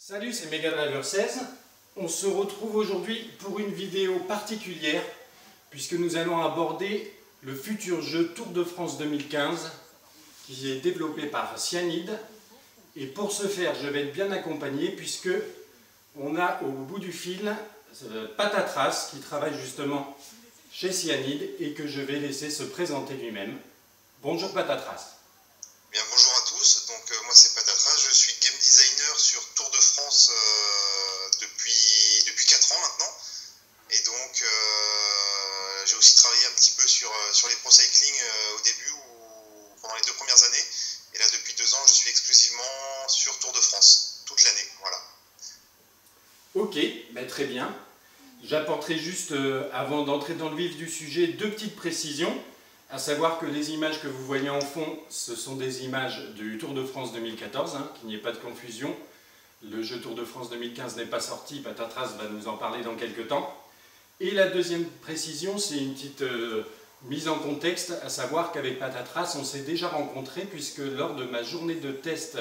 Salut, c'est Megadriver16. On se retrouve aujourd'hui pour une vidéo particulière puisque nous allons aborder le futur jeu Tour de France 2015 qui est développé par Cyanide. Et pour ce faire, je vais être bien accompagné puisque on a au bout du fil Patatras qui travaille justement chez Cyanide et que je vais laisser se présenter lui-même. Bonjour Patatras. Bien, bonjour à tous, donc moi c'est Patatras, je suis game designer sur Tour de France depuis 4 ans maintenant, et donc j'ai aussi travaillé un petit peu sur les pro cycling au début ou pendant les 2 premières années, et là depuis 2 ans je suis exclusivement sur Tour de France, toute l'année, voilà. Ok, ben très bien. J'apporterai juste, avant d'entrer dans le vif du sujet, 2 petites précisions. À savoir que les images que vous voyez en fond, ce sont des images du Tour de France 2014, qu'il n'y ait pas de confusion. Le jeu Tour de France 2015 n'est pas sorti, Patatras va nous en parler dans quelques temps. Et la deuxième précision, c'est une petite mise en contexte, à savoir qu'avec Patatras, on s'est déjà rencontrés, puisque lors de ma journée de test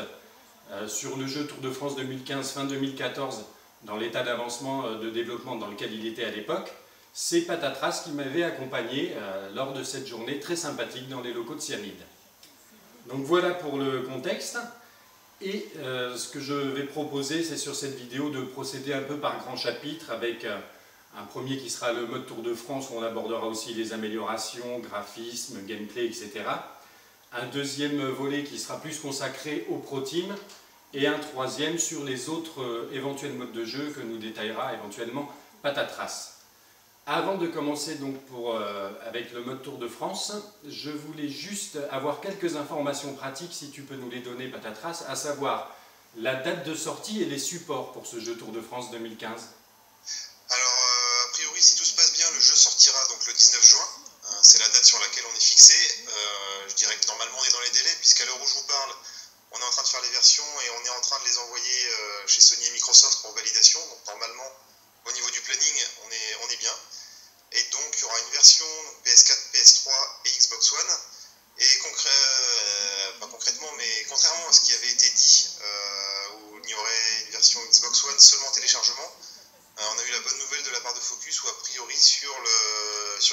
sur le jeu Tour de France 2015, fin 2014, dans l'état d'avancement de développement dans lequel il était à l'époque, c'est Patatras qui m'avait accompagné lors de cette journée très sympathique dans les locaux de Cyanide. Donc voilà pour le contexte. Et ce que je vais proposer, c'est sur cette vidéo de procéder un peu par grands chapitres avec un premier qui sera le mode Tour de France où on abordera aussi les améliorations, graphisme, gameplay, etc. Un deuxième volet qui sera plus consacré au Pro Team et un troisième sur les autres éventuels modes de jeu que nous détaillera éventuellement Patatras. Avant de commencer donc avec le mode Tour de France, je voulais juste avoir quelques informations pratiques, si tu peux nous les donner Patatras, à savoir la date de sortie et les supports pour ce jeu Tour de France 2015. Alors a priori si tout se passe bien, le jeu sortira donc le 19 juin, c'est la date sur laquelle on est fixé. Je dirais que normalement on est dans les délais puisqu'à l'heure où je vous parle, on est en train de faire les versions et on est en train de les envoyer chez Sony et Microsoft pour validation, donc normalement au niveau du planning on est bien. Et donc il y aura une version PS4, PS3 et Xbox One. Et pas concrètement, mais contrairement à ce qui avait été dit, où il y aurait une version Xbox One seulement téléchargement, on a eu la bonne nouvelle de la part de Focus où a priori sur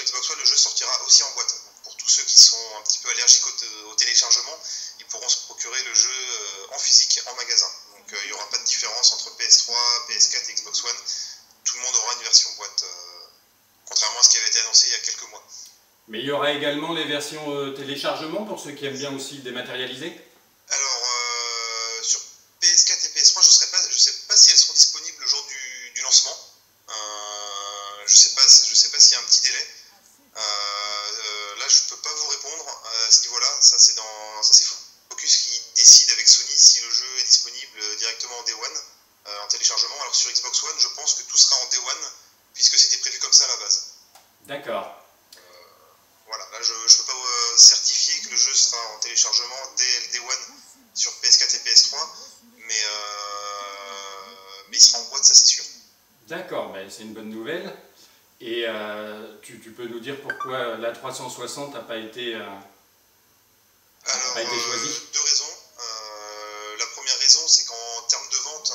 Xbox One le jeu sortira aussi en boîte. Donc, pour tous ceux qui sont un petit peu allergiques au téléchargement, ils pourront se procurer le jeu en physique en magasin. Donc il n'y aura pas de différence entre PS3, PS4 et Xbox One. Tout le monde aura une version boîte. Contrairement à ce qui avait été annoncé il y a quelques mois. Mais il y aura également les versions téléchargement pour ceux qui aime bien aussi dématérialiser. Alors, sur PS4 et PS3, je ne sais pas si elles seront disponibles le jour du lancement. Je ne sais pas s'il y a un petit délai. Là, je ne peux pas vous répondre à ce niveau-là. Ça, c'est Focus qui décide avec Sony si le jeu est disponible directement en Day One, en téléchargement. Alors, sur Xbox One, je pense que tout sera en Day One, puisque c'était prévu comme ça à la base. D'accord. Voilà, là je ne peux pas certifier que le jeu sera en téléchargement dès le Day One sur PS4 et PS3, mais il sera en boîte, ça c'est sûr. D'accord, ben, c'est une bonne nouvelle. Et tu peux nous dire pourquoi la 360 n'a pas été, choisie? 2 raisons. La première raison, c'est qu'en termes de vente,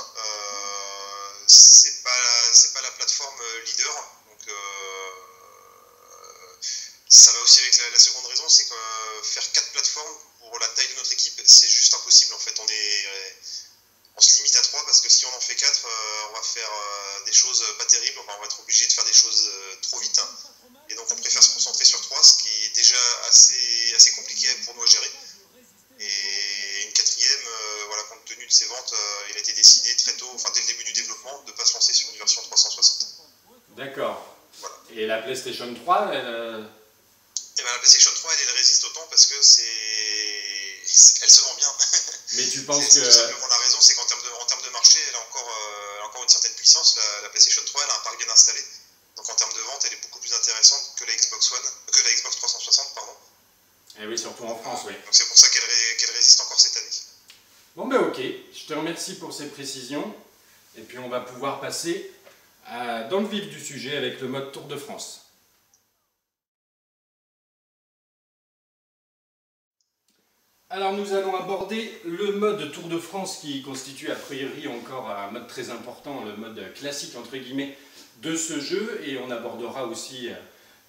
c'est pas la plateforme leader. Donc, ça va aussi avec la seconde raison, c'est que faire 4 plateformes pour la taille de notre équipe, c'est juste impossible en fait. On se limite à 3 parce que si on en fait 4, on va faire des choses pas terribles, enfin, on va être obligé de faire des choses trop vite. Et donc on préfère se concentrer sur 3, ce qui est déjà assez compliqué pour nous à gérer. Et une quatrième, voilà, compte tenu de ces ventes, il a été décidé très tôt, enfin dès le début du développement, de ne pas se lancer sur une version 360. D'accord. Voilà. Et la PlayStation 3, Et ben, la PlayStation 3, elle résiste autant parce que elle se vend bien. Mais tu penses c'est que... tout simplement la raison, c'est qu'en termes de marché, elle a encore une certaine puissance. La PlayStation 3, elle a un parc bien installé. Donc en termes de vente, elle est beaucoup plus intéressante que la Xbox 360, pardon. Eh oui, surtout en France, oui. Donc c'est pour ça qu'elle résiste encore cette année. Bon ben ok, je te remercie pour ces précisions. Et puis on va pouvoir passer dans le vif du sujet avec le mode Tour de France. Alors nous allons aborder le mode Tour de France qui constitue a priori encore un mode très important, le mode classique entre guillemets de ce jeu, et on abordera aussi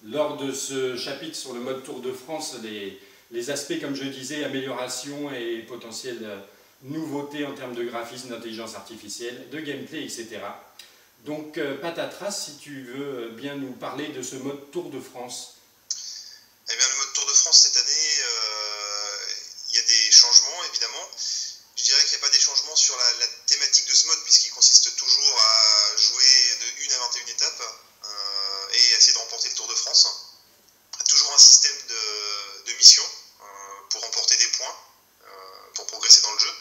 lors de ce chapitre sur le mode Tour de France les aspects, comme je disais, amélioration et potentielles nouveautés en termes de graphisme, d'intelligence artificielle, de gameplay, etc. Donc Patatras, si tu veux bien nous parler de ce mode Tour de France. Eh bien, le mode Tour de France cette année, il y a des changements évidemment. Je dirais qu'il n'y a pas des changements sur la thématique de ce mode, puisqu'il consiste toujours à jouer de 1 à 21 étapes et essayer de remporter le Tour de France. Toujours un système de missions pour remporter des points, pour progresser dans le jeu.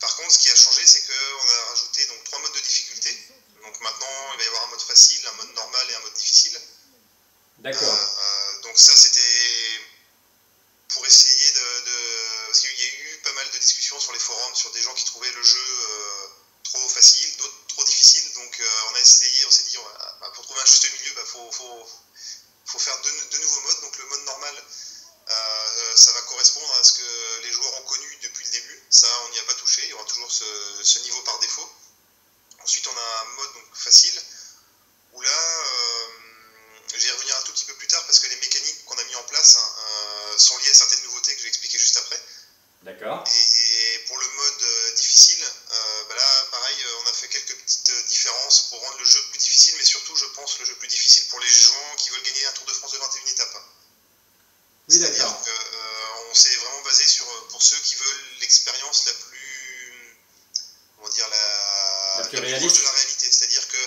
Par contre, ce qui a changé, c'est qu'on a rajouté donc 3 modes de difficulté. Donc maintenant, il va y avoir un mode facile, un mode normal et un mode difficile. D'accord. Donc ça, c'était pour essayer parce qu'il y a eu pas mal de discussions sur les forums, sur des gens qui trouvaient le jeu trop facile, d'autres trop difficile. Donc on a essayé, on s'est dit, pour trouver un juste milieu, faut faire deux nouveaux modes. Donc le mode normal, ça va correspondre à ce que les joueurs ont connu depuis le début. Ça, on n'y a pas touché, il y aura toujours ce niveau par défaut. Ensuite, on a un mode donc, facile, où là, je vais y revenir un tout petit peu plus tard, parce que les mécaniques qu'on a mis en place sont liées à certaines nouveautés que je vais expliquer juste après. D'accord. Et pour le mode difficile, là, pareil, on a fait quelques petites différences pour rendre le jeu plus difficile, mais surtout, je pense, le jeu plus difficile pour les gens qui veulent gagner un Tour de France de 21 étapes. Oui, c'est-à-dire d'accord. qu'on s'est vraiment basé pour ceux qui veulent l'expérience la plus, comment dire, la plus plus réaliste. proche de la réalité. C'est-à-dire que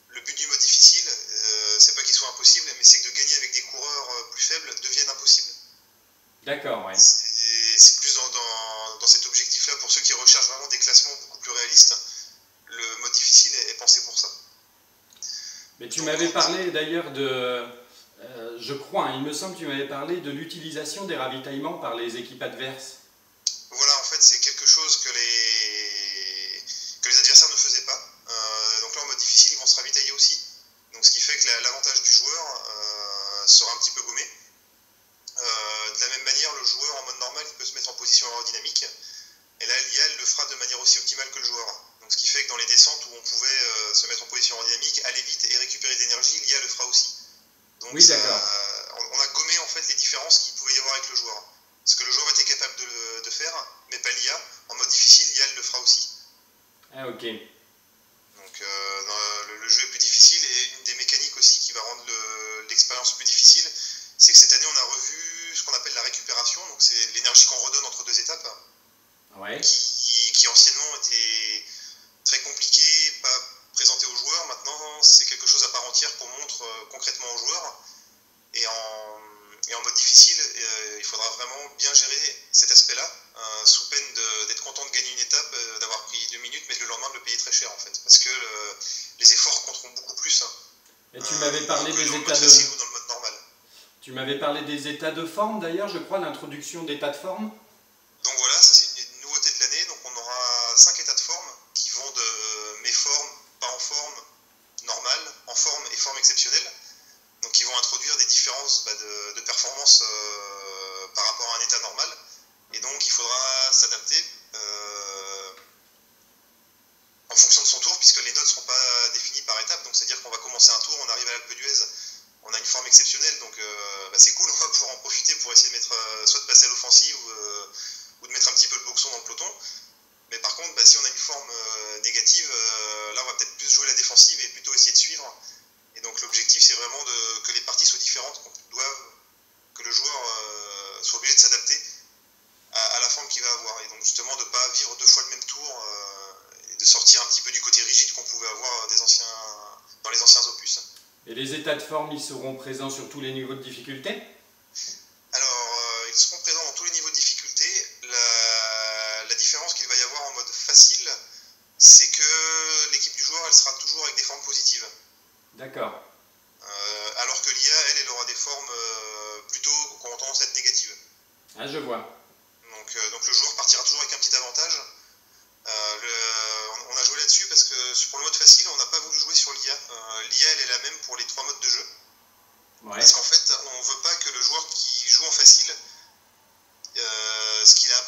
le but du mode difficile, c'est pas qu'il soit impossible, mais c'est que de gagner avec des coureurs plus faibles devienne impossible. D'accord, ouais. C'est plus dans cet objectif-là, pour ceux qui recherchent vraiment des classements beaucoup plus réalistes, le mode difficile est pensé pour ça. Mais tu m'avais parlé d'ailleurs de, je crois, il me semble que tu m'avais parlé de l'utilisation des ravitaillements par les équipes adverses. Voilà, en fait, c'est quelque chose que les adversaires ne faisaient pas. Donc là, en mode difficile, ils vont se ravitailler aussi. Donc ce qui fait que l'avantage du joueur sera un petit peu gommé. De la même manière, le joueur en mode normal, il peut se mettre en position aérodynamique. Et là, l'IA le fera de manière aussi optimale que le joueur. Donc ce qui fait que dans les descentes où on pouvait se mettre en position aérodynamique, aller vite et récupérer de l'énergie, l'IA le fera aussi. Donc oui, d'accord. On a gommé en fait les différences qu'il pouvait y avoir avec le joueur. Ce que le joueur était capable de faire, mais pas l'IA. En mode difficile, l'IA le fera aussi. Ah, ok. Donc le jeu est plus difficile, et une des mécaniques aussi qui va rendre l'expérience plus difficile, c'est que cette année on a revu ce qu'on appelle la récupération. Donc c'est l'énergie qu'on redonne entre 2 étapes, Ouais. qui anciennement était très compliqué, pas présenté aux joueurs. Maintenant c'est quelque chose à part entière qu'on montre concrètement aux joueurs. Et en mode difficile, il faudra vraiment bien gérer cet aspect-là, sous peine d'être content de gagner une étape, d'avoir pris 2 minutes, mais le lendemain de le payer très cher en fait, parce que les efforts compteront beaucoup plus. Et tu m'avais parlé que des dans le états mode facile ou dans le mode normal. Tu m'avais parlé des états de forme d'ailleurs, je crois, l'introduction d'états de forme. Donc voilà, ça c'est une nouveauté de l'année. Donc on aura 5 états de forme qui vont de méforme, pas en forme, normale, en forme et forme exceptionnelle. Donc qui vont introduire des différences de performance par rapport à un état normal. Et donc il faudra s'adapter en fonction de son tour, puisque les notes ne seront pas définies par étape. Donc c'est-à-dire qu'on va commencer un tour, on arrive à l'Alpe d'Huez, on a une forme exceptionnelle, donc c'est cool, on va pouvoir en profiter pour essayer de mettre, soit de passer à l'offensive ou de mettre un petit peu le boxon dans le peloton. Mais par contre, si on a une forme négative, là on va peut-être plus jouer la défensive et plutôt essayer de suivre. Et donc l'objectif c'est vraiment que les parties soient différentes, que le joueur soit obligé de s'adapter à la forme qu'il va avoir. Et donc justement de ne pas vivre 2 fois le même tour et de sortir un petit peu du côté rigide qu'on pouvait avoir dans les anciens opus. Et les états de forme, ils seront présents sur tous les niveaux de difficulté? Alors, ils seront présents dans tous les niveaux de difficulté. La différence qu'il va y avoir en mode facile, c'est que l'équipe du joueur, elle sera toujours avec des formes positives. D'accord. Alors que l'IA, elle aura des formes plutôt qui ont tendance à être négatives. Ah, je vois. Donc le joueur partira toujours avec un petit avantage. On a joué là-dessus parce que pour le mode facile, on n'a pas voulu jouer sur l'IA. L'IA, elle est la même pour les 3 modes de jeu. Ouais. Parce qu'en fait, on ne veut pas que le joueur qui joue en facile, ce qu'il a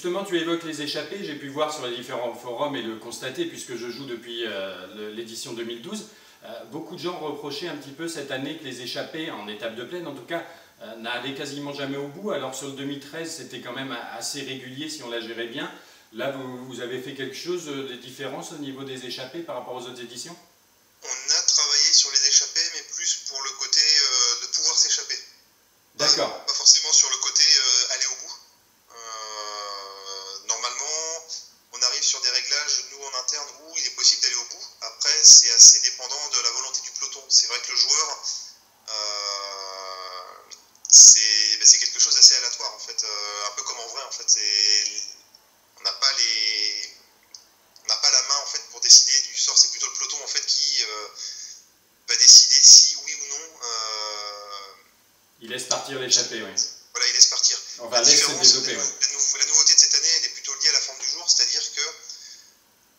justement, tu évoques les échappées, j'ai pu voir sur les différents forums et le constater puisque je joue depuis l'édition 2012. Beaucoup de gens reprochaient un petit peu cette année que les échappées, en étape de plaine en tout cas, n'allaient quasiment jamais au bout, alors sur le 2013 c'était quand même assez régulier si on la gérait bien. Là, vous avez fait quelque chose de différence au niveau des échappées par rapport aux autres éditions? On a travaillé sur les échappées, mais plus pour le côté de pouvoir s'échapper. D'accord. Pas forcément sur le côté aller au bout. Normalement, on arrive sur des réglages, nous en interne, où il est possible d'aller au bout. Après, c'est assez dépendant de la volonté du peloton. C'est vrai que le joueur, c'est quelque chose d'assez aléatoire, en fait. Un peu comme en vrai, en fait. On n'a pas la main, en fait, pour décider du sort. C'est plutôt le peloton, en fait, qui va décider si oui ou non. Il laisse partir l'échappée, oui. Voilà, il laisse partir. Enfin, laisse se développer, ouais. La nouveauté de cette année, elle est plutôt liée à la forme du jour, c'est-à-dire que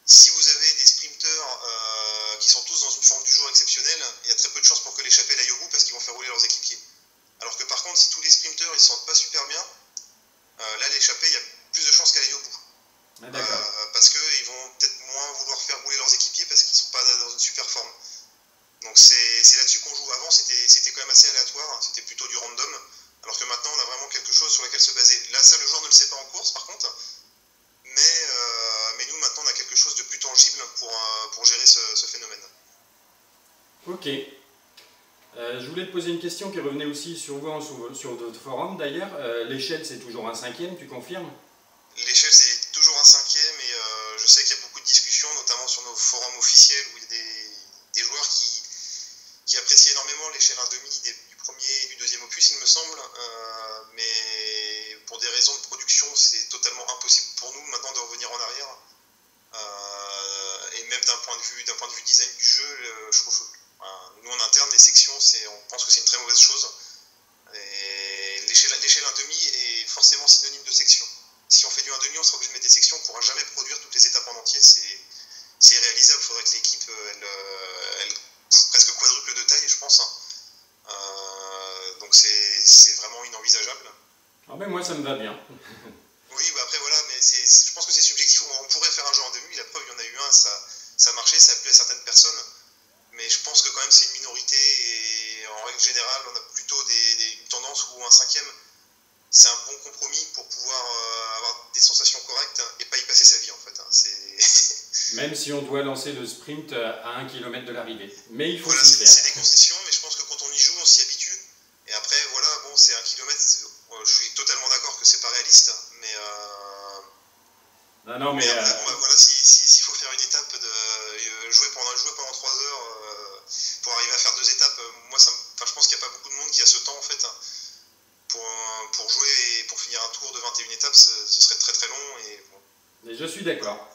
si vous avez des sprinteurs qui sont tous dans une forme du jour exceptionnelle, il y a très peu de chances pour que l'échappée aille au bout parce qu'ils vont faire rouler leurs équipiers. Alors que par contre, si tous les sprinteurs ils se sentent pas super bien, là l'échappée, il y a plus de chances qu'elle aille au bout. Parce qu'ils vont peut-être moins vouloir faire rouler leurs équipiers parce qu'ils sont pas dans une super forme. Donc c'est là-dessus qu'on joue. Avant, c'était quand même assez aléatoire, c'était plutôt du random. Alors que maintenant, on a vraiment quelque chose sur lequel se baser. Là, ça, le joueur ne le sait pas en course, par contre. Mais nous, maintenant, on a quelque chose de plus tangible pour gérer ce phénomène. Ok. Je voulais te poser une question qui revenait aussi sur vous, sur d'autres forums d'ailleurs. L'échelle, c'est toujours un 5e, tu confirmes? L'échelle, c'est toujours un 5e, et je sais qu'il y a beaucoup de discussions, notamment sur nos forums officiels, où il y a des joueurs qui apprécient énormément l'échelle 1,5 du premier et du deuxième opus, il me semble, mais pour des raisons de production, c'est totalement impossible pour nous maintenant de revenir en arrière. Et même d'un point de vue design du jeu, je trouve, nous en interne, les sections, on pense que c'est une très mauvaise chose. Et l'échelle 1,5 est forcément synonyme de section. Si on fait du 1,5, on sera obligé de mettre des sections, on ne pourra jamais produire toutes les étapes en entier, c'est irréalisable. Il faudrait que l'équipe elle presque quadruple de taille, je pense. Donc c'est vraiment inenvisageable. Ah ben moi ça me va bien. Oui, bah après voilà, mais je pense que c'est subjectif. On pourrait faire un jeu en demi, la preuve, il y en a eu un, ça marchait, ça plaît à certaines personnes, mais je pense que quand même c'est une minorité, et en règle générale, on a plutôt une tendance où un 5e, c'est un bon compromis pour pouvoir avoir des sensations correctes et pas y passer sa vie en fait. Même si on doit lancer le sprint à 1 km de l'arrivée. Mais il faut voilà, s'y faire. C'est des concessions, mais je pense que quand on y joue, on s'y habitue. Et après, voilà, bon, c'est 1 km, je suis totalement d'accord que c'est pas réaliste, mais... non, mais voilà, s'il faut faire une étape, jouer pendant 3 heures pour arriver à faire 2 étapes, je pense qu'il n'y a pas beaucoup de monde qui a ce temps en fait. Pour jouer et pour finir un tour de 21 étapes, ce serait très très long. Et je suis d'accord.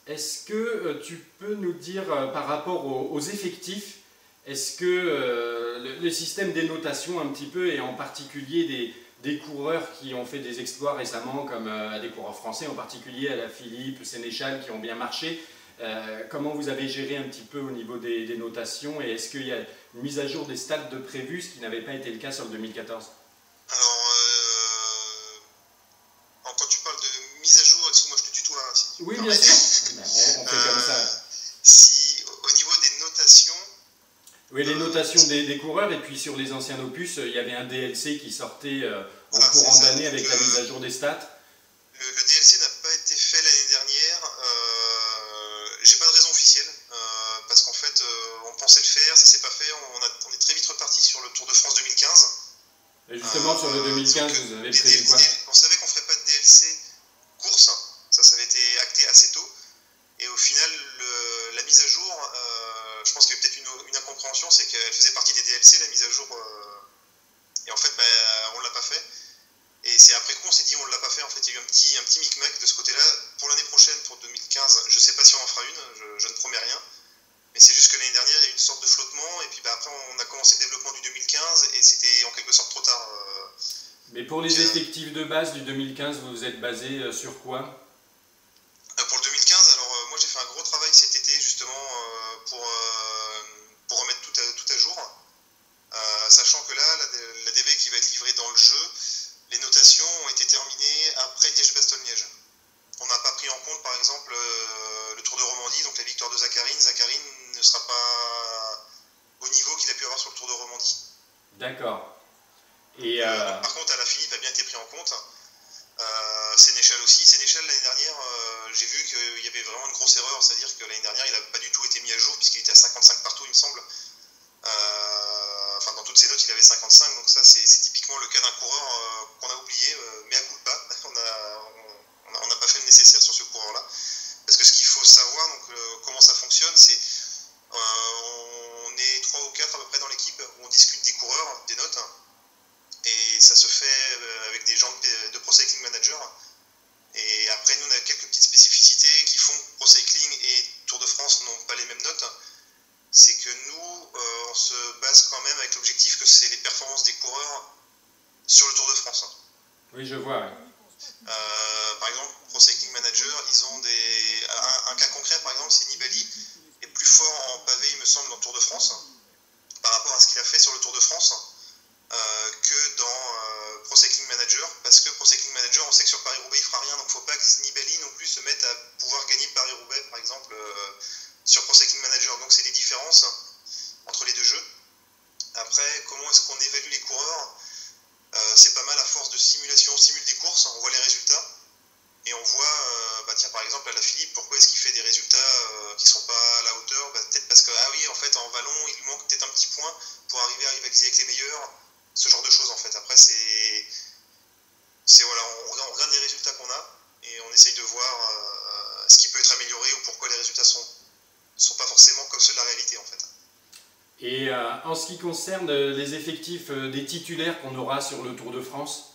Est-ce que tu peux nous dire par rapport aux effectifs, est-ce que le système des notations un petit peu, et en particulier des coureurs qui ont fait des exploits récemment, comme des coureurs français en particulier, à la Philippe, Sénéchal, qui ont bien marché, comment vous avez géré un petit peu au niveau des notations, et est-ce qu'il y a une mise à jour des stats de prévus, ce qui n'avait pas été le cas sur le 2014? Alors, quand tu parles de mise à jour, excuse-moi, je te tutoie. Oui, bien sûr. On fait comme ça. Au niveau des notations... Oui, les notations des coureurs, et puis sur les anciens opus, il y avait un DLC qui sortait en courant d'année avec la mise à jour des stats. Le DLC n'a pas été fait l'année dernière. J'ai pas de raison officielle, parce qu'en fait, on pensait le faire, ça s'est pas fait. On est très vite reparti sur le Tour de France 2015. Et justement, sur le 2015, vous avez prévu quoi? On savait qu'on ferait pas de DLC course, ça avait été acté assez tôt. Et au final, la mise à jour, je pense qu'il y a peut-être une incompréhension, c'est qu'elle faisait partie des DLC, la mise à jour. Et en fait, on l'a pas fait. Et c'est après coup, on s'est dit, on l'a pas fait. En fait, il y a eu un petit micmac de ce côté-là. Pour l'année prochaine, pour 2015, je sais pas si on en fera une, je ne promets rien. Mais c'est juste que l'année dernière, il y a eu une sorte de flottement, et puis après, on a commencé le développement du 2015, et c'était en quelque sorte trop tard. Mais pour les effectifs de base du 2015, vous vous êtes basé sur quoi? Pour le 2015, alors moi j'ai fait un gros travail cet été justement pour remettre tout à jour, sachant que là, la DV qui va être livrée dans le jeu, les notations ont été terminées après Liège-Bastogne-Liège. On n'a pas pris en compte, par exemple, le Tour de Romandie, donc la victoire de Zacharine. Zacharine ne sera pas au niveau qu'il a pu avoir sur le Tour de Romandie. D'accord. Et par contre, Alaphilippe a bien été pris en compte. Sénéchal aussi. Sénéchal, l'année dernière, j'ai vu qu'il y avait vraiment une grosse erreur, c'est-à-dire que l'année dernière, il n'a pas du tout été mis à jour, puisqu'il était à 55 partout, il me semble. Enfin, dans toutes ses notes, il avait 55, donc ça, c'est typiquement le cas d'un coureur qu'on a oublié, mais à coup de pas. On n'a pas fait le nécessaire sur ce coureur-là. Parce que ce qu'il faut savoir, donc, comment ça fonctionne, c'est on est 3 ou 4 à peu près dans l'équipe, où on discute des coureurs, des notes, et ça se fait avec des gens de Pro Cycling Manager. Et après, nous, on a quelques petites spécificités qui font que Pro Cycling et Tour de France n'ont pas les mêmes notes. C'est que nous, on se base quand même avec l'objectif que c'est les performances des coureurs sur le Tour de France. oui, je vois. Par exemple, Pro Cycling Manager, ils ont un cas concret, par exemple, c'est Nibali est plus fort en pavé, il me semble, dans le Tour de France, par rapport à ce qu'il a fait sur le Tour de France, que dans Pro Cycling Manager, parce que Pro Cycling Manager, on sait que sur Paris-Roubaix, il fera rien, donc il ne faut pas que Nibali non plus se mette à pouvoir gagner Paris-Roubaix, par exemple, sur Pro Cycling Manager. Donc c'est des différences entre les deux jeux. Après, comment est-ce qu'on évalue les coureurs? C'est pas mal à force de simulation, on simule des courses, on voit les résultats, et on voit, tiens, par exemple, à Alaphilippe, pourquoi est-ce qu'il fait des résultats qui sont pas à la hauteur? Peut-être parce que, ah oui, en fait, en vallon, il lui manque peut-être un petit point pour arriver à rivaliser avec les meilleurs, ce genre de choses, en fait. Après, voilà, on regarde les résultats qu'on a, et on essaye de voir ce qui peut être amélioré, ou pourquoi les résultats sont pas forcément comme ceux de la réalité, en fait. Et en ce qui concerne les effectifs des titulaires qu'on aura sur le Tour de France,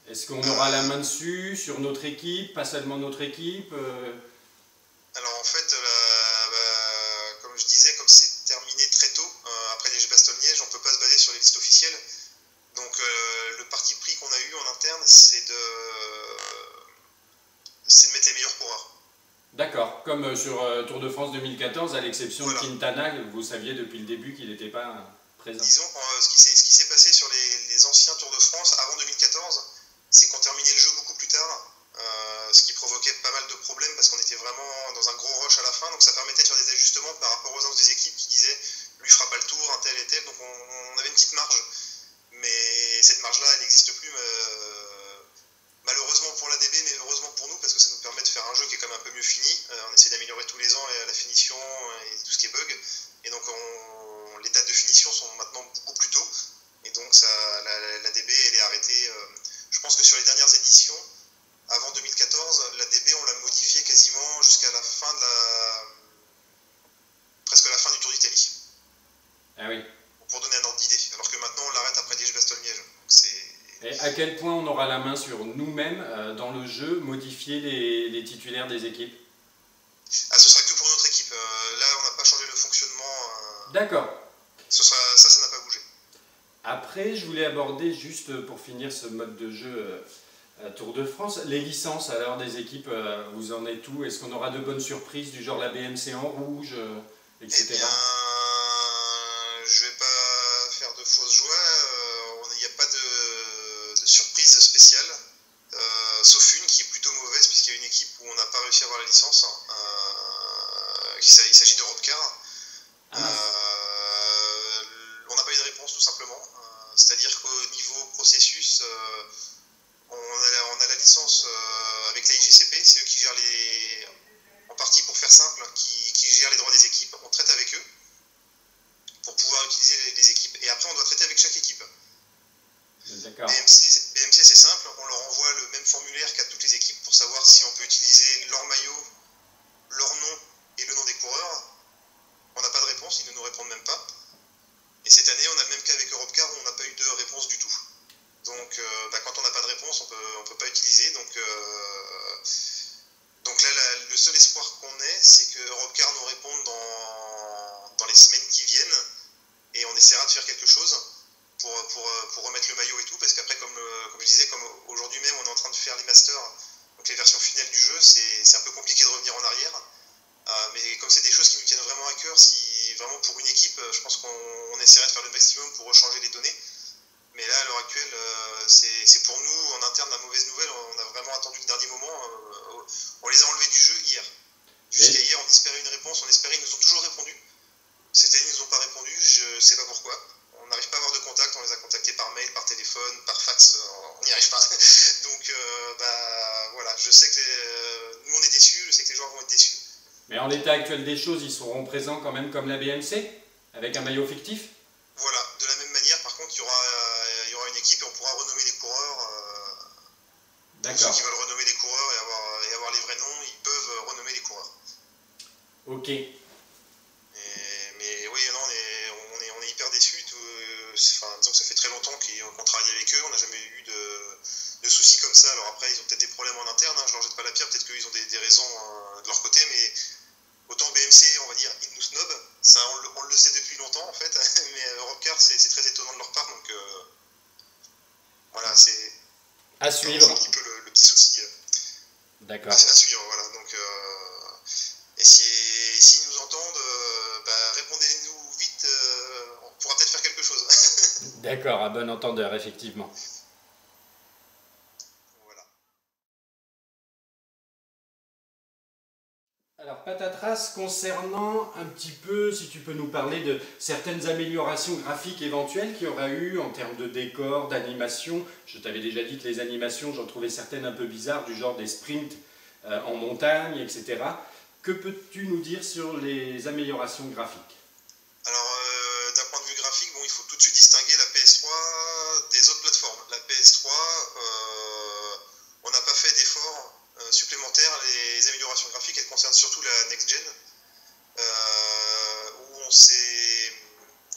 est-ce qu'on aura la main dessus sur notre équipe, pas seulement notre équipe Alors en fait, comme je disais, comme c'est terminé très tôt, après Liège-Bastogne-Liège, on ne peut pas se baser sur les listes officielles. Donc le parti pris qu'on a eu en interne, c'est de mettre les meilleurs coureurs. D'accord, comme sur Tour de France 2014, à l'exception Voilà. de Quintana, vous saviez depuis le début qu'il n'était pas présent. Disons que ce qui s'est passé sur les anciens Tours de France avant 2014, c'est qu'on terminait le jeu beaucoup plus tard, ce qui provoquait pas mal de problèmes parce qu'on était vraiment dans un gros rush à la fin, donc ça permettait de faire des ajustements par rapport aux autres des équipes qui disaient lui fera pas le tour, un tel et tel, donc on avait une petite marge, mais cette marge-là elle n'existe plus malheureusement pour la DB, mais heureusement pour nous parce que ça nous permet de faire un jeu qui est quand même un peu mieux fini. On essaie d'améliorer tous les ans la finition et tout ce qui est bug, et donc les dates de finition sont maintenant beaucoup plus tôt, et donc la DB elle est arrêtée. Je pense que sur les dernières éditions, avant 2014, la DB on l'a modifiée quasiment jusqu'à la fin presque la fin du Tour d'Italie. Ah oui. Pour donner un ordre d'idée, alors que maintenant on l'arrête après Liège-Bastogne-Liège. Et à quel point on aura la main sur nous-mêmes dans le jeu, modifier les titulaires des équipes? Ah, ce sera que pour notre équipe. Là, on n'a pas changé le fonctionnement. D'accord. Ça n'a pas bougé. Après, je voulais aborder, juste pour finir ce mode de jeu Tour de France, les licences alors des équipes, vous en êtes où? Est-ce qu'on aura de bonnes surprises du genre la BMC en rouge, etc. Eh bien, je vais pas faire de fausses joies. Il n'y a pas de surprise spéciale, sauf une qui est plutôt mauvaise, puisqu'il y a une équipe où on n'a pas réussi à avoir la licence. Il s'agit de Robcar. On n'a pas eu de réponse, tout simplement. C'est-à-dire qu'au niveau processus, on a la licence avec la IGCP, c'est eux qui gèrent en partie pour faire simple, qui gèrent les droits des équipes. On traite avec eux pour pouvoir utiliser les équipes, et après on doit traiter avec chaque équipe. D'accord. BMC c'est simple, on leur envoie le même formulaire qu'à toutes les équipes pour savoir si on peut utiliser leur maillot, leur nom et le nom des coureurs. On n'a pas de réponse, ils ne nous répondent même pas. Et cette année, on a le même cas avec Europcar où on n'a pas eu de réponse du tout. Donc quand on n'a pas de réponse, on peut pas utiliser. Donc là, le seul espoir qu'on ait, c'est que Europcar nous réponde dans les semaines qui viennent, et on essaiera de faire quelque chose pour remettre le maillot et tout, parce qu'après, comme je disais, comme aujourd'hui même, on est en train de faire les masters, donc les versions finales du jeu, c'est un peu compliqué de revenir en arrière. Mais comme c'est des choses qui nous tiennent vraiment à cœur, si vraiment pour une équipe, je pense qu'on essaierait de faire le maximum pour rechanger les données. Mais là, à l'heure actuelle, c'est pour nous, en interne, la mauvaise nouvelle. On a vraiment attendu le dernier moment. On les a enlevés du jeu hier. Jusqu'à hier, on espérait une réponse. On espérait, ils nous ont toujours répondu. Cette année, ils nous ont pas répondu. Je ne sais pas pourquoi. On n'arrive pas à avoir de contact. On les a contactés par mail, par téléphone, par fax. On n'y arrive pas. Donc, voilà. Je sais que nous, on est déçus. Je sais que les joueurs vont être déçus. Mais en l'état actuel des choses, ils seront présents quand même comme la BMC, avec un maillot fictif? Voilà, de la même manière, par contre, il y aura une équipe et on pourra renommer les coureurs. Pour ceux qui veulent renommer les coureurs et avoir les vrais noms, ils peuvent renommer les coureurs. Ok. Mais oui, non, on est hyper déçus. Disons que ça fait très longtemps qu'on travaille avec eux, on n'a jamais eu de soucis comme ça. Alors après, ils ont peut-être des problèmes en interne, je leur jette pas la pierre, peut-être qu'ils ont des raisons de leur côté, mais autant BMC, on va dire, ils nous snobent, ça on le sait depuis longtemps en fait, mais Europcar, c'est très étonnant de leur part, donc voilà, c'est à suivre. Un petit peu le petit souci. D'accord. À suivre, voilà. Donc, et s'ils nous entendent, répondez-nous vite, on pourra peut-être faire quelque chose. D'accord, à bon entendeur, effectivement. Alors, Patatras, concernant un petit peu, si tu peux nous parler de certaines améliorations graphiques éventuelles qu'il y aura eu en termes de décor, d'animation. Je t'avais déjà dit que les animations, j'en trouvais certaines un peu bizarres, du genre des sprints en montagne, etc. Que peux-tu nous dire sur les améliorations graphiques? Alors, d'un point de vue graphique, bon, il faut tout de suite distinguer la PS3 des autres plateformes. La PS3, on n'a pas fait d'efforts supplémentaires. Les améliorations graphiques, elles concernent surtout la next-gen, où on s'est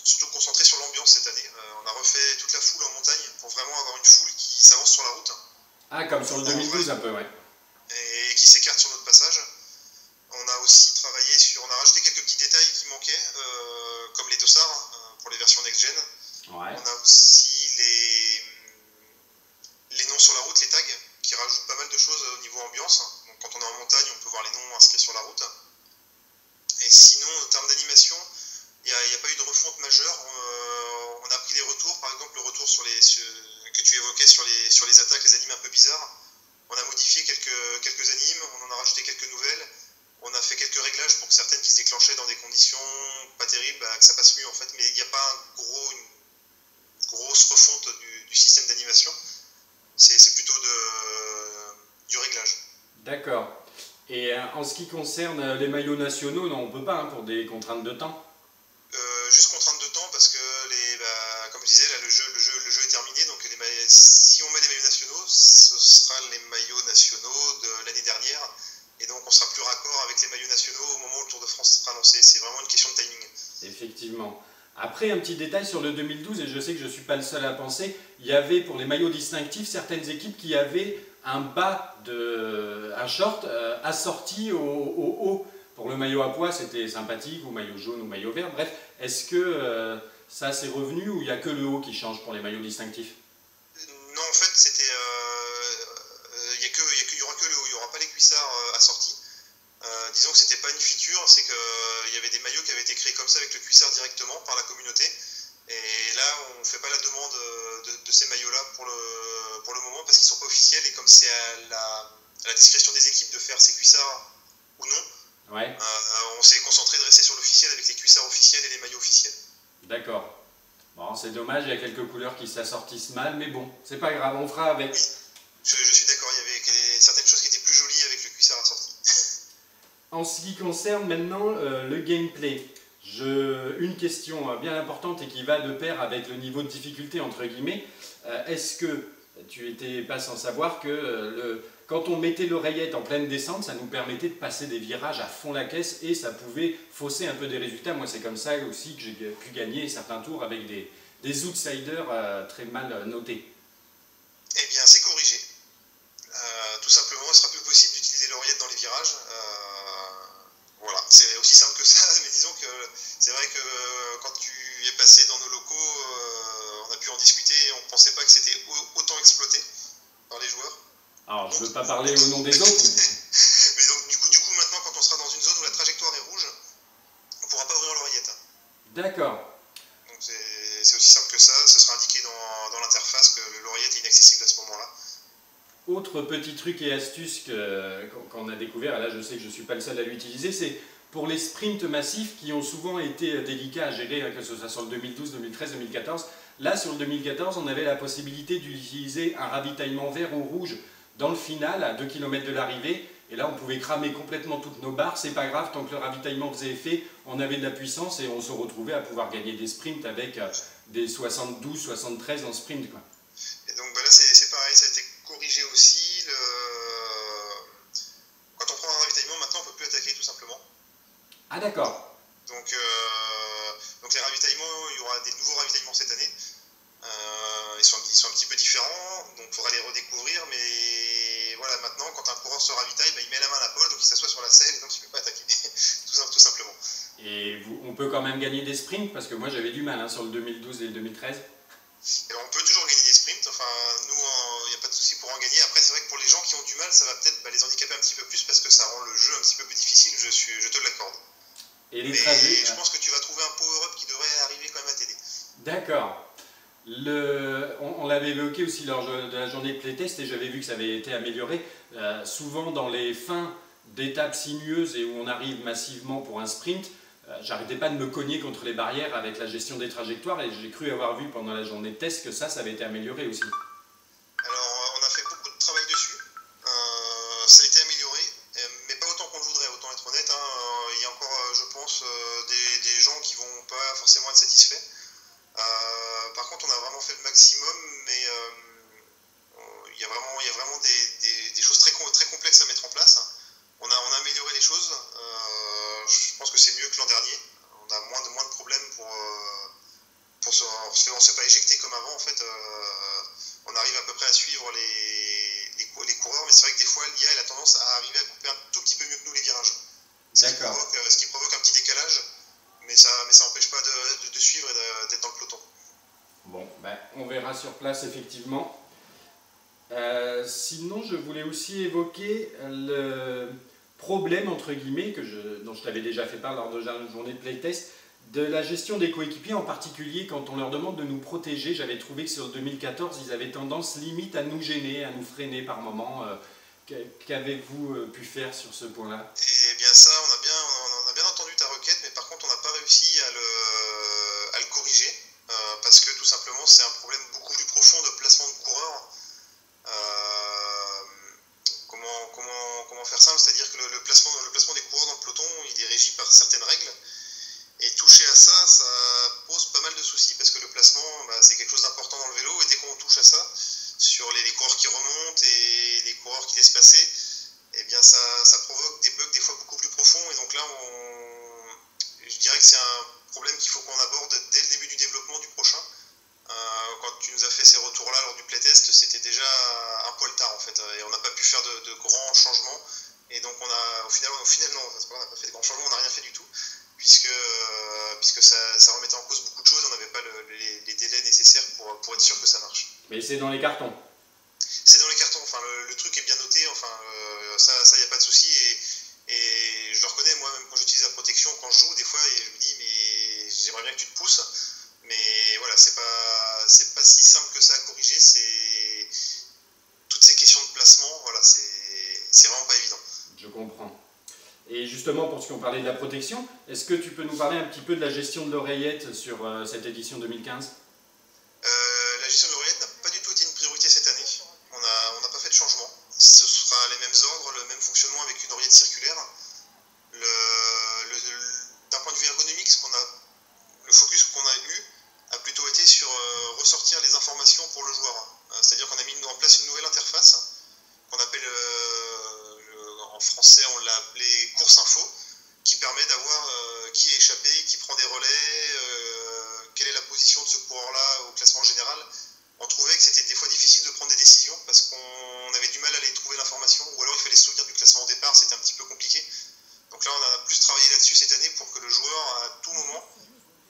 surtout concentré sur l'ambiance cette année. On a refait toute la foule en montagne pour vraiment avoir une foule qui s'avance sur la route. Ah, comme sur le 2012 un peu, ouais. Et qui s'écarte sur notre passage. On a aussi travaillé on a rajouté quelques petits détails qui manquaient, comme les dossards pour les versions next-gen. Ouais. On a aussi les noms sur la route, les tags, qui rajoutent pas mal de choses au niveau ambiance. Donc quand on est en montagne, on peut voir les noms inscrits sur la route. Et sinon, en termes d'animation, il n'y a pas eu de refonte majeure. On a pris les retours, par exemple le retour que tu évoquais sur les attaques, les animes un peu bizarres. On a modifié quelques animes, on en a rajouté quelques nouvelles. On a fait quelques réglages pour que certaines qui se déclenchaient dans des conditions pas terribles, que ça passe mieux en fait. Mais il n'y a pas une grosse refonte du système d'animation. C'est plutôt du réglage. D'accord. Et en ce qui concerne les maillots nationaux, non, on ne peut pas, hein, pour des contraintes de temps. Juste contrainte de temps parce que, comme je disais, là, le jeu est terminé. Donc si on met les maillots nationaux, ce sera les maillots nationaux de l'année dernière. Et donc on sera plus raccord avec les maillots nationaux au moment où le Tour de France sera lancé. C'est vraiment une question de timing. Effectivement. Après, un petit détail sur le 2012, et je sais que je ne suis pas le seul à penser, il y avait pour les maillots distinctifs certaines équipes qui avaient un short assorti au haut. Pour le maillot à pois, c'était sympathique, ou maillot jaune ou maillot vert. Bref, est-ce que ça c'est revenu ou il n'y a que le haut qui change pour les maillots distinctifs? Non, en fait, il y aura que le haut, il n'y aura pas les cuissards assortis. Disons que c'était pas une feature, c'est qu'il y avait des maillots qui avaient été créés comme ça avec le cuissard directement par la communauté. Et là, on ne fait pas la demande de ces maillots-là pour le moment parce qu'ils ne sont pas officiels et comme c'est à la discrétion des équipes de faire ces cuissards ou non, ouais. On s'est concentré de rester sur l'officiel avec les cuissards officiels et les maillots officiels. D'accord. Bon, c'est dommage, il y a quelques couleurs qui s'assortissent mal, mais bon, c'est pas grave, on fera avec. Oui, je suis d'accord, il y avait certaines choses qui étaient plus jolies avec le cuissard assorti. En ce qui concerne maintenant le gameplay, une question bien importante et qui va de pair avec le niveau de difficulté entre guillemets, est-ce que tu n'étais pas sans savoir que quand on mettait l'oreillette en pleine descente, ça nous permettait de passer des virages à fond la caisse et ça pouvait fausser un peu des résultats. Moi c'est comme ça aussi que j'ai pu gagner certains tours avec des outsiders très mal notés. Eh bien c'est corrigé. Tout simplement, il ne sera plus possible d'utiliser l'oreillette dans les virages. Voilà, c'est aussi simple que ça, mais disons que c'est vrai que quand tu es passé dans nos locaux, on a pu en discuter et on ne pensait pas que c'était autant exploité par les joueurs. Alors, je ne veux pas parler au nom des autres. Mais donc, du coup, maintenant, quand on sera dans une zone où la trajectoire est rouge, on ne pourra pas ouvrir l'oreillette. D'accord. Donc, c'est aussi simple que ça, ce sera indiqué dans l'interface. inaccessible à ce moment-là. Autre petit truc et astuce qu'on a découvert, et là je sais que je ne suis pas le seul à l'utiliser, c'est pour les sprints massifs qui ont souvent été délicats à gérer, que ce soit sur le 2012, 2013, 2014. Là, sur le 2014, on avait la possibilité d'utiliser un ravitaillement vert ou rouge dans le final, à 2 km de l'arrivée. Et là, on pouvait cramer complètement toutes nos barres. C'est pas grave, tant que le ravitaillement faisait effet, on avait de la puissance et on se retrouvait à pouvoir gagner des sprints avec des 72, 73 en sprint, quoi. Et donc là, c'est pareil, ça a été corrigé aussi. Quand on prend un ravitaillement, maintenant, on ne peut plus attaquer, tout simplement. Ah d'accord. Donc les ravitaillements, il y aura des nouveaux ravitaillements cette année. Ils sont un petit peu différents, donc il faudra les redécouvrir, mais voilà, maintenant, quand un coureur se ravitaille, il met la main à la poche, donc il s'assoit sur la selle, et donc il ne peut pas attaquer, tout simplement. Et on peut quand même gagner des sprints, parce que moi j'avais du mal sur le 2012 et le 2013. Et on peut toujours gagner des sprints, enfin, nous, il n'y a pas de souci pour en gagner. Après, c'est vrai que pour les gens qui ont du mal, ça va peut-être les handicaper un petit peu plus, parce que ça rend le jeu un petit peu plus difficile, je te l'accorde. Et les mais je pense que tu vas trouver un power-up qui devrait arriver quand même à t'aider. D'accord. On l'avait évoqué aussi lors de la journée de playtest et j'avais vu que ça avait été amélioré. Souvent dans les fins d'étapes sinueuses et où on arrive massivement pour un sprint, j'arrêtais pas de me cogner contre les barrières avec la gestion des trajectoires et j'ai cru avoir vu pendant la journée de test que ça avait été amélioré aussi. Alors on a fait beaucoup de travail dessus, ça a été amélioré, mais pas autant qu'on le voudrait, autant être honnête. Il y a encore, je pense, des gens qui vont pas forcément être satisfaits. Par contre, on a vraiment fait le maximum, mais il y a vraiment des choses très complexes à mettre en place. On a amélioré les choses. Je pense que c'est mieux que l'an dernier. On a moins de problèmes parce qu'on ne s'est pas éjecté comme avant. En fait, on arrive à peu près à suivre les coureurs, mais c'est vrai que des fois, l'IA a tendance à arriver à couper un tout petit peu mieux que nous les virages. Ce qui provoque un petit décalage. Mais ça n'empêche pas de suivre et d'être dans le peloton. Bon, on verra sur place effectivement. Sinon, je voulais aussi évoquer le problème, entre guillemets, dont je t'avais déjà fait part lors de la journée de playtest, de la gestion des coéquipiers, en particulier quand on leur demande de nous protéger. J'avais trouvé que sur 2014, ils avaient tendance limite à nous gêner, à nous freiner par moments. Qu'avez-vous pu faire sur ce point-là? Eh bien ça, on a bien entendu ta requête, mais par contre on n'a pas réussi à le corriger, parce que tout simplement c'est un problème beaucoup plus profond de placement de coureurs. Comment faire simple? C'est-à-dire que le placement des coureurs dans le peloton, il est régi par certaines règles, et toucher à ça, ça pose pas mal de soucis, parce que le placement, c'est quelque chose d'important dans le vélo, et dès qu'on touche à ça, sur les coureurs qui remontent et les coureurs qui laissent passer, eh bien ça provoque des bugs des fois beaucoup plus profonds. Et donc là, je dirais que c'est un problème qu'il faut qu'on aborde dès le début du développement du prochain. Quand tu nous as fait ces retours-là lors du playtest, c'était déjà un poil tard en fait, et on n'a pas pu faire de grands changements. Et donc au final non, on n'a pas fait de grands changements, on n'a rien fait du tout, puisque ça remettait en cause beaucoup de choses, on n'avait pas les délais nécessaires pour être sûr que ça marche. Mais c'est dans les cartons. C'est dans les cartons, enfin, le truc est bien noté, enfin, ça y a pas de souci, et je le reconnais, moi même quand j'utilise la protection, quand je joue, des fois, et je me dis, mais j'aimerais bien que tu te pousses, mais voilà, c'est pas si simple que ça à corriger, toutes ces questions de placement, voilà, c'est vraiment pas évident. Je comprends. Et justement, pour ce qu'on parlait de la protection, est-ce que tu peux nous parler un petit peu de la gestion de l'oreillette sur cette édition 2015? La gestion de l'oreillette n'a pas du tout été une priorité cette année. On n'a pas fait de changement. Ce sera les mêmes ordres, le même fonctionnement avec une oreillette circulaire. D'un point de vue ergonomique, le focus qu'on a eu a plutôt été sur ressortir les informations pour le joueur. C'est-à-dire qu'on a mis en place une nouvelle interface qu'on appelle, en français on l'a appelé course info, qui permet d'avoir qui est échappé, qui prend des relais, quelle est la position de ce coureur-là au classement général. On trouvait que c'était des fois difficile de prendre des décisions parce qu'on avait du mal à aller trouver l'information, ou alors il fallait se souvenir du classement au départ, c'était un petit peu compliqué. Donc là, on a plus travaillé là-dessus cette année pour que le joueur, à tout moment,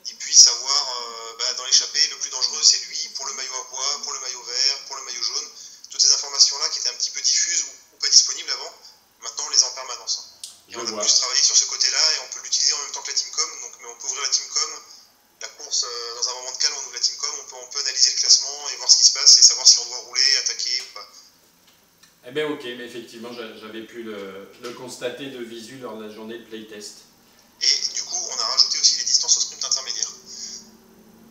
il puisse avoir dans l'échappée, le plus dangereux c'est lui, pour le maillot à pois, pour le maillot vert, pour le maillot jaune. Toutes ces informations-là qui étaient un petit peu diffuses ou pas disponibles avant, maintenant on les a en permanence. Et on a plus travaillé sur ce côté-là, et on peut l'utiliser en même temps que la Teamcom, mais on peut ouvrir la Teamcom la course, dans un moment de calme, on ouvre la Teamcom, on peut analyser le classement et voir ce qui se passe et savoir si on doit rouler, attaquer ou pas. Eh bien ok, mais effectivement j'avais pu le constater de visu lors de la journée de playtest. Et du coup, on a rajouté aussi les distances au sprint intermédiaire.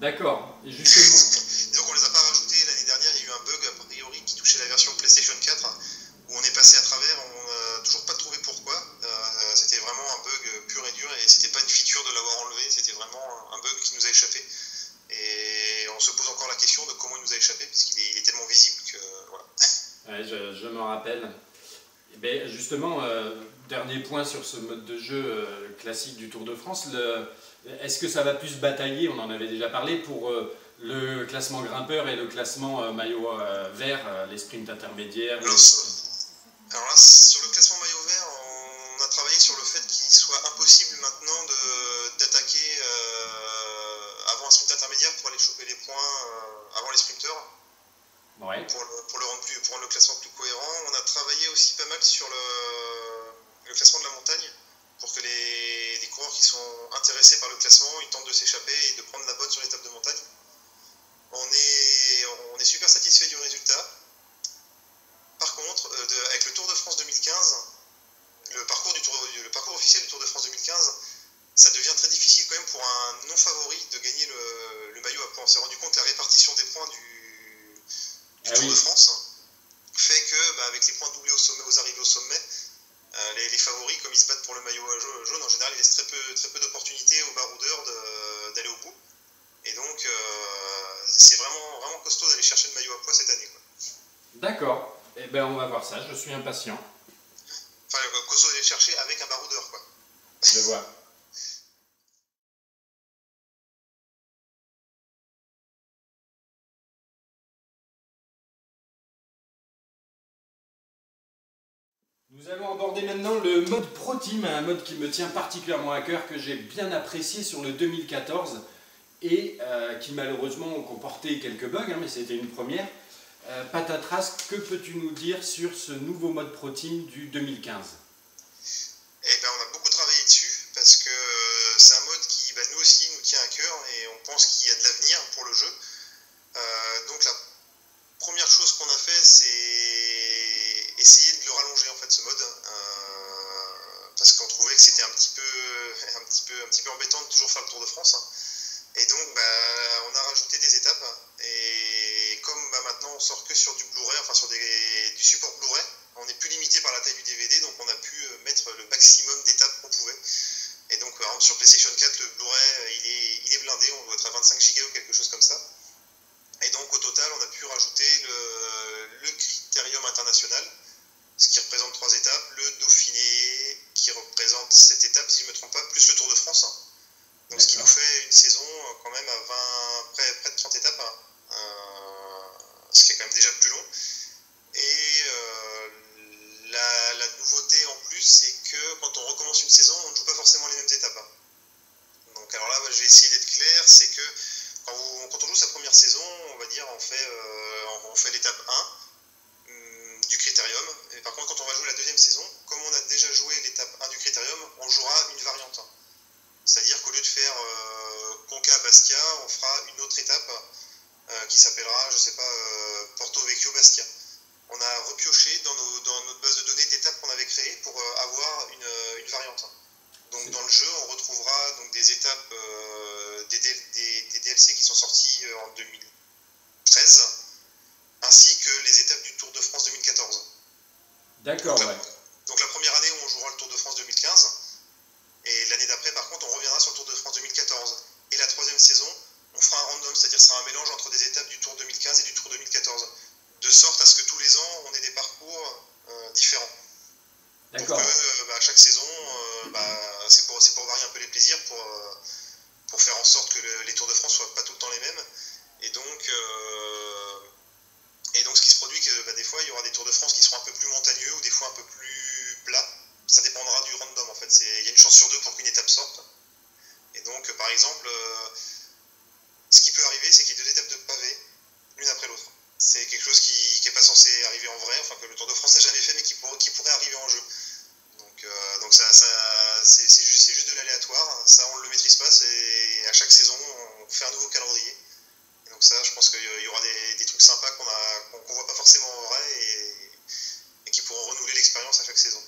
D'accord, et justement. Donc on les a pas rajoutés l'année dernière, il y a eu un bug a priori qui touchait la version PlayStation 4 où on est passé à travers, on n'a toujours pas trouvé pourquoi. C'était vraiment un bug pur et dur et c'était pas une feature de l'avoir enlevé, c'était vraiment un bug qui nous a échappé. Et on se pose encore la question de comment il nous a échappé puisqu'il est tellement visible que voilà. Ouais, je me rappelle. Eh bien, justement, dernier point sur ce mode de jeu classique du Tour de France, est-ce que ça va plus batailler, on en avait déjà parlé, pour le classement grimpeur et le classement maillot vert, les sprints intermédiaires Alors là, sur le classement maillot vert, on a travaillé sur le fait qu'il soit impossible maintenant d'attaquer avant un sprint intermédiaire pour aller choper les points avant les sprinteurs. Ouais. Pour rendre le classement plus cohérent. On a travaillé aussi pas mal sur le classement de la montagne pour que les coureurs qui sont intéressés par le classement, ils tentent de s'échapper et de prendre la bonne sur l'étape de montagne. On est super satisfait du résultat. Par contre, avec le Tour de France 2015, le parcours officiel du Tour de France 2015, ça devient très difficile quand même pour un non-favori de gagner le maillot à points. On s'est rendu compte que la répartition des points du Tour de France fait que, avec les points doublés aux arrivées au sommet, les favoris, comme ils se battent pour le maillot jaune, en général, ils laissent très peu d'opportunités aux baroudeurs d'aller au bout. Et donc, c'est vraiment, vraiment costaud d'aller chercher le maillot à pois cette année. D'accord. Eh bien, on va voir ça, je suis impatient. Enfin, costaud d'aller le chercher avec un baroudeur, quoi. Je vois. Nous allons aborder maintenant le mode Pro Team, un mode qui me tient particulièrement à cœur, que j'ai bien apprécié sur le 2014 et qui malheureusement comportait quelques bugs, mais c'était une première. Patatras, que peux-tu nous dire sur ce nouveau mode Pro Team du 2015 ? Eh bien, on a beaucoup travaillé dessus parce que c'est un mode qui, nous aussi, nous tient à cœur et on pense qu'il y a de l'avenir pour le jeu. Donc la première chose qu'on a fait, c'est essayer de le rallonger en fait ce mode, parce qu'on trouvait que c'était un petit peu embêtant de toujours faire le Tour de France. Et donc on a rajouté des étapes et comme maintenant on sort que sur du Blu-ray, enfin sur du support Blu-ray, on n'est plus limité par la taille du DVD, donc on a pu mettre le maximum d'étapes qu'on pouvait. Et donc par exemple sur PlayStation 4, le Blu-ray il est blindé, on doit être à 25 Go ou quelque chose comme ça. Et donc au total on a pu rajouter le Critérium international, ce qui représente 3 étapes, le Dauphiné qui représente 7 étapes si je ne me trompe pas, plus le Tour de France. Donc ce qui nous fait une saison quand même à près de 30 étapes, ce qui est quand même déjà plus long. Et la nouveauté en plus, c'est que quand on recommence une saison, on ne joue pas forcément les mêmes étapes. Donc alors là, je vais essayer d'être clair, c'est que quand on joue sa première saison, on va dire on fait l'étape 1 du Critérium. Et par contre, quand on va jouer la deuxième saison, comme on a déjà joué l'étape 1 du Critérium, on jouera une variante. C'est-à-dire qu'au lieu de faire Conca à Bastia, on fera une autre étape qui s'appellera, je sais pas, Porto Vecchio Bastia. On a repioché dans notre base de données d'étapes qu'on avait créées pour avoir une variante. Donc dans le jeu, on retrouvera donc des étapes, des DLC qui sont sortis en 2013, ainsi que les étapes du Tour de France 2014. D'accord, donc la première année où on jouera le Tour de France 2015, et l'année d'après, par contre, on reviendra sur le Tour de France 2014. Et la troisième saison, on fera un random, c'est-à-dire que ce sera un mélange entre des étapes du Tour 2015 et du Tour 2014, de sorte à ce que tous les ans, on ait des parcours différents. D'accord. Pour que à chaque saison, c'est pour varier un peu les plaisirs, pour faire en sorte que les Tours de France soient pas tout le temps les mêmes. Et donc ce qui se produit, que des fois, il y aura des Tours de France qui seront un peu plus montagneux ou des fois un peu plus plats. Ça dépendra du random en fait. Il y a une chance sur 2 pour qu'une étape sorte. Et donc, par exemple, ce qui peut arriver, c'est qu'il y ait 2 étapes de pavés, l'une après l'autre. C'est quelque chose qui n'est pas censé arriver en vrai, enfin que le Tour de France n'a jamais fait, mais qui pourrait arriver en jeu. Donc ça c'est juste de l'aléatoire. Ça, on ne le maîtrise pas. À chaque saison, on fait un nouveau calendrier. Et donc ça, je pense qu'il y aura des trucs sympas qu'on voit pas forcément en vrai et qui pourront renouveler l'expérience à chaque saison.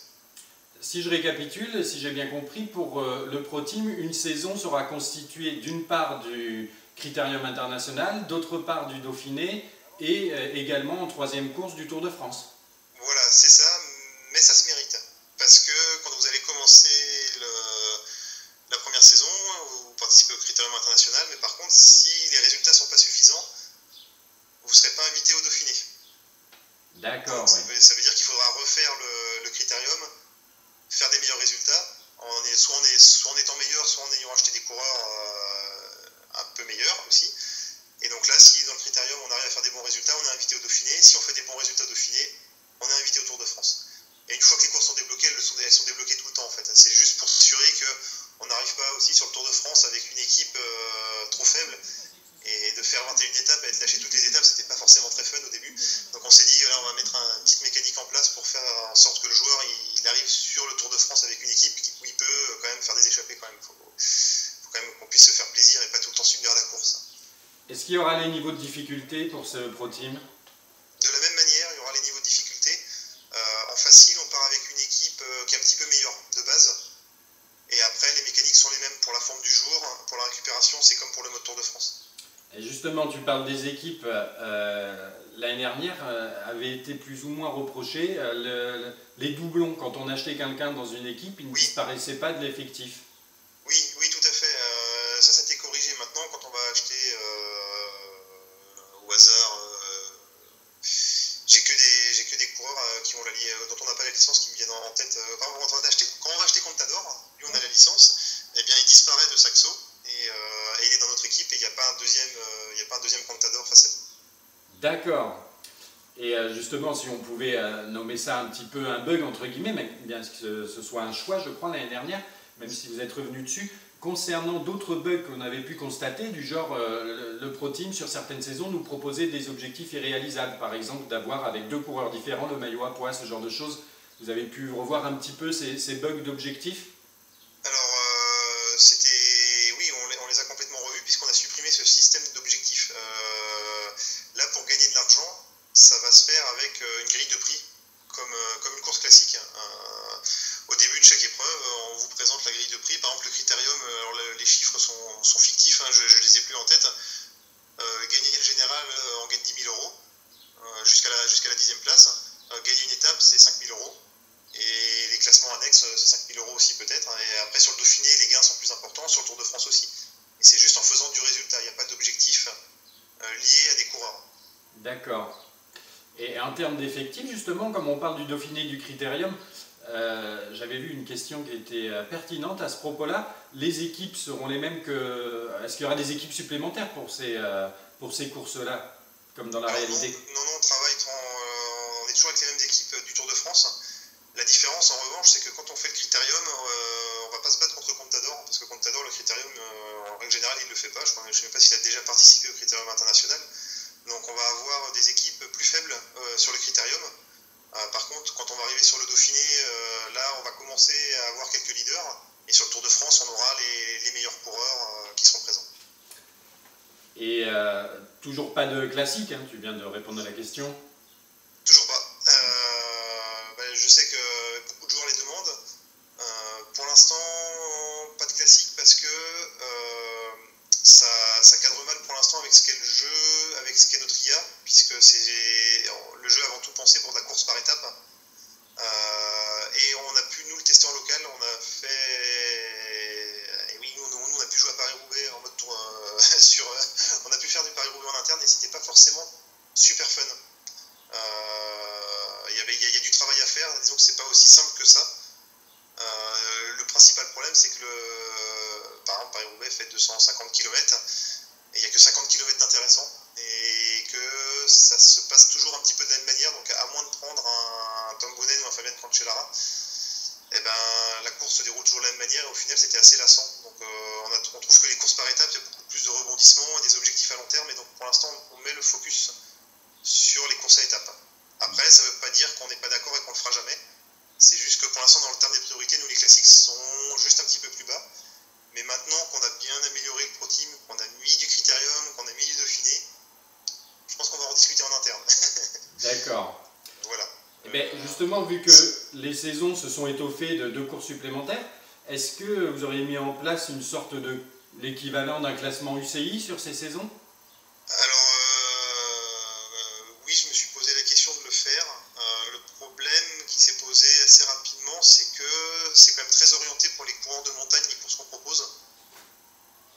Si je récapitule, si j'ai bien compris, pour le Pro Team, une saison sera constituée d'une part du Critérium international, d'autre part du Dauphiné et également en troisième course du Tour de France. Voilà, c'est ça, mais ça se mérite. Parce que quand vous allez commencer la première saison, vous participez au Critérium international, mais par contre, si les résultats ne sont pas suffisants, vous ne serez pas invité au Dauphiné. D'accord. Ouais. Ça veut dire qu'il faudra refaire le Critérium, faire des meilleurs résultats, soit en étant meilleur, soit en ayant acheté des coureurs un peu meilleurs aussi. Et donc là, si dans le Critérium on arrive à faire des bons résultats, on est invité au Dauphiné. Si on fait des bons résultats au Dauphiné, on est invité au Tour de France. Et une fois que les courses sont débloquées, elles sont débloquées tout le temps en fait. C'est juste pour s'assurer qu'on n'arrive pas aussi sur le Tour de France avec une équipe trop faible. Et de faire 21 étapes et être lâché toutes les étapes, c'était pas forcément très fun au début. Donc on s'est dit, voilà, on va mettre une petite mécanique en place pour faire en sorte que le joueur il arrive sur le Tour de France avec une équipe où il peut quand même faire des échappées quand même. Faut quand même qu'on puisse se faire plaisir et pas tout le temps subir la course. Est-ce qu'il y aura les niveaux de difficulté pour ce Pro Team? De la même manière, il y aura les niveaux de difficulté. En facile, on part avec une équipe qui est un petit peu meilleure de base. Et après, les mécaniques sont les mêmes pour la forme du jour. Pour la récupération, c'est comme pour le mode Tour de France. Et justement, tu parles des équipes. L'année dernière avait été plus ou moins reproché. Les doublons, quand on achetait quelqu'un dans une équipe, ils ne disparaissaient pas de l'effectif. Oui, tout à fait. Ça s'est corrigé maintenant quand on va acheter au hasard. J'ai que des coureurs dont on n'a pas la licence qui me viennent en tête. Quand on va acheter Contador, lui on a la licence, eh bien il disparaît de Saxo et il est dans notre équipe et il n'y a pas un deuxième Contador face à nous. D'accord. Et justement, si on pouvait nommer ça un petit peu un bug entre guillemets, mais bien que ce soit un choix, je crois, l'année dernière, même si vous êtes revenu dessus, concernant d'autres bugs qu'on avait pu constater, du genre le Pro Team sur certaines saisons nous proposait des objectifs irréalisables, par exemple d'avoir avec deux coureurs différents le maillot à pois, ce genre de choses. Vous avez pu revoir un petit peu ces bugs d'objectifs? Alors, oui, on les a complètement revus puisqu'on a supprimé ce système d'objectifs. Là, pour gagner de l'argent, ça va se faire avec une grille de prix, comme une course classique. Au début de chaque épreuve, on vous présente la grille de prix. Par exemple, le critérium, alors les chiffres sont fictifs, hein, je ne les ai plus en tête. Gagner le général, on gagne 10 000 euros jusqu'à la 10e place. Gagner une étape, c'est 5 000 euros. Et les classements annexes, c'est 5 000 euros aussi peut-être. Et après, sur le Dauphiné, les gains sont plus importants, sur le Tour de France aussi. Et c'est juste en faisant du résultat. Il n'y a pas d'objectif lié à des coureurs. D'accord. Et en termes d'effectifs, justement, comme on parle du Dauphiné et du Critérium, j'avais vu une question qui était pertinente à ce propos-là. Les équipes seront les mêmes que... Est-ce qu'il y aura des équipes supplémentaires pour ces courses-là, comme dans la réalité? Non, on est toujours avec les mêmes équipes du Tour de France. La différence, en revanche, c'est que quand on fait le Critérium, on ne va pas se battre contre Contador, parce que Contador, le Critérium, en règle générale, il ne le fait pas. Je ne sais même pas s'il a déjà participé au Critérium international. Donc on va avoir des équipes plus faibles sur le Critérium. Par contre, quand on va arriver sur le Dauphiné, là, on va commencer à avoir quelques leaders. Et sur le Tour de France, on aura les meilleurs coureurs qui seront présents. Et toujours pas de classique, hein, tu viens de répondre à la question. Toujours pas. Je sais que beaucoup de joueurs les demandent. Pour l'instant, pas de classique parce que ça cadre mal pour l'instant avec ce qu'est le jeu, avec ce qu'est notre IA, puisque c'est le jeu avant tout pensé pour de la course par étape. Et on a pu nous le tester en local. On a fait, oui, nous on a pu jouer à Paris-Roubaix en mode tour on a pu faire du Paris-Roubaix en interne et c'était pas forcément super fun. Il y a du travail à faire, disons que c'est pas aussi simple que ça. Le principal problème, c'est que par exemple, Paris-Roubaix fait 250 km et il n'y a que 50 km d'intéressant et que ça se passe toujours un petit peu de la même manière. Donc, à moins de prendre un Tom Boonen ou un Fabien Cancellara, la course se déroule toujours de la même manière et au final, c'était assez lassant. Donc, on trouve que les courses par étapes, il y a beaucoup plus de rebondissements et des objectifs à long terme. Et donc, pour l'instant, on met le focus sur les courses à étapes. Après, ça ne veut pas dire qu'on n'est pas d'accord et qu'on ne le fera jamais. C'est juste que pour l'instant, dans le terme des priorités, nous, les classiques sont juste un petit peu plus bas. Mais maintenant qu'on a bien amélioré le Pro Team, qu'on a mis du critère justement, vu que les saisons se sont étoffées de 2 courses supplémentaires, est-ce que vous auriez mis en place une sorte de l'équivalent d'un classement UCI sur ces saisons? Alors, oui, je me suis posé la question de le faire. Le problème qui s'est posé assez rapidement, c'est que c'est quand même très orienté pour les coureurs de montagne, les courses qu'on propose.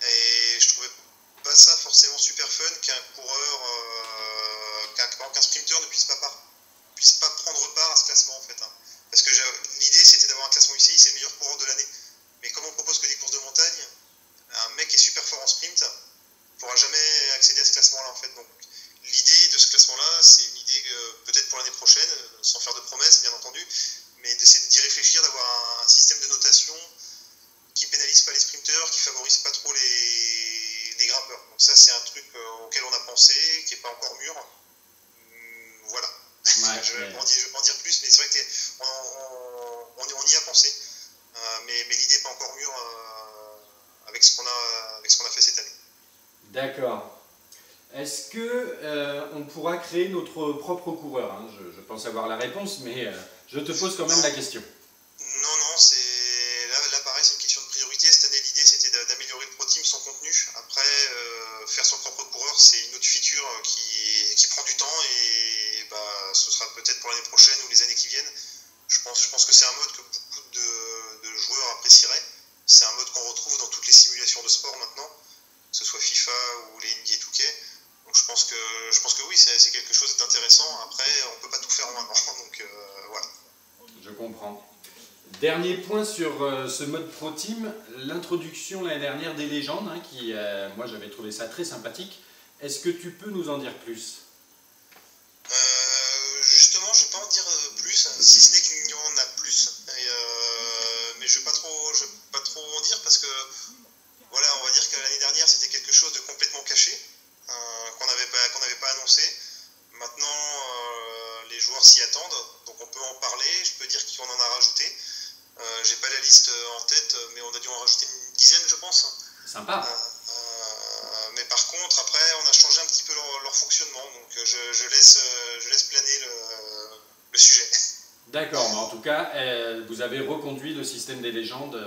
Et je trouvais pas ça forcément super fun qu'un coureur, qu'un sprinter ne puisse pas prendre part à ce classement en fait. Hein. Parce que l'idée c'était d'avoir un classement UCI, c'est le meilleur coureur de l'année. Mais comme on propose que des courses de montagne, un mec qui est super fort en sprint ne pourra jamais accéder à ce classement-là en fait. Donc l'idée de ce classement-là, c'est une idée peut-être pour l'année prochaine, sans faire de promesses bien entendu, mais d'essayer d'y réfléchir, d'avoir un système de notation qui pénalise pas les sprinteurs, qui favorise pas trop les grimpeurs. Donc ça c'est un truc auquel on a pensé, qui n'est pas encore mûr. Voilà. Ouais, je ne vais pas en dire plus, mais c'est vrai qu'on y a pensé. Mais l'idée n'est pas encore mûre avec ce qu'on a fait cette année. D'accord. Est-ce que on pourra créer notre propre coureur, hein? Je pense avoir la réponse, mais je te pose quand même la question. Non, là pareil, c'est une question de priorité. Cette année, l'idée c'était d'améliorer le Pro Team, son contenu. Après, faire son propre coureur, c'est une autre feature qui prend du temps et ce sera peut-être pour l'année prochaine ou les années qui viennent. Je pense que c'est un mode que beaucoup de joueurs apprécieraient. C'est un mode qu'on retrouve dans toutes les simulations de sport maintenant, que ce soit FIFA ou les NBA 2K. Donc je pense que oui, c'est quelque chose d'intéressant. Après, on ne peut pas tout faire en un an. Donc voilà. Je comprends. Dernier point sur ce mode Pro Team, l'introduction l'année dernière des légendes, hein, qui, moi j'avais trouvé ça très sympathique. Est-ce que tu peux nous en dire plus? Justement, je ne vais pas en dire plus, si ce n'est qu'il y en a plus. Mais je ne vais pas trop en dire parce que, voilà, on va dire que l'année dernière c'était quelque chose de complètement caché, qu'on n'avait pas annoncé. Maintenant, les joueurs s'y attendent, donc on peut en parler. Je peux dire qu'on en a rajouté. J'ai pas la liste en tête, mais on a dû en rajouter une dizaine, je pense. Sympa. Mais par contre, après, on a changé un petit peu leur fonctionnement, donc je laisse planer le sujet. D'accord, mais en tout cas, vous avez reconduit le système des légendes,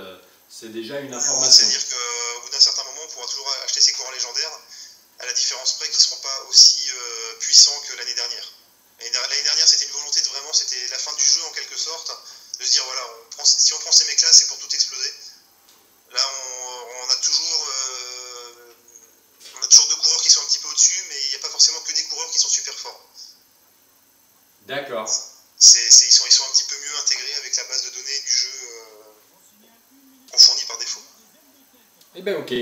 c'est déjà une information. C'est-à-dire qu'au bout d'un certain moment, on pourra toujours acheter ces coureurs légendaires, à la différence près qu'ils ne seront pas aussi puissants que l'année dernière. L'année dernière, c'était une volonté c'était la fin du jeu en quelque sorte, de se dire voilà, si on prend ces mecs-là, c'est pour tout exploser. Là, on a toujours 2 coureurs qui sont un petit peu au-dessus, mais il n'y a pas forcément que des coureurs qui sont super forts. D'accord. Ils sont un petit peu mieux intégrés avec la base de données du jeu qu'on fournit par défaut. Eh bien, ok.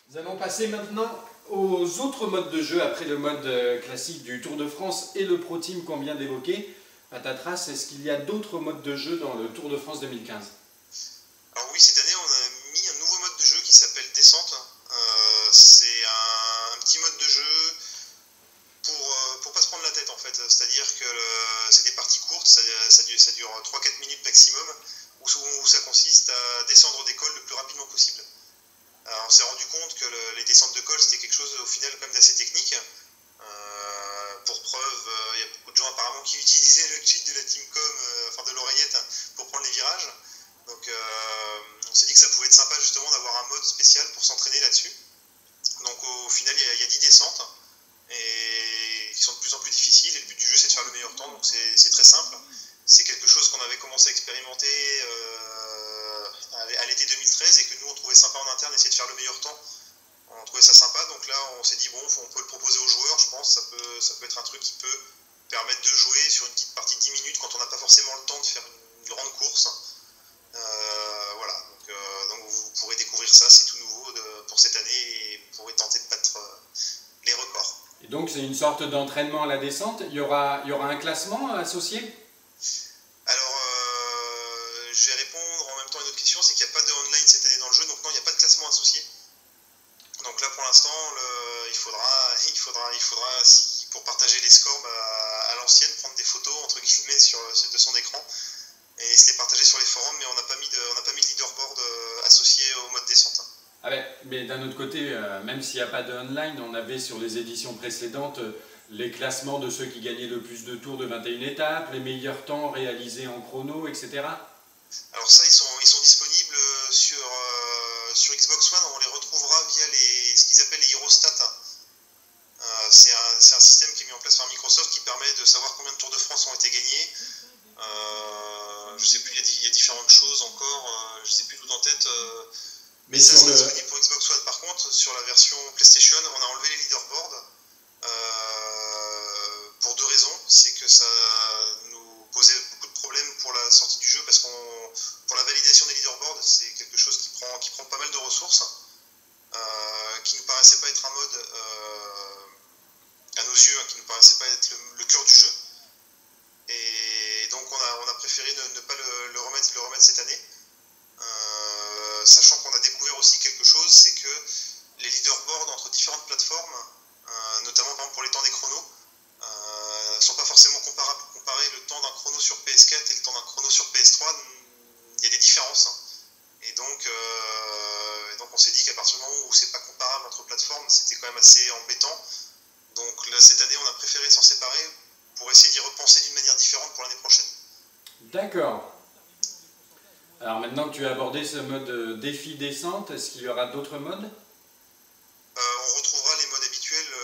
Nous allons passer maintenant aux autres modes de jeu après le mode classique du Tour de France et le Pro Team qu'on vient d'évoquer. Patatras, est-ce qu'il y a d'autres modes de jeu dans le Tour de France 2015? Alors oui, cette année, on a mis un nouveau mode de jeu qui s'appelle Descente. C'est un petit mode de jeu pour pas se prendre la tête en fait. C'est-à-dire que c'est des parties courtes, ça dure 3-4 minutes maximum, où ça consiste à descendre des cols le plus rapidement possible. Alors, on s'est rendu compte que les descentes de cols, c'était quelque chose au final quand même d'assez technique. Pour preuve, il y a beaucoup de gens apparemment qui utilisaient le cheat de la Teamcom, de l'oreillette, pour prendre les virages. Donc on s'est dit que ça pouvait être sympa justement d'avoir un mode spécial pour s'entraîner là-dessus. Donc au final, il y a 10 descentes et qui sont de plus en plus difficiles. Et le but du jeu, c'est de faire le meilleur temps. Donc c'est très simple. C'est quelque chose qu'on avait commencé à expérimenter à l'été 2013 et que nous on trouvait sympa en interne, essayer de faire le meilleur temps. On trouvait ça sympa, donc là on s'est dit bon, on peut le proposer aux joueurs, je pense, ça peut être un truc qui peut permettre de jouer sur une petite partie de 10 minutes quand on n'a pas forcément le temps de faire une grande course. Voilà, donc vous pourrez découvrir ça, c'est tout nouveau pour cette année et vous pourrez tenter de battre les records. Et donc c'est une sorte d'entraînement à la descente, il y aura un classement associé? Alors, je vais répondre en même temps à une autre question, c'est qu'il n'y a pas de online cette année dans le jeu, donc non, il n'y a pas de classement associé. Donc là, pour l'instant, il faudra pour partager les scores, à l'ancienne, prendre des photos, entre guillemets, de son écran, et se les partager sur les forums, mais on n'a pas mis de leaderboard associé au mode descente. Ah ouais, mais d'un autre côté, même s'il n'y a pas de online, on avait sur les éditions précédentes les classements de ceux qui gagnaient le plus de tours de 21 étapes, les meilleurs temps réalisés en chrono, etc. Alors ça, ils sont disponibles sur Xbox One, on les retrouvera via ce qu'ils appellent les Eurostats. C'est un système qui est mis en place par Microsoft qui permet de savoir combien de Tours de France ont été gagnés. Je sais plus, il y a différentes choses encore, je sais plus tout en tête. Mais ça, c'est disponible pour Xbox One. Par contre, sur la version PlayStation, on a enlevé les leaderboards pour deux raisons. C'est que ça nous posait beaucoup de problèmes pour la sortie du jeu parce pour la validation des leaderboards, c'est quelque chose qui prend pas mal de ressources, qui nous paraissait pas être un mode à nos yeux, qui nous paraissait pas être le cœur du jeu. Et donc on a préféré ne pas le remettre cette année. Sachant qu'on a découvert aussi quelque chose, c'est que les leaderboards entre différentes plateformes, notamment par exemple pour les temps des chronos, ne sont pas forcément comparables. Comparer le temps d'un chrono sur PS4 et le temps d'un chrono sur PS3, il y a des différences. Et donc on s'est dit qu'à partir du moment où c'est pas comparable entre plateformes, c'était quand même assez embêtant. Donc là, cette année, on a préféré s'en séparer pour essayer d'y repenser d'une manière différente pour l'année prochaine. D'accord. Alors maintenant que tu as abordé ce mode défi descente, est-ce qu'il y aura d'autres modes? On retrouvera les modes habituels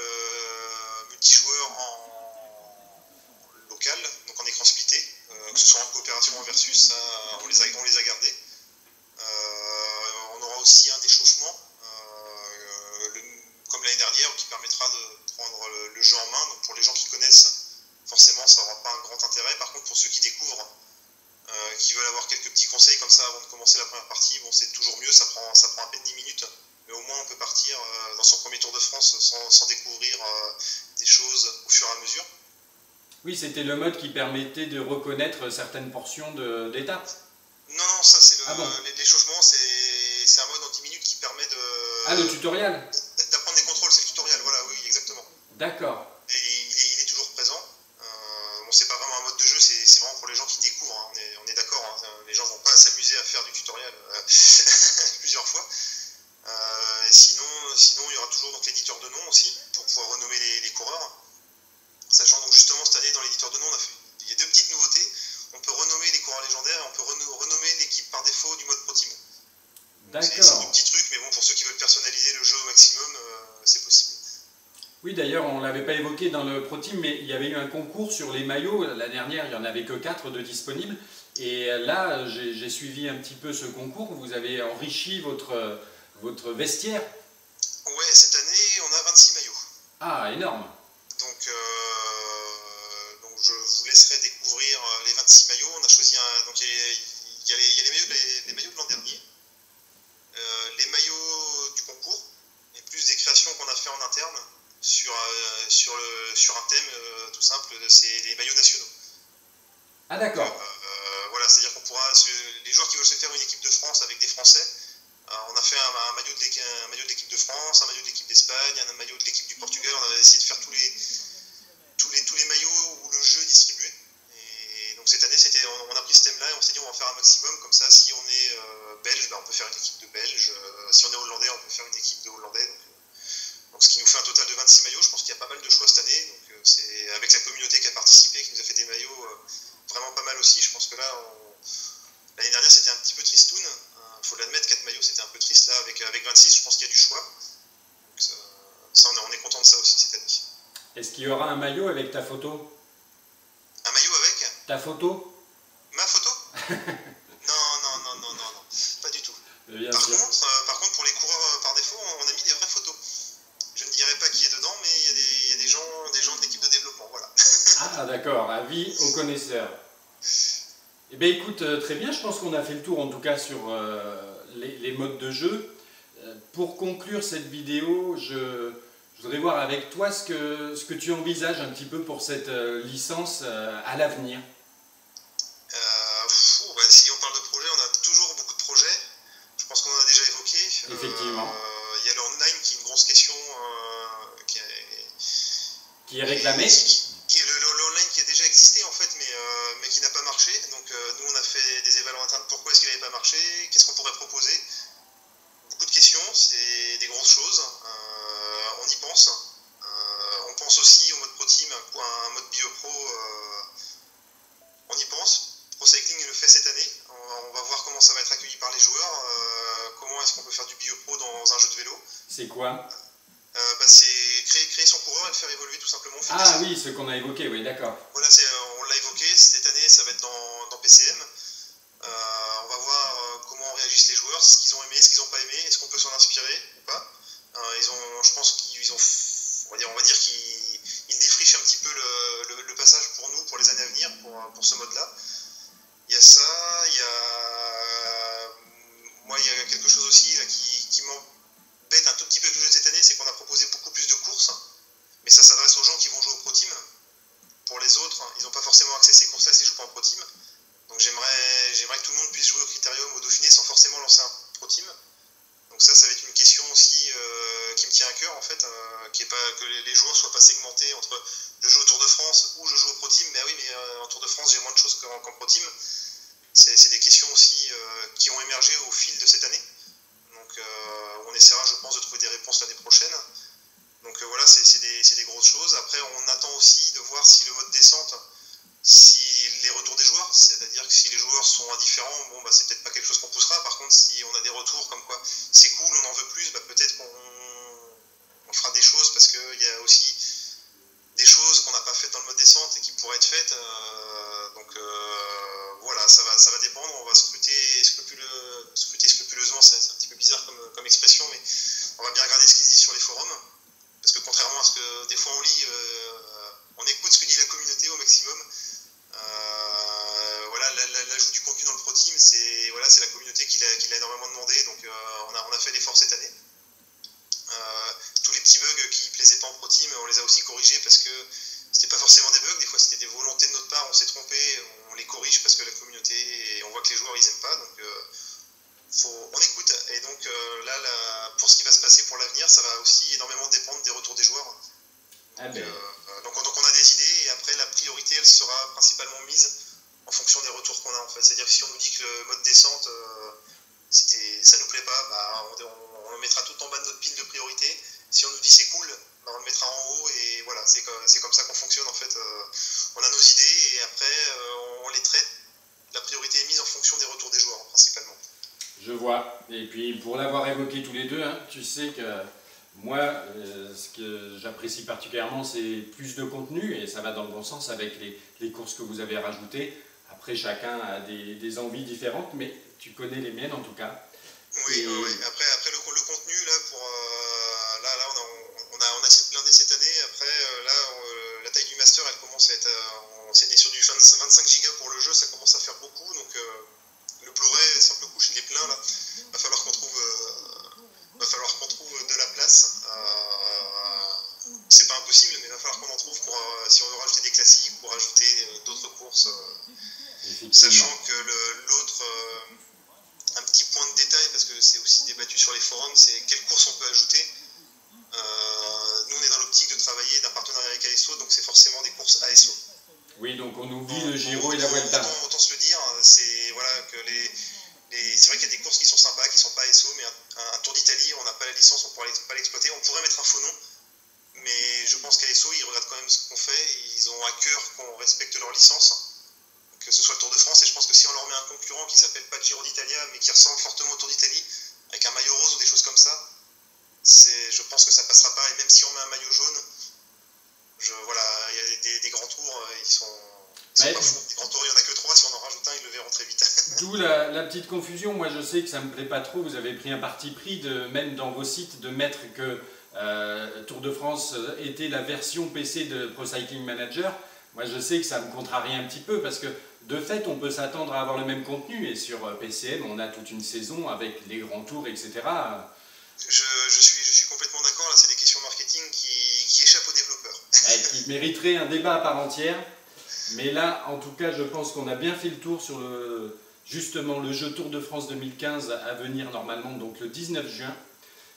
multijoueurs en local, donc en écran splitté, que ce soit en coopération ou en versus, ça, on les a gardés. On aura aussi un déchauffement, comme l'année dernière, qui permettra de prendre le jeu en main. Donc pour les gens qui connaissent, forcément ça n'aura pas un grand intérêt. Par contre, pour ceux qui découvrent, qui veulent avoir quelques petits conseils comme ça avant de commencer la première partie, bon, c'est toujours mieux, ça prend à peine 10 minutes, mais au moins on peut partir dans son premier Tour de France sans découvrir des choses au fur et à mesure. Oui, c'était le mode qui permettait de reconnaître certaines portions d'étapes. Non, ça c'est l'échauffement, c'est un mode en 10 minutes qui permet de... Ah, le tutoriel? D'apprendre des contrôles, c'est le tutoriel, voilà, oui, exactement. D'accord. Et il est toujours présent. Bon, c'est pas vraiment un mode de jeu, c'est vraiment pour les gens qui découvrent, hein. On est d'accord, hein. Les gens vont pas s'amuser à faire du tutoriel plusieurs fois. Et sinon, il y aura toujours donc l'éditeur de nom aussi, pour pouvoir renommer les coureurs. Sachant donc justement cette année dans l'éditeur de nom, il y a deux petites nouveautés. On peut renommer les coureurs légendaires et on peut renommer l'équipe par défaut du mode Pro Team. D'accord. C'est un petit truc, mais bon, pour ceux qui veulent personnaliser le jeu au maximum, c'est possible. Oui, d'ailleurs, on ne l'avait pas évoqué dans le Pro Team, mais il y avait eu un concours sur les maillots. L'année dernière, il n'y en avait que 4 de disponibles. Et là, j'ai suivi un petit peu ce concours. Vous avez enrichi votre vestiaire. Ouais, cette année, on a 26 maillots. Ah, énorme. Donc je vous laisserai découvrir les 26 maillots. On a choisi donc il y a les maillots de l'an dernier, les maillots du concours, et plus des créations qu'on a fait en interne sur un thème tout simple, c'est les maillots nationaux. Ah d'accord. Voilà, c'est-à-dire qu'on pourra, les joueurs qui veulent se faire une équipe de France avec des Français, on a fait un maillot de l'équipe de France, un maillot de l'équipe d'Espagne, un maillot de l'équipe du Portugal. On a essayé de faire tous les maillots où le jeu est distribué. Et donc cette année, on a pris ce thème-là et on s'est dit on va en faire un maximum. Comme ça, si on est belge, on peut faire une équipe de Belges. Si on est hollandais, on peut faire une équipe de Hollandais. Donc ce qui nous fait un total de 26 maillots. Je pense qu'il y a pas mal de choix cette année. Donc c'est avec la communauté qui a participé, qui nous a fait des maillots vraiment pas mal aussi. Je pense que là, l'année dernière, c'était un petit peu tristoun. Il faut l'admettre, 4 maillots, c'était un peu triste. Là, avec 26, je pense qu'il y a du choix. Donc ça, on est content de ça aussi cette année. Est-ce qu'il y aura un maillot avec ta photo? Un maillot avec ta photo? Ma photo? Non, pas du tout. Par contre, pour les coureurs par défaut, on a mis des vraies photos. Je ne dirais pas qui est dedans, mais il y a des gens de l'équipe de développement, voilà. Ah d'accord, avis aux connaisseurs. Eh bien écoute, très bien, je pense qu'on a fait le tour en tout cas sur les modes de jeu. Pour conclure cette vidéo, je voudrais voir avec toi ce que tu envisages un petit peu pour cette licence à l'avenir. Si on parle de projet, on a toujours beaucoup de projets. Je pense qu'on en a déjà évoqué. Effectivement. Il y a le online qui est une grosse question qui est réclamée. L'online qui a déjà existé en fait, mais qui n'a pas marché. Donc nous on a fait des évaluations internes. Pourquoi est-ce qu'il n'avait pas marché? Qu'est-ce qu'on pourrait proposer? Beaucoup de questions. comment ça va être accueilli par les joueurs, comment est-ce qu'on peut faire du bio-pro dans un jeu de vélo. C'est quoi? C'est créer son coureur et le faire évoluer tout simplement. Ah oui, ce qu'on a évoqué, oui, d'accord. Voilà, on l'a évoqué, cette année ça va être dans PCM. On va voir comment réagissent les joueurs, ce qu'ils ont aimé, ce qu'ils n'ont pas aimé, est-ce qu'on peut s'en inspirer ou pas. Je pense qu'ils ont, on va dire qu'ils défrichent un petit peu le passage pour nous, pour les années à venir, pour ce mode-là. Il y a ça, moi il y a quelque chose aussi là, qui m'embête un tout petit peu avec le jeu de cette année, c'est qu'on a proposé beaucoup plus de courses, mais ça s'adresse aux gens qui vont jouer au Pro Team. Pour les autres, ils n'ont pas forcément accès à ces courses-là s'ils ne jouent pas en Pro Team. Donc j'aimerais que tout le monde puisse jouer au Critérium, au Dauphiné sans forcément lancer un Pro Team. Donc ça va être une question aussi qui me tient à cœur en fait, qui est pas que les joueurs soient pas segmentés entre je joue au Tour de France ou je joue au Pro Team. Mais oui, mais en Tour de France j'ai moins de choses qu'en Pro Team. C'est des questions aussi qui ont émergé au fil de cette année. Donc on essaiera, je pense, de trouver des réponses l'année prochaine. Donc voilà, c'est des grosses choses. Après, on attend aussi de voir si le mode descente, si les retours des joueurs, c'est-à-dire que si les joueurs sont indifférents, bon, c'est peut-être pas quelque chose qu'on poussera. Par contre, si on a des retours comme quoi c'est cool, on en veut plus, peut-être qu'on fera des choses parce qu'il y a aussi des choses qu'on n'a pas faites dans le mode descente et qui pourraient être faites. Voilà, ça va dépendre. On va scruter scrupuleusement, c'est un petit peu bizarre comme expression, mais on va bien regarder ce qui se dit sur les forums. Parce que contrairement à ce que des fois on lit, on écoute ce que dit la communauté au maximum. Voilà, l'ajout du contenu dans le Pro Team, c'est la communauté qui l'a énormément demandé, donc on a fait l'effort cette année. Tous les petits bugs qui ne plaisaient pas en Pro Team, on les a aussi corrigés parce que c'était pas forcément des bugs, des fois c'était des volontés de notre part, on s'est trompé, on les corrige parce que la communauté, et on voit que les joueurs ils aiment pas, donc on écoute. Et donc là, pour ce qui va se passer pour l'avenir, ça va aussi énormément dépendre des retours des joueurs. Donc on a des idées, et après la priorité elle sera principalement mise en fonction des retours qu'on a en fait. C'est-à-dire que si on nous dit que le mode descente ça nous plaît pas, on le mettra tout en bas de notre pile de priorité. Si on nous dit c'est cool, on le mettra en haut, et voilà, c'est comme ça qu'on fonctionne en fait. On a nos idées et après on les traite. La priorité est mise en fonction des retours des joueurs principalement. Je vois. Et puis pour l'avoir évoqué tous les deux, tu sais que moi, ce que j'apprécie particulièrement, c'est plus de contenu, et ça va dans le bon sens avec les courses que vous avez rajoutées. Après, chacun a des envies différentes, mais tu connais les miennes en tout cas. Oui, Après le contenu, là, on a essayé de blinder cette année. Après, la taille du master, elle commence à être. On s'est né sur du 25 gigas pour le jeu, ça commence à faire beaucoup. Donc, le Blu-ray, simple couche, il est plein là. Va falloir qu'on trouve de la place. C'est pas impossible, mais il va falloir qu'on en trouve si on veut rajouter des classiques ou rajouter d'autres courses. Sachant que l'autre. Un petit point de détail, parce que c'est aussi débattu sur les forums, c'est quelles courses on peut ajouter. Nous, on est dans l'optique de travailler d'un partenariat avec ASO, donc c'est forcément des courses ASO. Oui, donc on oublie le Giro et la Vuelta. Autant se le dire, c'est vrai qu'il y a des courses qui sont sympas, qui ne sont pas ASO, mais un Tour d'Italie, on n'a pas la licence, on ne pourra pas l'exploiter. On pourrait mettre un faux nom, mais je pense qu'ASO, ils regardent quand même ce qu'on fait, ils ont à cœur qu'on respecte leur licence, que ce soit le Tour de France, et je pense que si on leur met un concurrent qui s'appelle pas Giro d'Italia, mais qui ressemble fortement au Tour d'Italie, avec un maillot rose ou des choses comme ça, je pense que ça passera pas. Et même si on met un maillot jaune, il y a des grands tours, ils sont pas fous. Des grands tours, il n'y en a que 3, si on en rajoute un, ils le verront très vite. D'où la petite confusion. Moi, je sais que ça me plaît pas trop. Vous avez pris un parti pris, même dans vos sites, de mettre que Tour de France était la version PC de Pro Cycling Manager. Moi, je sais que ça me contrarie un petit peu, parce que de fait, on peut s'attendre à avoir le même contenu, et sur PCM, on a toute une saison avec les grands tours, etc. Je suis complètement d'accord. Là, c'est des questions marketing qui échappent aux développeurs. Qui mériteraient un débat à part entière. Mais là, en tout cas, je pense qu'on a bien fait le tour sur justement le jeu Tour de France 2015 à venir normalement, donc le 19 juin.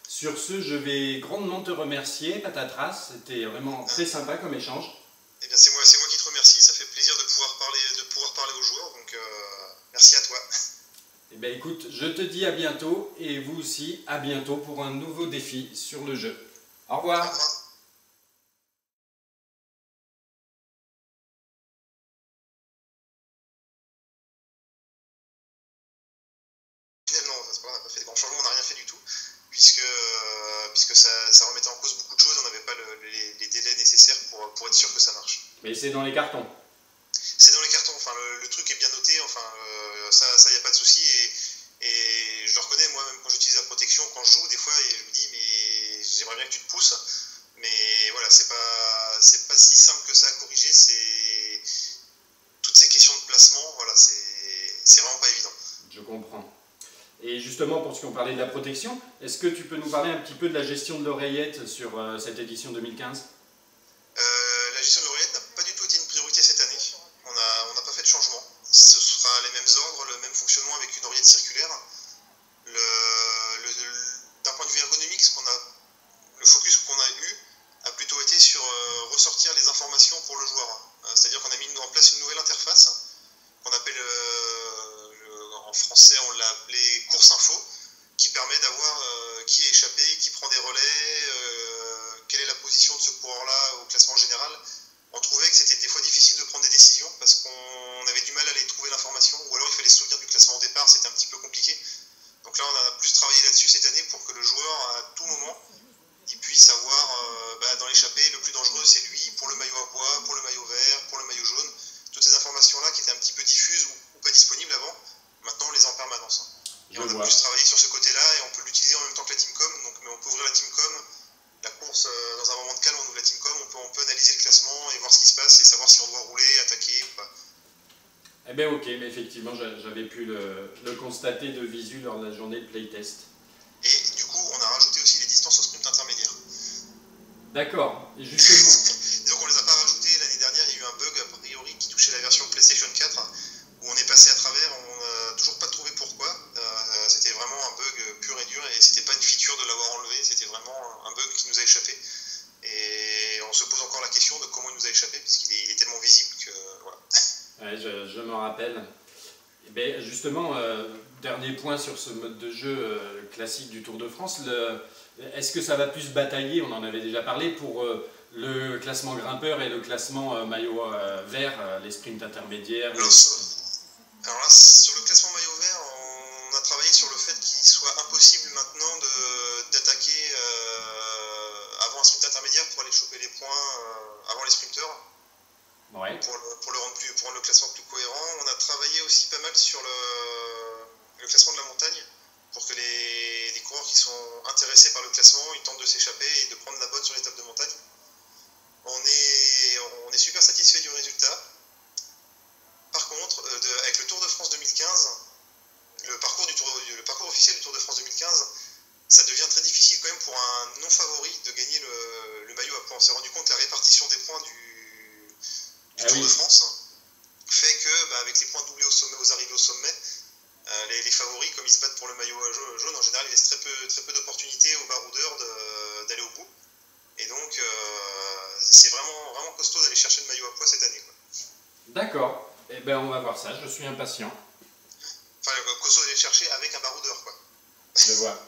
Sur ce, je vais grandement te remercier, Patatras. C'était vraiment très sympa comme échange. Eh bien, c'est moi qui te remercie. Ça fait plaisir de pouvoir parler aux joueurs. Donc, merci à toi. Eh bien, écoute, je te dis à bientôt, et vous aussi, à bientôt pour un nouveau défi sur le jeu. Au revoir. Au revoir. on n'a pas fait de grands changements, on n'a rien fait du tout, puisque ça remettait en cause beaucoup de choses, on n'avait pas les délais nécessaires pour être sûr que ça marche. Mais c'est dans les cartons. C'est dans les cartons, enfin, le truc est bien noté, enfin, ça, y a pas de souci, et je le reconnais, moi, même quand j'utilise la protection, quand je joue, des fois, et je me dis, mais j'aimerais bien que tu te pousses, mais voilà, c'est pas si simple que ça à corriger, c'est toutes ces questions de placement, voilà, c'est vraiment pas évident. Je comprends. Et justement, pour ce qu'on parlait de la protection, est-ce que tu peux nous parler un petit peu de la gestion de l'oreillette sur cette édition 2015 ? La gestion de l'oreillette n'a pas du tout été une priorité cette année. On n'a pas fait de changement. Ce sera les mêmes ordres, le même fonctionnement avec une oreillette circulaire. D'un point de vue ergonomique, le focus qu'on a eu a plutôt été sur ressortir les informations pour le joueur. C'est-à-dire qu'on a mis en place une nouvelle interface qu'on appelle, en français on l'a appelé course info, qui permet d'avoir qui est échappé, qui prend des relais, quelle est la position de ce coureur-là au classement général. On trouvait que c'était des fois difficile de prendre des décisions parce qu'on avait du mal à aller trouver l'information, ou alors il fallait se souvenir du classement au départ, c'était un petit peu compliqué. Donc là, on a plus travaillé là-dessus cette année pour que le joueur, à tout moment, il puisse avoir dans l'échappée, le plus dangereux c'est lui, pour le maillot à pois, pour le maillot vert, pour le maillot jaune. Toutes ces informations-là qui étaient un petit peu diffuses ou pas disponibles avant, maintenant on les a en permanence. Et on a plus travaillé sur ce côté-là et on peut l'utiliser en même temps que la Teamcom. Mais on peut ouvrir la Teamcom, la course, dans un moment de calme, on ouvre la Teamcom, on peut analyser le classement et voir ce qui se passe et savoir si on doit rouler, attaquer ou pas. Eh bien ok, mais effectivement j'avais pu le constater de visu lors de la journée de playtest. Et du coup on a rajouté aussi les distances au sprint intermédiaire. D'accord, et justement. Donc on les a pas rajoutés l'année dernière, il y a eu un bug a priori qui touchait la version PlayStation 4 où on est passé à travers, on n'a toujours pas trouvé pourquoi. C'était vraiment un bug pur et dur et c'était pas une feature de l'avoir enlevé, c'était vraiment un bug qui nous a échappé. Et on se pose encore la question de comment il nous a échappé puisqu'il est tellement visible que voilà. Ouais, je me rappelle. Et bien, justement, dernier point sur ce mode de jeu classique du Tour de France, est-ce que ça va plus batailler, on en avait déjà parlé, pour le classement grimpeur et le classement maillot vert, les sprints intermédiaires Alors là, sur le classement maillot vert, on a travaillé sur le fait qu'il soit impossible maintenant d'attaquer avant un sprint intermédiaire pour aller choper les points avant les sprinteurs. Ouais. Pour rendre le classement plus cohérent. On a travaillé aussi pas mal sur le classement de la montagne pour que les coureurs qui sont intéressés par le classement, ils tentent de s'échapper et de prendre la bonne sur l'étape de montagne. On est super satisfait du résultat. Par contre, avec le Tour de France 2015, le parcours officiel du Tour de France 2015, ça devient très difficile quand même pour un non-favori de gagner le maillot à points. On s'est rendu compte que la répartition des points du Tour de France fait que, avec les points doublés aux arrivées au sommet, les favoris, comme ils se battent pour le maillot jaune, en général, ils laissent très peu d'opportunités aux baroudeurs d'aller au bout. Et donc, c'est vraiment, vraiment costaud d'aller chercher le maillot à pois cette année. D'accord. Eh bien, on va voir ça, je suis impatient. Enfin, costaud d'aller le chercher avec un baroudeur, quoi. Je vois.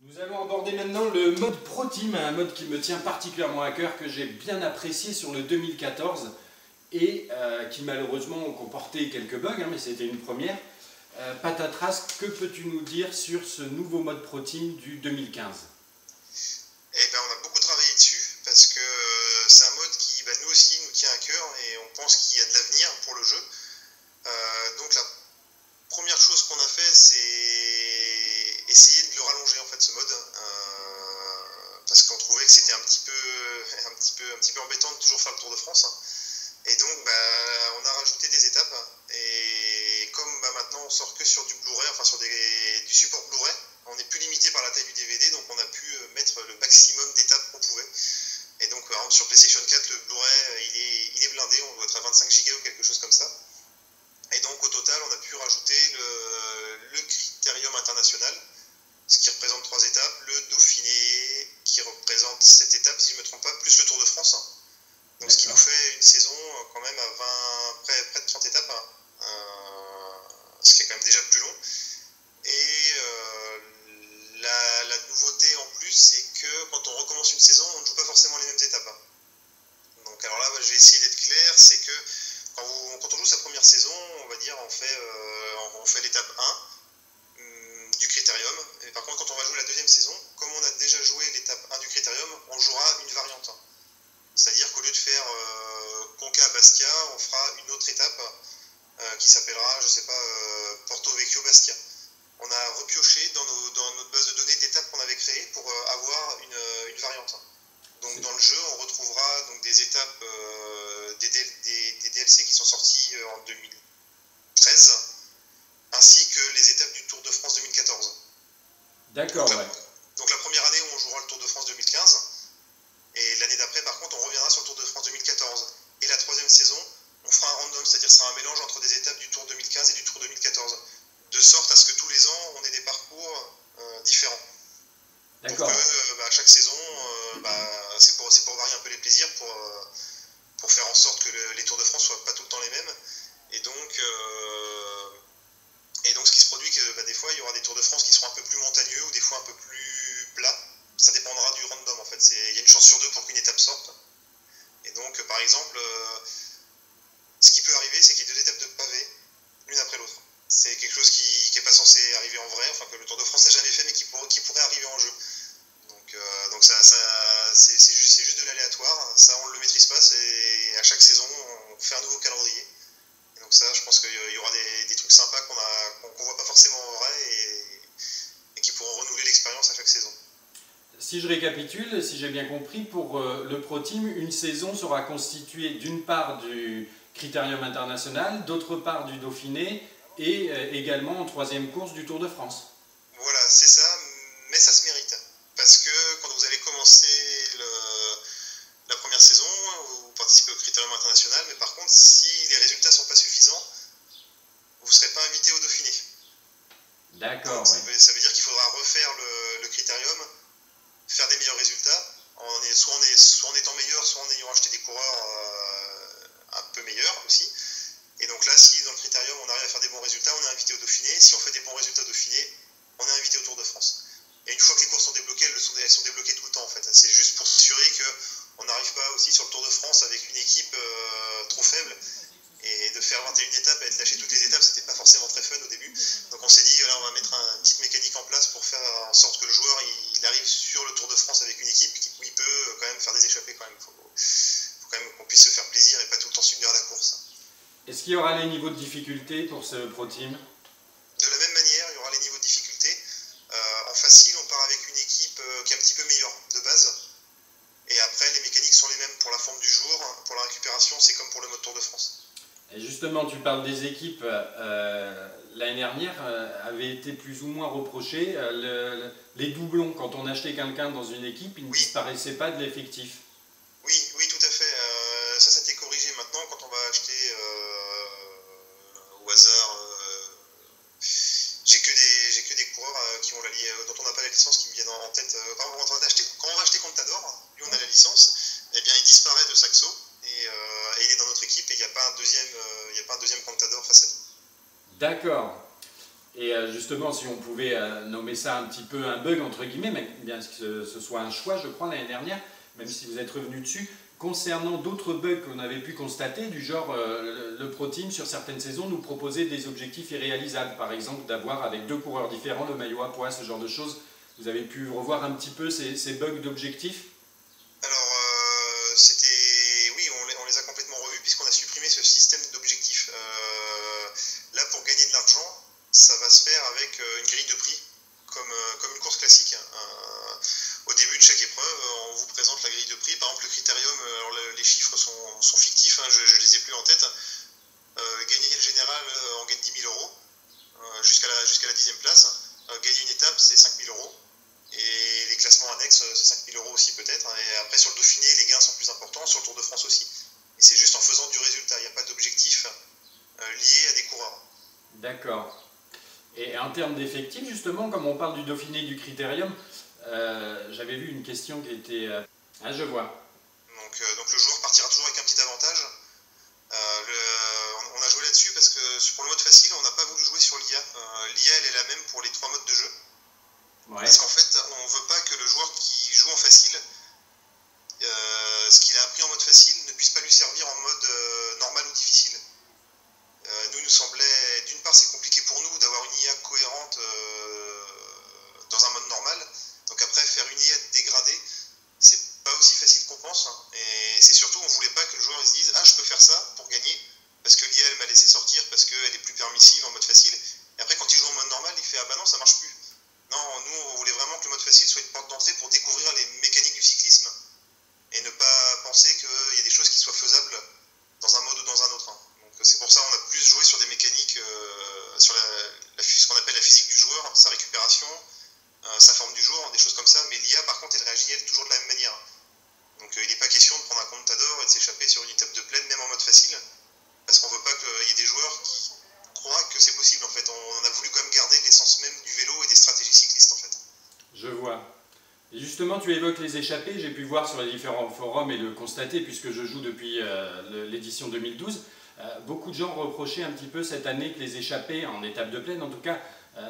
Nous allons aborder maintenant le mode Pro Team, un mode qui me tient particulièrement à cœur, que j'ai bien apprécié sur le 2014 et qui malheureusement comportait quelques bugs, mais c'était une première. Patatras, que peux-tu nous dire sur ce nouveau mode Pro Team du 2015 ? Eh bien, on a beaucoup travaillé dessus parce que c'est un mode qui, nous aussi, nous tient à cœur et on pense qu'il y a de l'avenir pour le jeu. Donc la première chose qu'on a fait, c'est essayer de le rallonger en fait ce mode, parce qu'on trouvait que c'était un petit peu embêtant de toujours faire le Tour de France. Et donc on a rajouté des étapes et comme maintenant on sort que sur du Blu-ray, enfin sur du support Blu-ray, on n'est plus limité par la taille du DVD, donc on a pu mettre le maximum d'étapes qu'on pouvait. Et donc par exemple sur PlayStation 4, le Blu-ray il est blindé, on doit être à 25 Go ou quelque chose comme ça. Et donc au total on a pu rajouter le Critérium international, ce qui représente 3 étapes, le Dauphiné qui représente 7 étapes si je ne me trompe pas, plus le Tour de France. Donc ce qui nous fait une saison quand même à près de 30 étapes, ce qui est quand même déjà plus long. Et la nouveauté en plus, c'est que quand on recommence une saison, on ne première saison, on va dire, on fait l'étape 1 du critérium. Et par contre, quand on va jouer la deuxième saison, comme on a déjà joué l'étape 1 du critérium, on jouera une variante. C'est-à-dire qu'au lieu de faire Conca à Bastia, on fera une autre étape qui s'appellera, je sais pas, Porto Vecchio Bastia. On a repioché dans notre base de données d'étapes qu'on avait créées pour avoir une variante. Donc dans le jeu, on retrouvera donc des étapes, des DLC qui sont sortis en 2013, ainsi que les étapes du Tour de France 2014. D'accord, ouais. Donc la première année où on jouera le Tour de France 2015, et l'année d'après, par contre, on reviendra sur le Tour de France 2014. Et la troisième saison, on fera un random, c'est-à-dire que ce sera un mélange entre des étapes du Tour 2015 et du Tour 2014, de sorte à ce que tous les ans, on ait des parcours différents. D'accord. Donc à chaque saison, c'est pour varier un peu les plaisirs, pour faire en sorte que les Tours de France soient pas tout le temps les mêmes. Et donc ce qui se produit, que des fois, il y aura des Tours de France qui seront un peu plus montagneux ou des fois un peu plus plats. Ça dépendra du random en fait. Il y a une chance sur deux pour qu'une étape sorte. Et donc, par exemple, ce qui peut arriver, c'est qu'il y ait deux étapes de pavés, l'une après l'autre. C'est quelque chose qui n'est pas censé arriver en vrai, enfin que le Tour de France n'a jamais fait, mais qui pourrait arriver en jeu. Donc ça c'est juste de l'aléatoire. Ça, on ne le maîtrise pas. Et à chaque saison, on fait un nouveau calendrier. Et donc ça, je pense qu'il y aura des trucs sympas qu'on voit pas forcément en vrai et qui pourront renouveler l'expérience à chaque saison. Si je récapitule, si j'ai bien compris, pour le Pro Team, une saison sera constituée d'une part du Critérium International, d'autre part du Dauphiné et également en troisième course du Tour de France. Voilà, c'est ça, mais ça se mérite. Parce que quand vous allez commencer la première saison, vous participez au Critérium International, mais par contre, si les résultats ne sont pas suffisants, vous ne serez pas invité au Dauphiné. D'accord. Ouais. Ça veut dire qu'il faudra refaire le Critérium, faire des meilleurs résultats, soit en étant meilleur, soit en ayant acheté des coureurs un peu meilleurs aussi. Et donc là, si dans le Critérium on arrive à faire des bons résultats, on est invité au Dauphiné. Si on fait des bons résultats au Dauphiné, on est invité au Tour de France. Et une fois que les courses sont débloquées, elles sont débloquées tout le temps en fait. C'est juste pour s'assurer qu'on n'arrive pas aussi sur le Tour de France avec une équipe trop faible. Et de faire 21 étapes et être lâché toutes les étapes, c'était pas forcément très fun au début. Donc on s'est dit, voilà, on va mettre une petite mécanique en place pour faire en sorte que le joueur il arrive sur le Tour de France avec une équipe où il peut quand même faire des échappées quand même. Faut quand même qu'on puisse se faire plaisir et pas tout le temps subir la course. Est-ce qu'il y aura les niveaux de difficulté pour ce Pro Team ? De la même manière, il y aura les niveaux de difficulté. En facile, on part avec une équipe qui est un petit peu meilleure de base. Et après, les mécaniques sont les mêmes pour la forme du jour. Pour la récupération, c'est comme pour le mode Tour de France. Et justement, tu parles des équipes. L'année dernière avait été plus ou moins reproché. Les doublons, quand on achetait quelqu'un dans une équipe, ils ne disparaissaient pas de l'effectif. Oui, tout à fait. Ça s'est corrigé maintenant quand on va acheter au hasard. J'ai que des coureurs dont on n'a pas la licence qui me viennent en tête. Quand on va acheter Contador, lui on a la licence, eh bien il disparaît de Saxo et il est dans notre équipe et il n'y a pas un deuxième Contador face à nous. D'accord. Et justement, si on pouvait nommer ça un petit peu un bug entre guillemets, mais bien que ce soit un choix, je crois, l'année dernière, même si vous êtes revenu dessus, concernant d'autres bugs qu'on avait pu constater, du genre le Pro Team sur certaines saisons nous proposait des objectifs irréalisables, par exemple d'avoir avec deux coureurs différents le maillot à pois, ce genre de choses. Vous avez pu revoir un petit peu ces bugs d'objectifs ? Alors, oui, on les a complètement revus puisqu'on a supprimé ce système d'objectifs. Là, pour gagner de l'argent, ça va se faire avec une grille de prix, comme une course classique. Au début de chaque épreuve, on vous présente la grille de prix. Par exemple, le critérium, alors les chiffres sont fictifs, je ne les ai plus en tête. Gagner le général, on gagne 10 000 euros jusqu'à la 10e place. Gagner une étape, c'est 5 000 euros. Et les classements annexes, c'est 5 000 euros aussi peut-être. Et après, sur le Dauphiné, les gains sont plus importants, sur le Tour de France aussi. Et c'est juste en faisant du résultat. Il n'y a pas d'objectif lié à des coureurs. D'accord. Et en termes d'effectifs, justement, comme on parle du Dauphiné, du Critérium, j'avais vu une question qui était... Ah, je vois. Donc le joueur partira toujours avec un petit avantage. On a joué là-dessus parce que pour le mode facile, on n'a pas voulu jouer sur l'IA. L'IA, elle est la même pour les 3 modes de jeu. Ouais. Parce qu'en fait, on ne veut pas que le joueur qui joue en facile, ce qu'il a appris en mode facile ne puisse pas lui servir en mode normal ou difficile. sa forme du jour, des choses comme ça, mais l'IA par contre elle réagit elle, toujours de la même manière. Donc il n'est pas question de prendre un Contador et de s'échapper sur une étape de plaine, même en mode facile, parce qu'on ne veut pas qu'il y ait des joueurs qui croient que c'est possible en fait. On a voulu quand même garder l'essence même du vélo et des stratégies cyclistes en fait. Je vois. Et justement, tu évoques les échappées, j'ai pu voir sur les différents forums et le constater, puisque je joue depuis l'édition 2012. Beaucoup de gens reprochaient un petit peu cette année que les échappées, en étape de plaine en tout cas,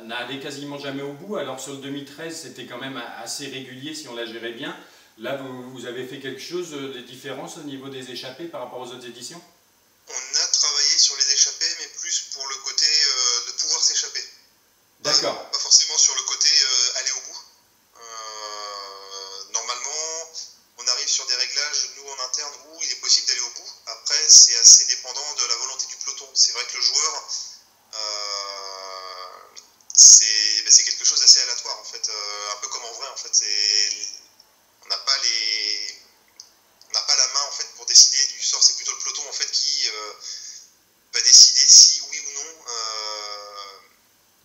n'allaient quasiment jamais au bout. Alors sur le 2013, c'était quand même assez régulier si on la gérait bien. Là, vous avez fait quelque chose de différence au niveau des échappées par rapport aux autres éditions? On a travaillé sur les échappées, mais plus pour le côté de pouvoir s'échapper. D'accord. Pas forcément sur le côté aller au bout. Normalement, on arrive sur des réglages, nous en interne, où il est possible d'aller au bout. Après, c'est assez dépendant de la volonté du peloton. C'est vrai que le joueur, c'est quelque chose d'assez aléatoire, en fait. Un peu comme en vrai, en fait. On n'a pas on n'a pas la main, en fait, pour décider du sort. C'est plutôt le peloton, en fait, qui va décider si oui ou non.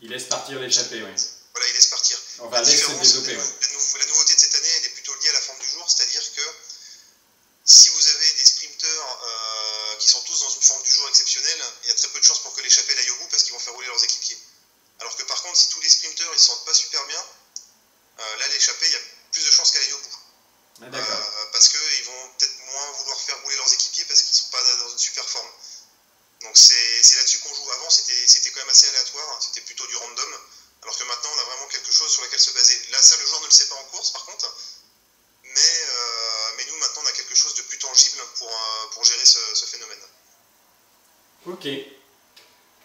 Il laisse partir l'échappée, oui. Voilà, il laisse partir. Enfin, laisse se développer, oui. La nouveauté de cette année, elle est plutôt liée à la forme du jour, c'est-à-dire que si vous avez des sprinteurs qui sont tous dans une forme du jour exceptionnelle, il y a très peu de chances pour que l'échappée aille au bout parce qu'ils vont faire rouler leurs équipiers. Alors que par contre, si tous les sprinteurs ils se sentent pas super bien, là l'échappée, il y a plus de chances qu'elle aille au bout. Parce qu'ils vont peut-être moins vouloir faire rouler leurs équipiers parce qu'ils sont pas dans une super forme. Donc c'est là-dessus qu'on joue. Avant, c'était quand même assez aléatoire, c'était plutôt du random. Alors que maintenant, on a vraiment quelque chose sur lequel se baser. Là, ça, le joueur ne le sait pas en course, par contre. Mais nous, maintenant, on a quelque chose de plus tangible pour gérer ce phénomène. Ok.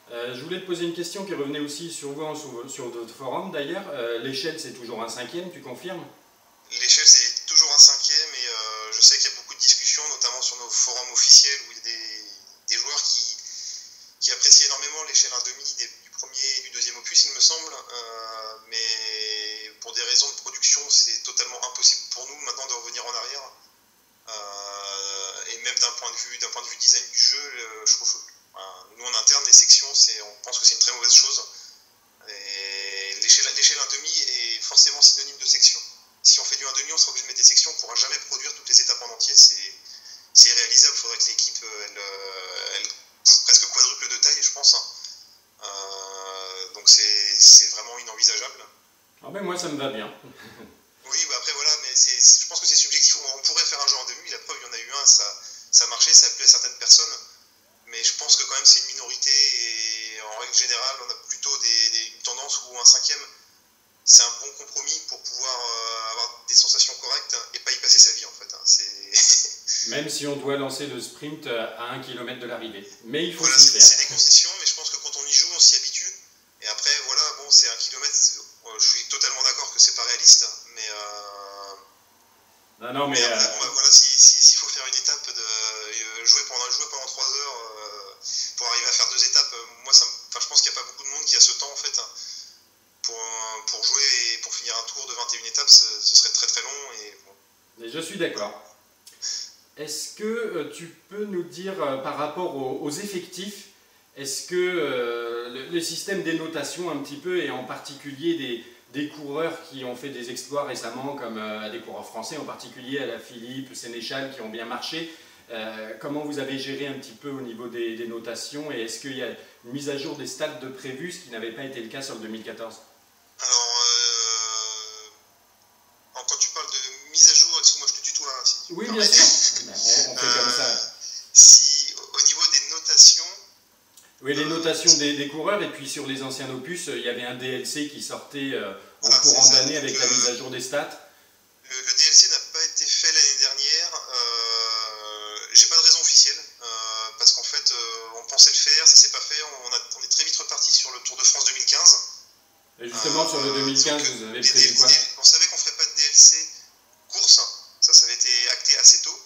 Je voulais te poser une question qui revenait aussi sur vous, sur votre forum d'ailleurs. L'échelle, c'est toujours un cinquième, tu confirmes? L'échelle, c'est toujours un cinquième. Et je sais qu'il y a beaucoup de discussions, notamment sur nos forums officiels, où il y a des joueurs qui apprécient énormément l'échelle 1,5 du premier et du deuxième opus, il me semble, mais pour des raisons de production, c'est totalement impossible pour nous maintenant de revenir en arrière. Et même d'un point de vue design du jeu, je trouve, nous en interne, les sections, on pense que c'est une très mauvaise chose. Et l'échelle 1,5 est forcément synonyme de section. Si on fait du 1,5, on sera obligé de mettre des sections, on ne pourra jamais produire toutes les étapes en entier, c'est irréalisable. Il faudrait que l'équipe elle presque quadruple de taille, je pense. Donc c'est vraiment inenvisageable. Ah ben moi ça me va bien. Oui, bah après voilà, mais je pense que c'est subjectif. On pourrait faire un jeu en demi, la preuve, il y en a eu un, ça marchait, ça plaît à certaines personnes. Mais je pense que quand même c'est une minorité et en règle générale, on a plutôt une tendance où un cinquième, c'est un bon compromis pour pouvoir avoir des sensations correctes et pas y passer sa vie en fait. Même si on doit lancer le sprint à 1 km de l'arrivée. Mais il faut voilà, s'y faire. C'est des concessions, mais je pense que quand on y joue, on s'y habitue. Et après, voilà, bon, c'est 1 km, je suis totalement d'accord que c'est pas réaliste, mais... non, mais après, bon, voilà, s'il faut faire une étape, jouer pendant 3 heures pour arriver à faire 2 étapes, moi, je pense qu'il n'y a pas beaucoup de monde qui a ce temps, en fait, pour jouer et pour finir un tour de 21 étapes, ce serait très très long. Et je suis d'accord. Est-ce que tu peux nous dire par rapport aux effectifs, est-ce que le système des notations un petit peu, et en particulier des coureurs qui ont fait des exploits récemment, comme des coureurs français en particulier, à la Philippe, Sénéchal, qui ont bien marché, comment vous avez géré un petit peu au niveau des notations, et est-ce qu'il y a une mise à jour des stats de prévus, ce qui n'avait pas été le cas sur le 2014? Alors, quand tu parles de mise à jour, excuse-moi, je te tutoie. Si oui, bien sûr. On fait comme ça. Si, au niveau des notations... Oui, les notations des coureurs, et puis sur les anciens opus, il y avait un DLC qui sortait en courant d'année avec la mise à jour des stats. Le DLC n'a pas été fait l'année dernière. J'ai pas de raison officielle, parce qu'en fait, on pensait le faire, ça s'est pas fait. On est très vite reparti sur le Tour de France 2015. Et justement, sur le 2015, vous avez prévu quoi? On savait qu'on ferait pas de DLC course, ça avait été acté assez tôt.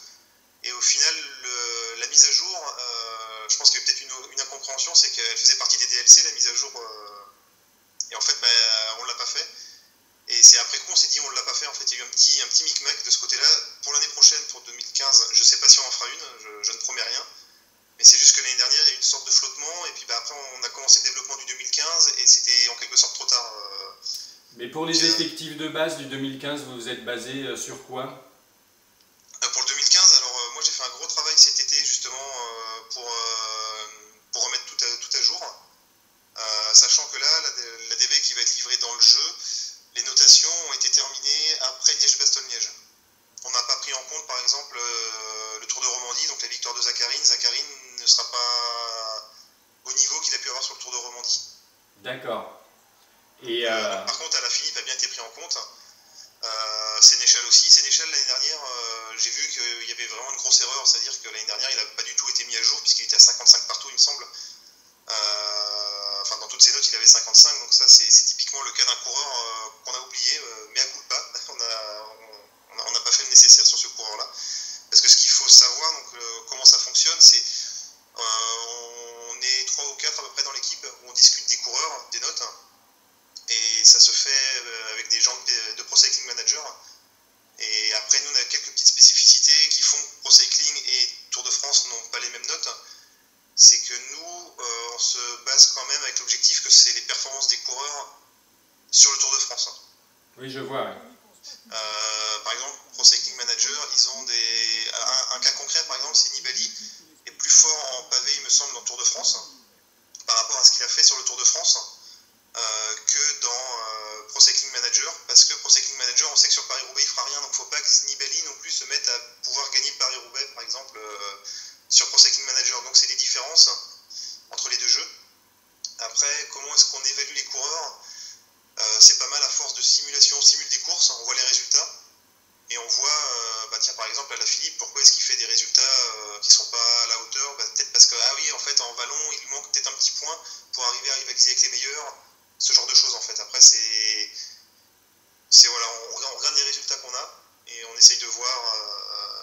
Et au final, la mise à jour, je pense qu'il y a peut-être une incompréhension, c'est qu'elle faisait partie des DLC, la mise à jour. Et en fait, on l'a pas fait. Et c'est après coup, on s'est dit, on l'a pas fait. En fait, il y a eu un petit micmac de ce côté-là. Pour l'année prochaine, pour 2015, je sais pas si on en fera une, je ne promets rien. Mais c'est juste que l'année dernière, il y a eu une sorte de flottement. Et puis après, on a commencé le développement du 2015 et c'était en quelque sorte trop tard. Mais pour les effectifs de base du 2015, vous vous êtes basé sur quoi? Pour le 2015, alors moi j'ai fait un gros travail cet été justement pour remettre tout à jour, sachant que là, la DB qui va être livrée dans le jeu, les notations ont été terminées après Liège-Bastogne-Liège. On n'a pas pris en compte par exemple le Tour de Romandie, donc la victoire de Zacharine. Zacharine ne sera pas au niveau qu'il a pu avoir sur le Tour de Romandie. D'accord. Et par contre, Alaphilippe a bien été pris en compte. Sénéchal aussi. Sénéchal, l'année dernière, j'ai vu qu'il y avait vraiment une grosse erreur, c'est-à-dire que l'année dernière, il n'a pas du tout été mis à jour, puisqu'il était à 55 partout, il me semble. Enfin, dans toutes ses notes, il avait 55, donc ça, c'est typiquement le cas d'un coureur qu'on a oublié, mais à coup de pas. On n'a pas fait le nécessaire sur ce coureur-là. Parce que ce qu'il faut savoir, donc, comment ça fonctionne, c'est on est 3 ou 4 à peu près dans l'équipe, où on discute des coureurs, des notes, et ça se fait avec des gens de Pro Cycling Manager. Et après, nous, on a quelques petites spécificités qui font que Pro Cycling et Tour de France n'ont pas les mêmes notes. C'est que nous, on se base quand même avec l'objectif que c'est les performances des coureurs sur le Tour de France. Oui, je vois. Par exemple, Pro Cycling Manager, ils ont un cas concret, par exemple, c'est Nibali est plus fort en pavé, il me semble, dans le Tour de France, par rapport à ce qu'il a fait sur le Tour de France, que dans Pro Cycling Manager, parce que Pro Cycling Manager, on sait que sur Paris-Roubaix, il fera rien, donc il ne faut pas que Nibali non plus se mette à pouvoir gagner Paris-Roubaix, par exemple, sur Pro Cycling Manager. Donc c'est des différences entre les deux jeux. Après, comment est-ce qu'on évalue les coureurs? C'est pas mal à force de simulation, on simule des courses, on voit les résultats, et on voit, tiens, par exemple, à la Philippe, pourquoi est-ce qu'il fait des résultats qui sont pas à la hauteur? Peut-être parce que, ah oui, en fait, en vallon, il lui manque peut-être un petit point pour arriver à rivaliser avec les meilleurs, ce genre de choses, en fait. Après, voilà, on regarde les résultats qu'on a, et on essaye de voir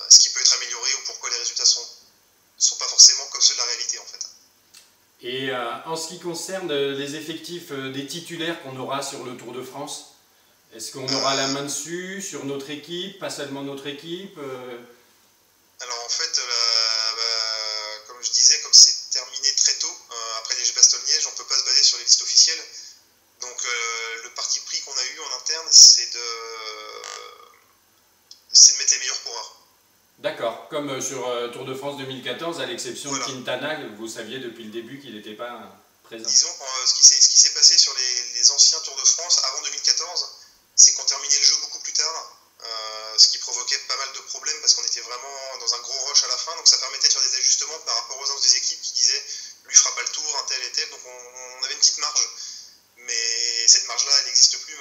ce qui peut être amélioré, ou pourquoi les résultats sont pas forcément comme ceux de la réalité, en fait. Et en ce qui concerne les effectifs des titulaires qu'on aura sur le Tour de France, est-ce qu'on aura la main dessus sur notre équipe, pas seulement notre équipe Alors en fait, comme je disais, comme c'est terminé très tôt, après Liège-Bastogne-Liège, on ne peut pas se baser sur les listes officielles. Donc le parti pris qu'on a eu en interne, c'est de mettre les meilleurs coureurs. D'accord, comme sur Tour de France 2014, à l'exception de Quintana, vous saviez depuis le début qu'il n'était pas présent. Disons ce qui s'est passé sur les anciens Tours de France avant 2014, c'est qu'on terminait le jeu beaucoup plus tard, ce qui provoquait pas mal de problèmes parce qu'on était vraiment dans un gros rush à la fin, donc ça permettait de faire des ajustements par rapport aux autres des équipes qui disaient lui fera pas le tour, un tel et tel, donc on avait une petite marge. Mais cette marge-là, elle n'existe plus.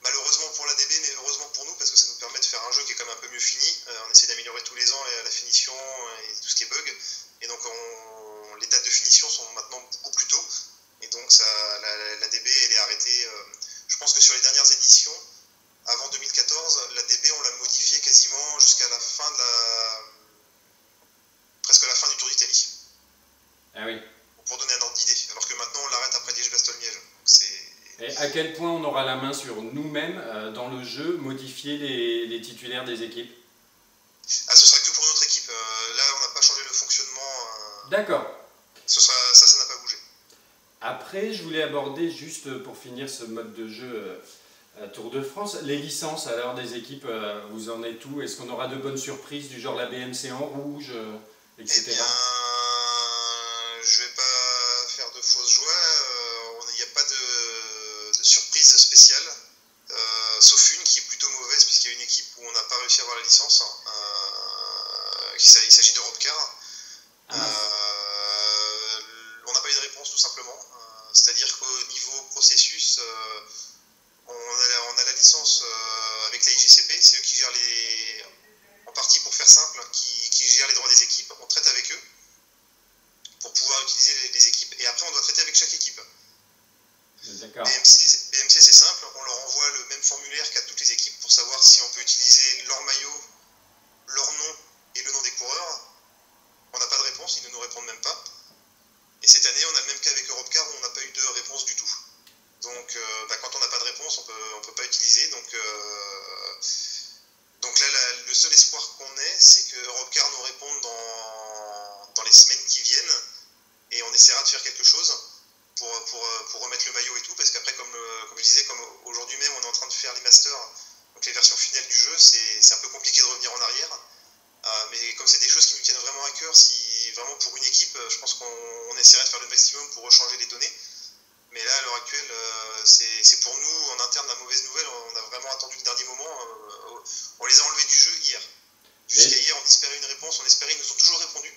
Malheureusement pour la DB, mais heureusement pour nous, parce que ça nous permet de faire un jeu qui est quand même un peu mieux fini. On essaie d'améliorer tous les ans la finition et tout ce qui est bug. Et donc les dates de finition sont maintenant beaucoup plus tôt. Et donc la DB, elle est arrêtée. Je pense que sur les dernières éditions, avant 2014, la DB, on l'a modifiée quasiment jusqu'à la fin presque la fin du Tour d'Italie. Ah oui. Pour donner un ordre d'idée. Alors que maintenant, on l'arrête après Liège-Bastogne-Liège. Et à quel point on aura la main sur nous-mêmes dans le jeu, modifier les titulaires des équipes? Ah, ce sera que pour notre équipe. Là, on n'a pas changé le fonctionnement. D'accord. Ça n'a pas bougé. Après, je voulais aborder, juste pour finir ce mode de jeu Tour de France, les licences alors des équipes, vous en êtes où? Est-ce qu'on aura de bonnes surprises du genre la BMC en rouge, etc. Eh bien, je vais pas faire de fausses joies. Il n'y a pas de surprise spéciale, sauf une qui est plutôt mauvaise, puisqu'il y a une équipe où on n'a pas réussi à avoir la licence. Il s'agit de Robcar. On n'a pas eu de réponse, tout simplement. C'est-à-dire qu'au niveau processus, on a la licence avec la IGCP, c'est eux qui gèrent en partie pour faire simple, qui gèrent les droits des équipes. On traite avec eux pour pouvoir utiliser les équipes, et après on doit traiter avec chaque équipe. D'accord. BMC c'est simple, on leur envoie le même formulaire qu'à toutes les équipes pour savoir si on peut utiliser leur maillot, leur nom et le nom des coureurs. On n'a pas de réponse, ils ne nous répondent même pas. Et cette année, on a le même cas avec Europcar où on n'a pas eu de réponse du tout. Donc quand on n'a pas de réponse, on peut pas utiliser. Donc là, le seul espoir qu'on ait, c'est que Europcar nous réponde dans les semaines qui viennent, et on essaiera de faire quelque chose. pour remettre le maillot et tout, parce qu'après, comme je disais, comme aujourd'hui même, on est en train de faire les masters, donc les versions finales du jeu, c'est un peu compliqué de revenir en arrière. Mais comme c'est des choses qui nous tiennent vraiment à cœur, si vraiment pour une équipe, je pense qu'on essaierait de faire le maximum pour rechanger les données. Mais là, à l'heure actuelle, c'est pour nous, en interne, la mauvaise nouvelle. On a vraiment attendu le dernier moment. On les a enlevés du jeu hier. Jusqu'à hier, on espérait une réponse. On espérait, ils nous ont toujours répondu.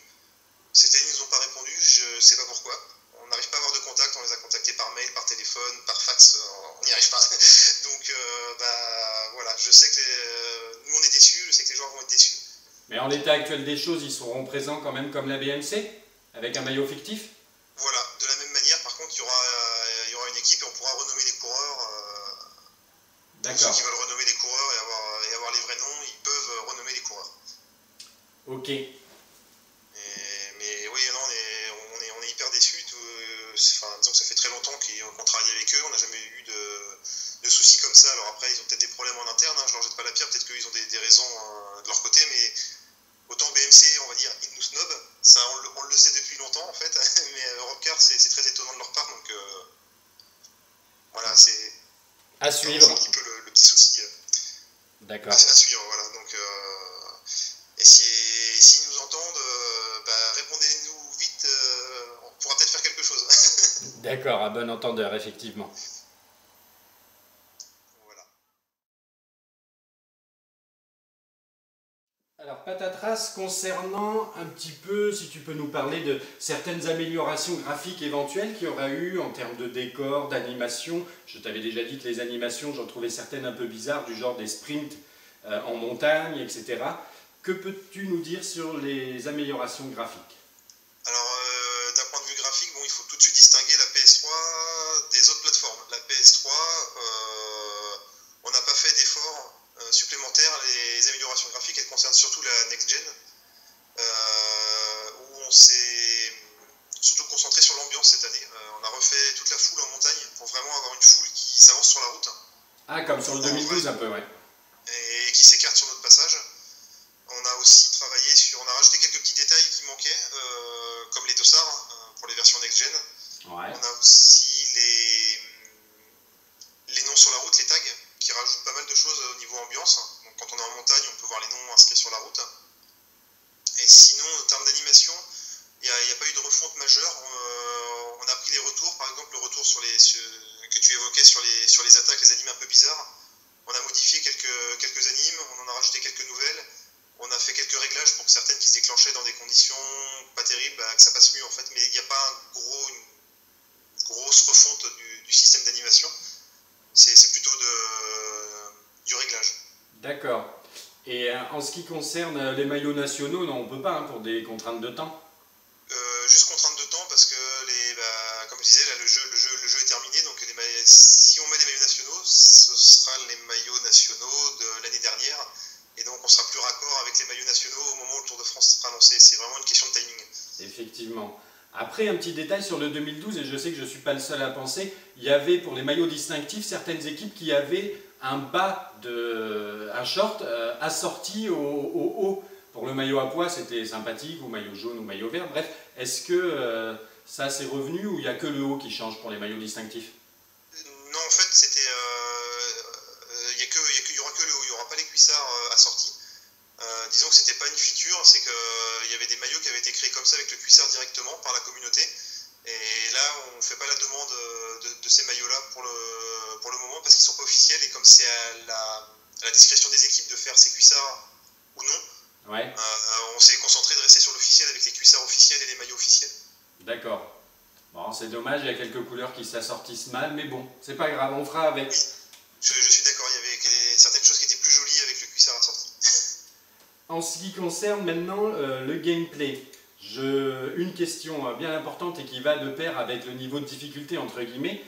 Cette année, ils nous ont pas répondu. Je sais pas pourquoi. On n'arrive pas à avoir de contact. On les a contactés par mail, par téléphone, par fax. On n'y arrive pas. Donc, voilà. Je sais que nous, on est déçus. Je sais que les joueurs vont être déçus. Mais en l'état actuel des choses, ils seront présents quand même comme la BMC, avec un maillot fictif? Voilà, de la même manière, par contre, il y aura une équipe et on pourra renommer les coureurs. D'accord. Ceux qui veulent renommer les coureurs et avoir les vrais noms, ils peuvent renommer les coureurs. Ok. Mais oui, non, on est hyper déçus. Disons que ça fait très longtemps qu'on travaille avec eux, on n'a jamais eu de soucis comme ça. Alors après, ils ont peut-être des problèmes en interne, je leur jette pas la pierre, peut-être qu'ils ont des raisons de leur côté, mais autant BMC, on va dire, ils nous snobent, ça on le sait depuis longtemps en fait, mais Europcar, c'est très étonnant de leur part, donc voilà, c'est à suivre. Un petit peu le petit souci. D'accord. À suivre, voilà. Donc, et s'ils nous entendent, répondez-nous vite, on pourra peut-être faire quelque chose. D'accord, à bon entendeur, effectivement. Alors, Patatras, concernant un petit peu, si tu peux nous parler de certaines améliorations graphiques éventuelles qu'il y aura eu en termes de décor, d'animation. Je t'avais déjà dit que les animations, j'en trouvais certaines un peu bizarres, du genre des sprints en montagne, etc. Que peux-tu nous dire sur les améliorations graphiques? Alors, d'un point de vue graphique, bon, il faut tout de suite distinguer la PS3 des autres plateformes. La PS3, on n'a pas fait d'efforts supplémentaires. Les améliorations graphiques, elles concernent surtout la next-gen, où on s'est surtout concentré sur l'ambiance cette année. On a refait toute la foule en montagne pour vraiment avoir une foule qui s'avance sur la route. Ah, comme sur le 2012 un peu, ouais. Et qui s'écarte sur notre passage. On a aussi travaillé sur, on a rajouté quelques petits détails qui manquaient, comme les dossards pour les versions next-gen. Ouais. On a aussi les noms sur la route, les tags, qui rajoutent pas mal de choses au niveau ambiance. Donc quand on est en montagne, on peut voir les noms inscrits sur la route. Et sinon, en termes d'animation, il n'y a pas eu de refonte majeure. On a pris les retours, par exemple le retour que tu évoquais sur les attaques, les animes un peu bizarres. On a modifié quelques animes, on en a rajouté quelques nouvelles. On a fait quelques réglages pour que certaines qui se déclenchaient dans des conditions pas terribles, que ça passe mieux en fait. Mais il n'y a pas une grosse refonte du système d'animation. C'est plutôt du réglage. D'accord. Et en ce qui concerne les maillots nationaux, non, on ne peut pas, hein, pour des contraintes de temps. Juste contrainte de temps parce que comme je disais, là, le jeu est terminé, donc si on met les maillots nationaux, ce sera les maillots nationaux de l'année dernière, et donc on sera plus raccord avec les maillots nationaux au moment où le Tour de France sera lancé. C'est vraiment une question de timing. Effectivement. Après, un petit détail sur le 2012, et je sais que je ne suis pas le seul à penser, il y avait pour les maillots distinctifs certaines équipes qui avaient un short assorti au haut. Pour le maillot à pois, c'était sympathique, ou maillot jaune ou maillot vert. Bref, est-ce que ça c'est revenu ou il n'y a que le haut qui change pour les maillots distinctifs? Non, en fait, il y aura que le haut, il n'y aura pas les cuissards assortis. Disons que c'était pas une feature, c'est qu'il y avait des maillots qui avaient été créés comme ça avec le cuissard directement par la communauté. Et là, on ne fait pas la demande de ces maillots-là pour le moment parce qu'ils ne sont pas officiels et comme c'est à la discrétion des équipes de faire ces cuissards ou non, ouais. On s'est concentré de rester sur l'officiel avec les cuissards officiels et les maillots officiels. D'accord. Bon, c'est dommage, il y a quelques couleurs qui s'assortissent mal, mais bon, c'est pas grave, on fera avec. Oui, je suis d'accord, il y avait certaines choses qui étaient plus jolies avec le cuissard assorti. En ce qui concerne maintenant le gameplay, une question bien importante et qui va de pair avec le niveau de difficulté entre guillemets,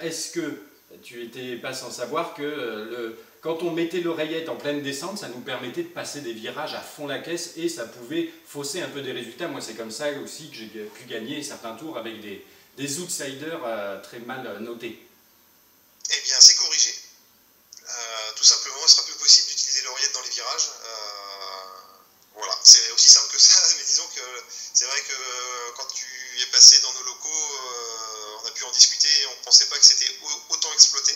est-ce que tu n'étais pas sans savoir que quand on mettait l'oreillette en pleine descente, ça nous permettait de passer des virages à fond la caisse et ça pouvait fausser un peu des résultats. Moi c'est comme ça aussi que j'ai pu gagner certains tours avec des outsiders très mal notés. Eh bien c'est corrigé. Tout simplement, il ne sera plus possible d'utiliser l'oreillette dans les virages. Voilà, c'est aussi simple que ça, mais disons que c'est vrai que quand tu es passé dans nos locaux, on a pu en discuter et on ne pensait pas que c'était autant exploité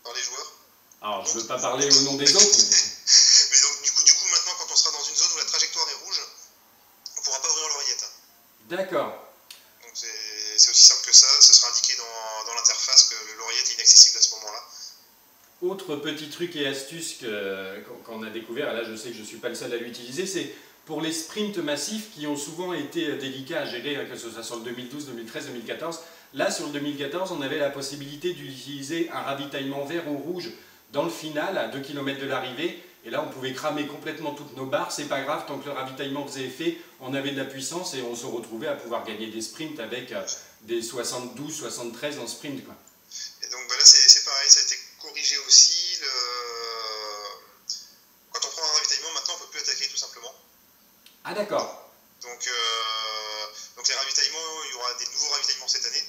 par les joueurs. Alors, je ne veux pas parler au nom des autres. Mais donc, du coup, maintenant, quand on sera dans une zone où la trajectoire est rouge, on ne pourra pas ouvrir l'oreillette. D'accord. Donc, c'est aussi simple que ça sera indiqué dans l'interface que l'oreillette est inaccessible à ce moment-là. Autre petit truc et astuce qu'on a découvert, et là je sais que je ne suis pas le seul à l'utiliser, c'est pour les sprints massifs qui ont souvent été délicats à gérer, que ce soit sur le 2012, 2013, 2014. Là, sur le 2014, on avait la possibilité d'utiliser un ravitaillement vert ou rouge dans le final, à 2 km de l'arrivée. Et là, on pouvait cramer complètement toutes nos barres. C'est pas grave, tant que le ravitaillement faisait effet, on avait de la puissance et on se retrouvait à pouvoir gagner des sprints avec des 72, 73 en sprint, quoi. Et donc là, c'est pareil, ça a été corrigé aussi. Quand on prend un ravitaillement, maintenant, on ne peut plus attaquer, tout simplement. Ah d'accord. Donc les ravitaillements, il y aura des nouveaux ravitaillements cette année.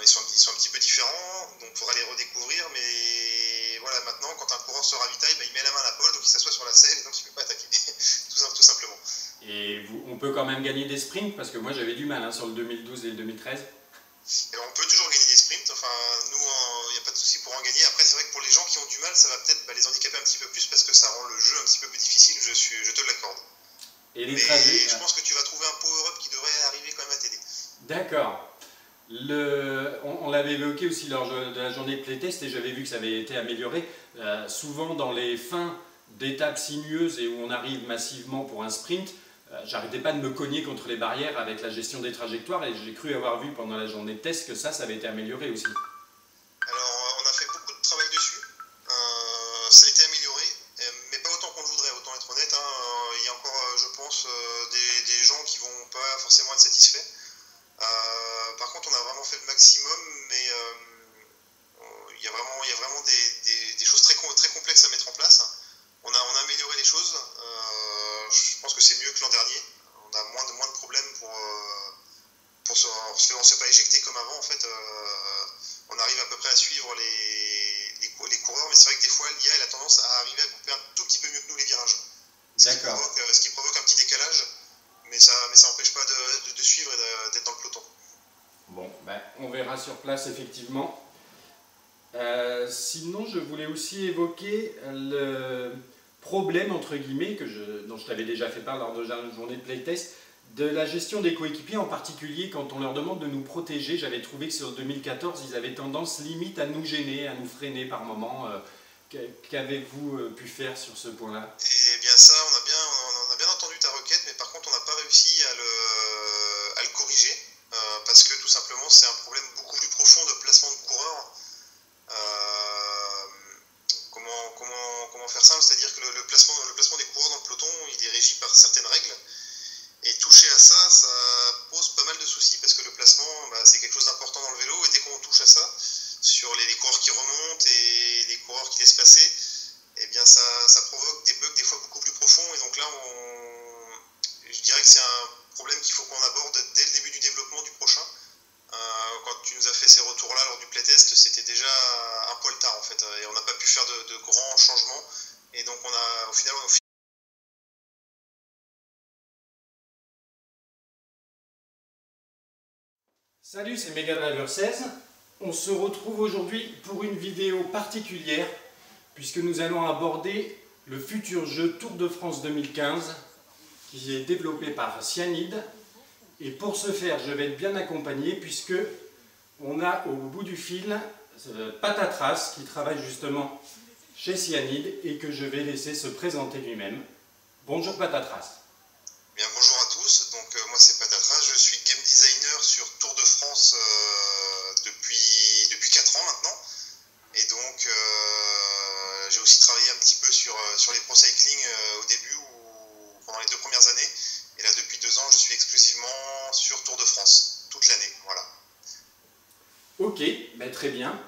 Ils sont un petit peu différents, donc il faudra les redécouvrir, mais voilà, maintenant, quand un coureur se ravitaille, il met la main à la poche, donc il s'assoit sur la selle, et donc il ne peut pas attaquer, tout simplement. Et on peut quand même gagner des sprints, parce que moi j'avais du mal sur le 2012 et le 2013. Et on peut toujours gagner des sprints, enfin nous, il n'y a pas de souci pour en gagner. Après, c'est vrai que pour les gens qui ont du mal, ça va peut-être les handicaper un petit peu plus, parce que ça rend le jeu un petit peu plus difficile, je te l'accorde. Et les mais je pense que tu vas trouver un power-up qui devrait arriver quand même à t'aider. D'accord. On l'avait évoqué aussi lors de la journée de playtest et j'avais vu que ça avait été amélioré. Souvent dans les fins d'étapes sinueuses et où on arrive massivement pour un sprint, j'arrêtais pas de me cogner contre les barrières avec la gestion des trajectoires et j'ai cru avoir vu pendant la journée de test que ça avait été amélioré aussi. Alors on a fait beaucoup de travail dessus, ça a été amélioré, mais pas autant qu'on le voudrait, autant être honnête. Il y a encore, je pense, des gens qui vont pas forcément être satisfaits. Par contre, on a vraiment fait le maximum, mais il y a vraiment des choses très complexes à mettre en place. On a amélioré les choses. Je pense que c'est mieux que l'an dernier. On a moins de problèmes on ne se fait pas éjecter comme avant. En fait, on arrive à peu près à suivre les coureurs, mais c'est vrai que des fois, l'IA a tendance à arriver à couper un tout petit peu mieux que nous les virages. Ce qui provoque un petit décalage. Mais ça n'empêche pas de suivre et d'être dans le peloton. Bon, on verra sur place effectivement. Sinon, je voulais aussi évoquer le problème, entre guillemets, dont je t'avais déjà fait part lors de la journée de playtest, de la gestion des coéquipiers, en particulier quand on leur demande de nous protéger. J'avais trouvé que sur 2014, ils avaient tendance limite à nous gêner, à nous freiner par moments. Qu'avez-vous pu faire sur ce point-là? Eh bien ça, on a bien entendu ta requête, mais par contre on n'a pas réussi à le corriger, parce que tout simplement c'est un problème beaucoup plus profond de placement de coureurs. Comment faire simple? C'est-à-dire que le placement des coureurs dans le peloton, il est régi par certaines règles, et toucher à ça, ça pose pas mal de soucis, parce que le placement, c'est quelque chose d'important dans le vélo, et dès qu'on touche à ça, sur les coureurs qui remontent et les coureurs qui laissent passer, eh bien ça provoque des bugs des fois beaucoup plus profonds. Et donc là, je dirais que c'est un problème qu'il faut qu'on aborde dès le début du développement du prochain. Quand tu nous as fait ces retours-là lors du playtest, c'était déjà un poil tard en fait, et on n'a pas pu faire de grands changements. Et donc au final, Salut, c'est Megadriver 16. On se retrouve aujourd'hui pour une vidéo particulière puisque nous allons aborder le futur jeu Tour de France 2015 qui est développé par Cyanide. Et pour ce faire, je vais être bien accompagné puisque on a au bout du fil Patatras qui travaille justement chez Cyanide et que je vais laisser se présenter lui-même. Bonjour Patatras. Bien, bonjour à tous, donc moi c'est Patatras, je suis game designer sur Tour de France depuis 4 ans maintenant, et donc j'ai aussi travaillé un petit peu sur les pro cycling au début ou pendant les 2 premières années, et là depuis 2 ans je suis exclusivement sur Tour de France, toute l'année, voilà. Ok, très bien.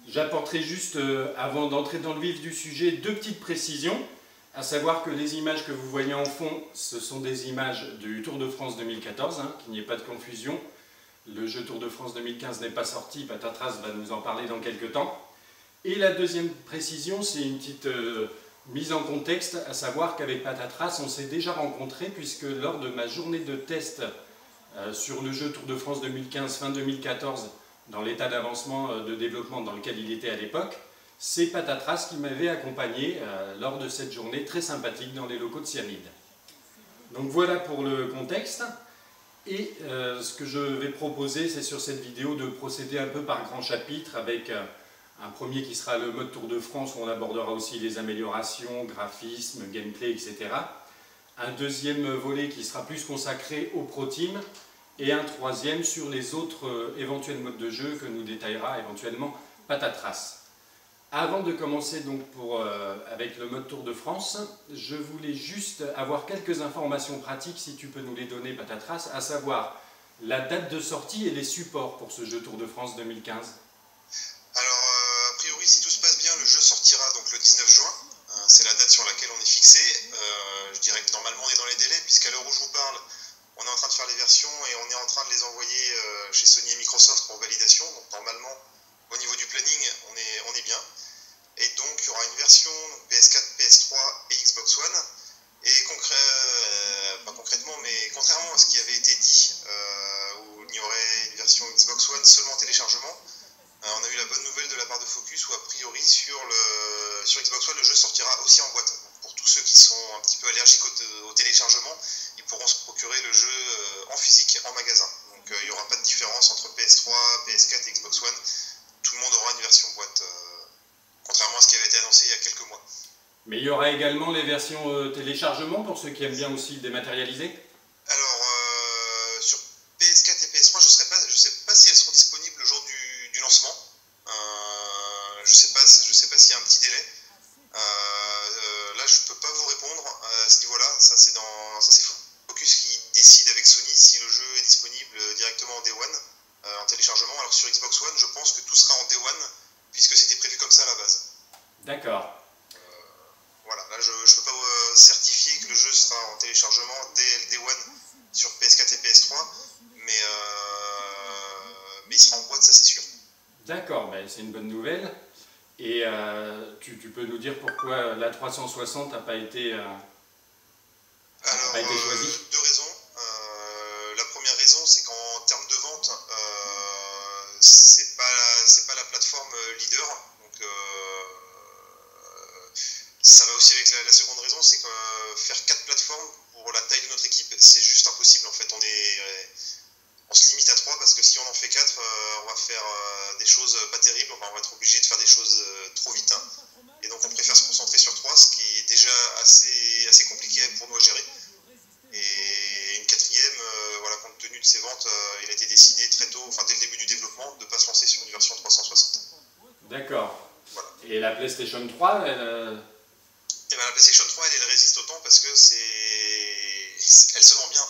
J'apporterai juste, avant d'entrer dans le vif du sujet, 2 petites précisions. À savoir que les images que vous voyez en fond, ce sont des images du Tour de France 2014, qu'il n'y ait pas de confusion. Le jeu Tour de France 2015 n'est pas sorti, Patatras va nous en parler dans quelques temps. Et la deuxième précision, c'est une petite mise en contexte, à savoir qu'avec Patatras, on s'est déjà rencontrés, puisque lors de ma journée de test sur le jeu Tour de France 2015, fin 2014, dans l'état d'avancement de développement dans lequel il était à l'époque. C'est Patatras qui m'avait accompagné lors de cette journée très sympathique dans les locaux de Cyanide. Donc voilà pour le contexte. Et ce que je vais proposer, c'est sur cette vidéo de procéder un peu par grands chapitres avec un premier qui sera le mode Tour de France où on abordera aussi les améliorations, graphisme, gameplay, etc. Un deuxième volet qui sera plus consacré au Pro Team et un troisième sur les autres éventuels modes de jeu que nous détaillera éventuellement Patatras. Avant de commencer donc avec le mode Tour de France, je voulais juste avoir quelques informations pratiques, si tu peux nous les donner Patatras, à savoir la date de sortie et les supports pour ce jeu Tour de France 2015. Alors, a priori, si tout se passe bien, le jeu sortira donc le 19 juin. C'est la date sur laquelle on est fixé. Je dirais que normalement on est dans les délais, puisqu'à l'heure où je vous parle, on est en train de faire les versions et on est en train de les envoyer chez Sony et Microsoft pour validation. Donc normalement, au niveau du planning, on est bien. Et donc il y aura une version PS4, PS3 et Xbox One. Et pas concrètement, mais contrairement à ce qui avait été dit, où il y aurait une version Xbox One seulement téléchargement, on a eu la bonne nouvelle de la part de Focus où a priori sur Xbox One le jeu sortira aussi en boîte. Donc, pour tous ceux qui sont un petit peu allergiques au téléchargement, ils pourront se procurer le jeu en physique en magasin. Donc il n'y aura pas de différence entre PS3, PS4 et Xbox One. Tout le monde aura une version boîte, contrairement à ce qui avait été annoncé il y a quelques mois. Mais il y aura également les versions téléchargement pour ceux qui aiment bien aussi dématérialiser. Alors sur PS4 et PS3, je ne sais pas si elles seront disponibles le jour du lancement. Je sais pas s'il y a un petit délai. Là, je peux pas vous répondre à ce niveau-là. Ça, c'est Focus qui décide avec Sony si le jeu est disponible directement en Day One, en téléchargement. Alors sur Xbox One, je pense que tout sera en Day One, puisque c'était prévu comme ça à la base. D'accord. Voilà, là, je ne peux pas certifier que le jeu sera en téléchargement dès le Day One sur PS4 et PS3, mais il sera en boîte, ça c'est sûr. D'accord, ben, c'est une bonne nouvelle. Et tu peux nous dire pourquoi la 360 n'a pas été choisie? Deux raisons. La première raison, c'est qu'en termes de vente, c'est pas la plateforme leader. Donc, ça va aussi avec la seconde raison, c'est que faire 4 plateformes pour la taille de notre équipe, c'est juste impossible. En fait, on se limite à 3 parce que si on en fait 4, on va faire des choses pas terribles, enfin, on va être obligé de faire des choses trop vite. Hein. Et donc on préfère se concentrer sur 3, ce qui est déjà assez compliqué pour nous à gérer. Et une quatrième, voilà, compte tenu de ses ventes, il a été décidé très tôt, enfin dès le début du développement, de ne pas se lancer sur une version 360. D'accord. Voilà. Et la PlayStation 3, Et ben, la PlayStation 3, elle résiste autant parce que elle se vend bien.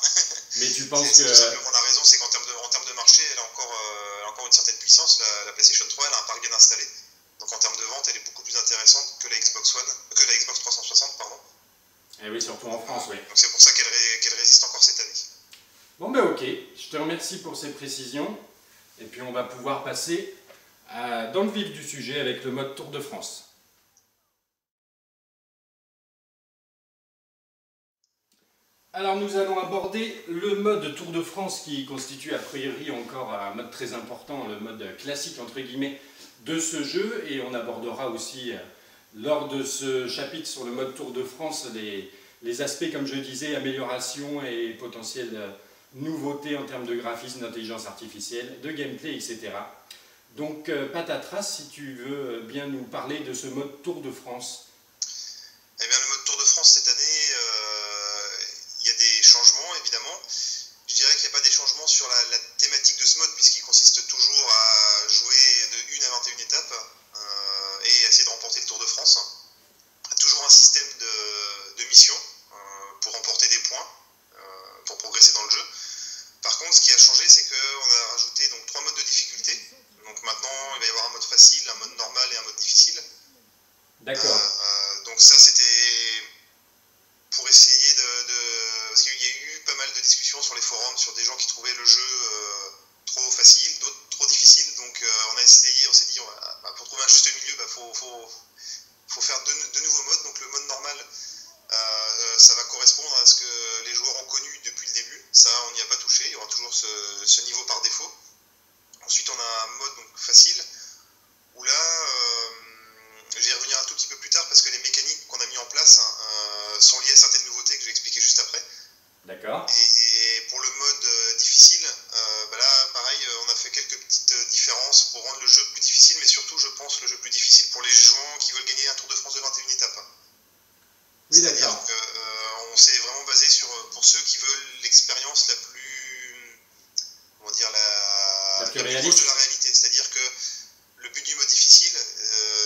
Mais tu penses c'est que... tout simplement la raison, c'est qu'en termes de marché, elle a encore une certaine puissance. La PlayStation 3, elle a un parc bien installé. Donc en termes de vente, elle est beaucoup plus intéressante que la Xbox 360, pardon. Eh oui, surtout en France, oui. Donc c'est pour ça qu'elle résiste encore cette année. Bon ben ok, je te remercie pour ces précisions. Et puis on va pouvoir passer dans le vif du sujet avec le mode Tour de France. Alors nous allons aborder le mode Tour de France qui constitue a priori encore un mode très important, le mode classique entre guillemets de ce jeu, et on abordera aussi lors de ce chapitre sur le mode Tour de France les aspects, comme je disais, amélioration et potentielles nouveautés en termes de graphisme, d'intelligence artificielle, de gameplay, etc. Donc Patatras, si tu veux bien nous parler de ce mode Tour de France. Eh bien le mode Tour de France cette année, il y a des changements évidemment. Je dirais qu'il n'y a pas des changements sur la thématique de ce mode puisqu'il consiste toujours à jouer de 1 à 21 étapes et essayer de remporter le Tour de France. Toujours un système de missions pour remporter des points, pour progresser dans le jeu. Par contre, ce qui a changé, c'est qu'on a rajouté donc 3 modes de difficulté. Donc maintenant, il va y avoir un mode facile, un mode normal et un mode difficile. D'accord. Donc ça, c'était pour essayer parce qu'il y a eu pas mal de discussions sur les forums, sur des gens qui trouvaient le jeu trop facile, d'autres trop difficile. Donc on a essayé, on s'est dit, pour trouver un juste milieu, faut faire deux nouveaux modes. Donc le mode normal, Ça va correspondre à ce que les joueurs ont connu depuis le début. Ça, on n'y a pas touché. Il y aura toujours ce niveau par défaut. Ensuite, on a un mode donc, facile, où là, je vais y revenir un tout petit peu plus tard, parce que les mécaniques qu'on a mis en place sont liées à certaines nouveautés que je vais expliquer juste après. D'accord. Et pour le mode difficile, là, pareil, on a fait quelques petites différences pour rendre le jeu plus difficile, mais surtout, je pense, le jeu plus difficile pour les joueurs qui veulent gagner un Tour de France de 21 étapes. Oui, C'est-à-dire d'accord. qu'on s'est vraiment basé pour ceux qui veulent l'expérience la plus, comment dire, La plus la plus proche réaliste. de la réalité. C'est-à-dire que le but du mode difficile,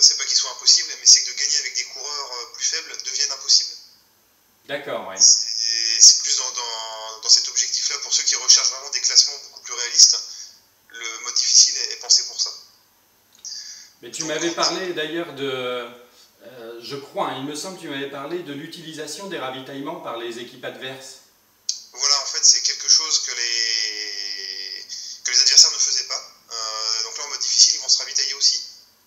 c'est pas qu'il soit impossible, mais c'est que de gagner avec des coureurs plus faibles devienne impossible. D'accord, ouais. C'est plus dans cet objectif-là, pour ceux qui recherchent vraiment des classements beaucoup plus réalistes, le mode difficile est pensé pour ça. Mais tu m'avais parlé d'ailleurs de, je crois, il me semble que tu m'avais parlé de l'utilisation des ravitaillements par les équipes adverses. Voilà, en fait, c'est quelque chose que les adversaires ne faisaient pas. Donc là, en mode difficile, ils vont se ravitailler aussi.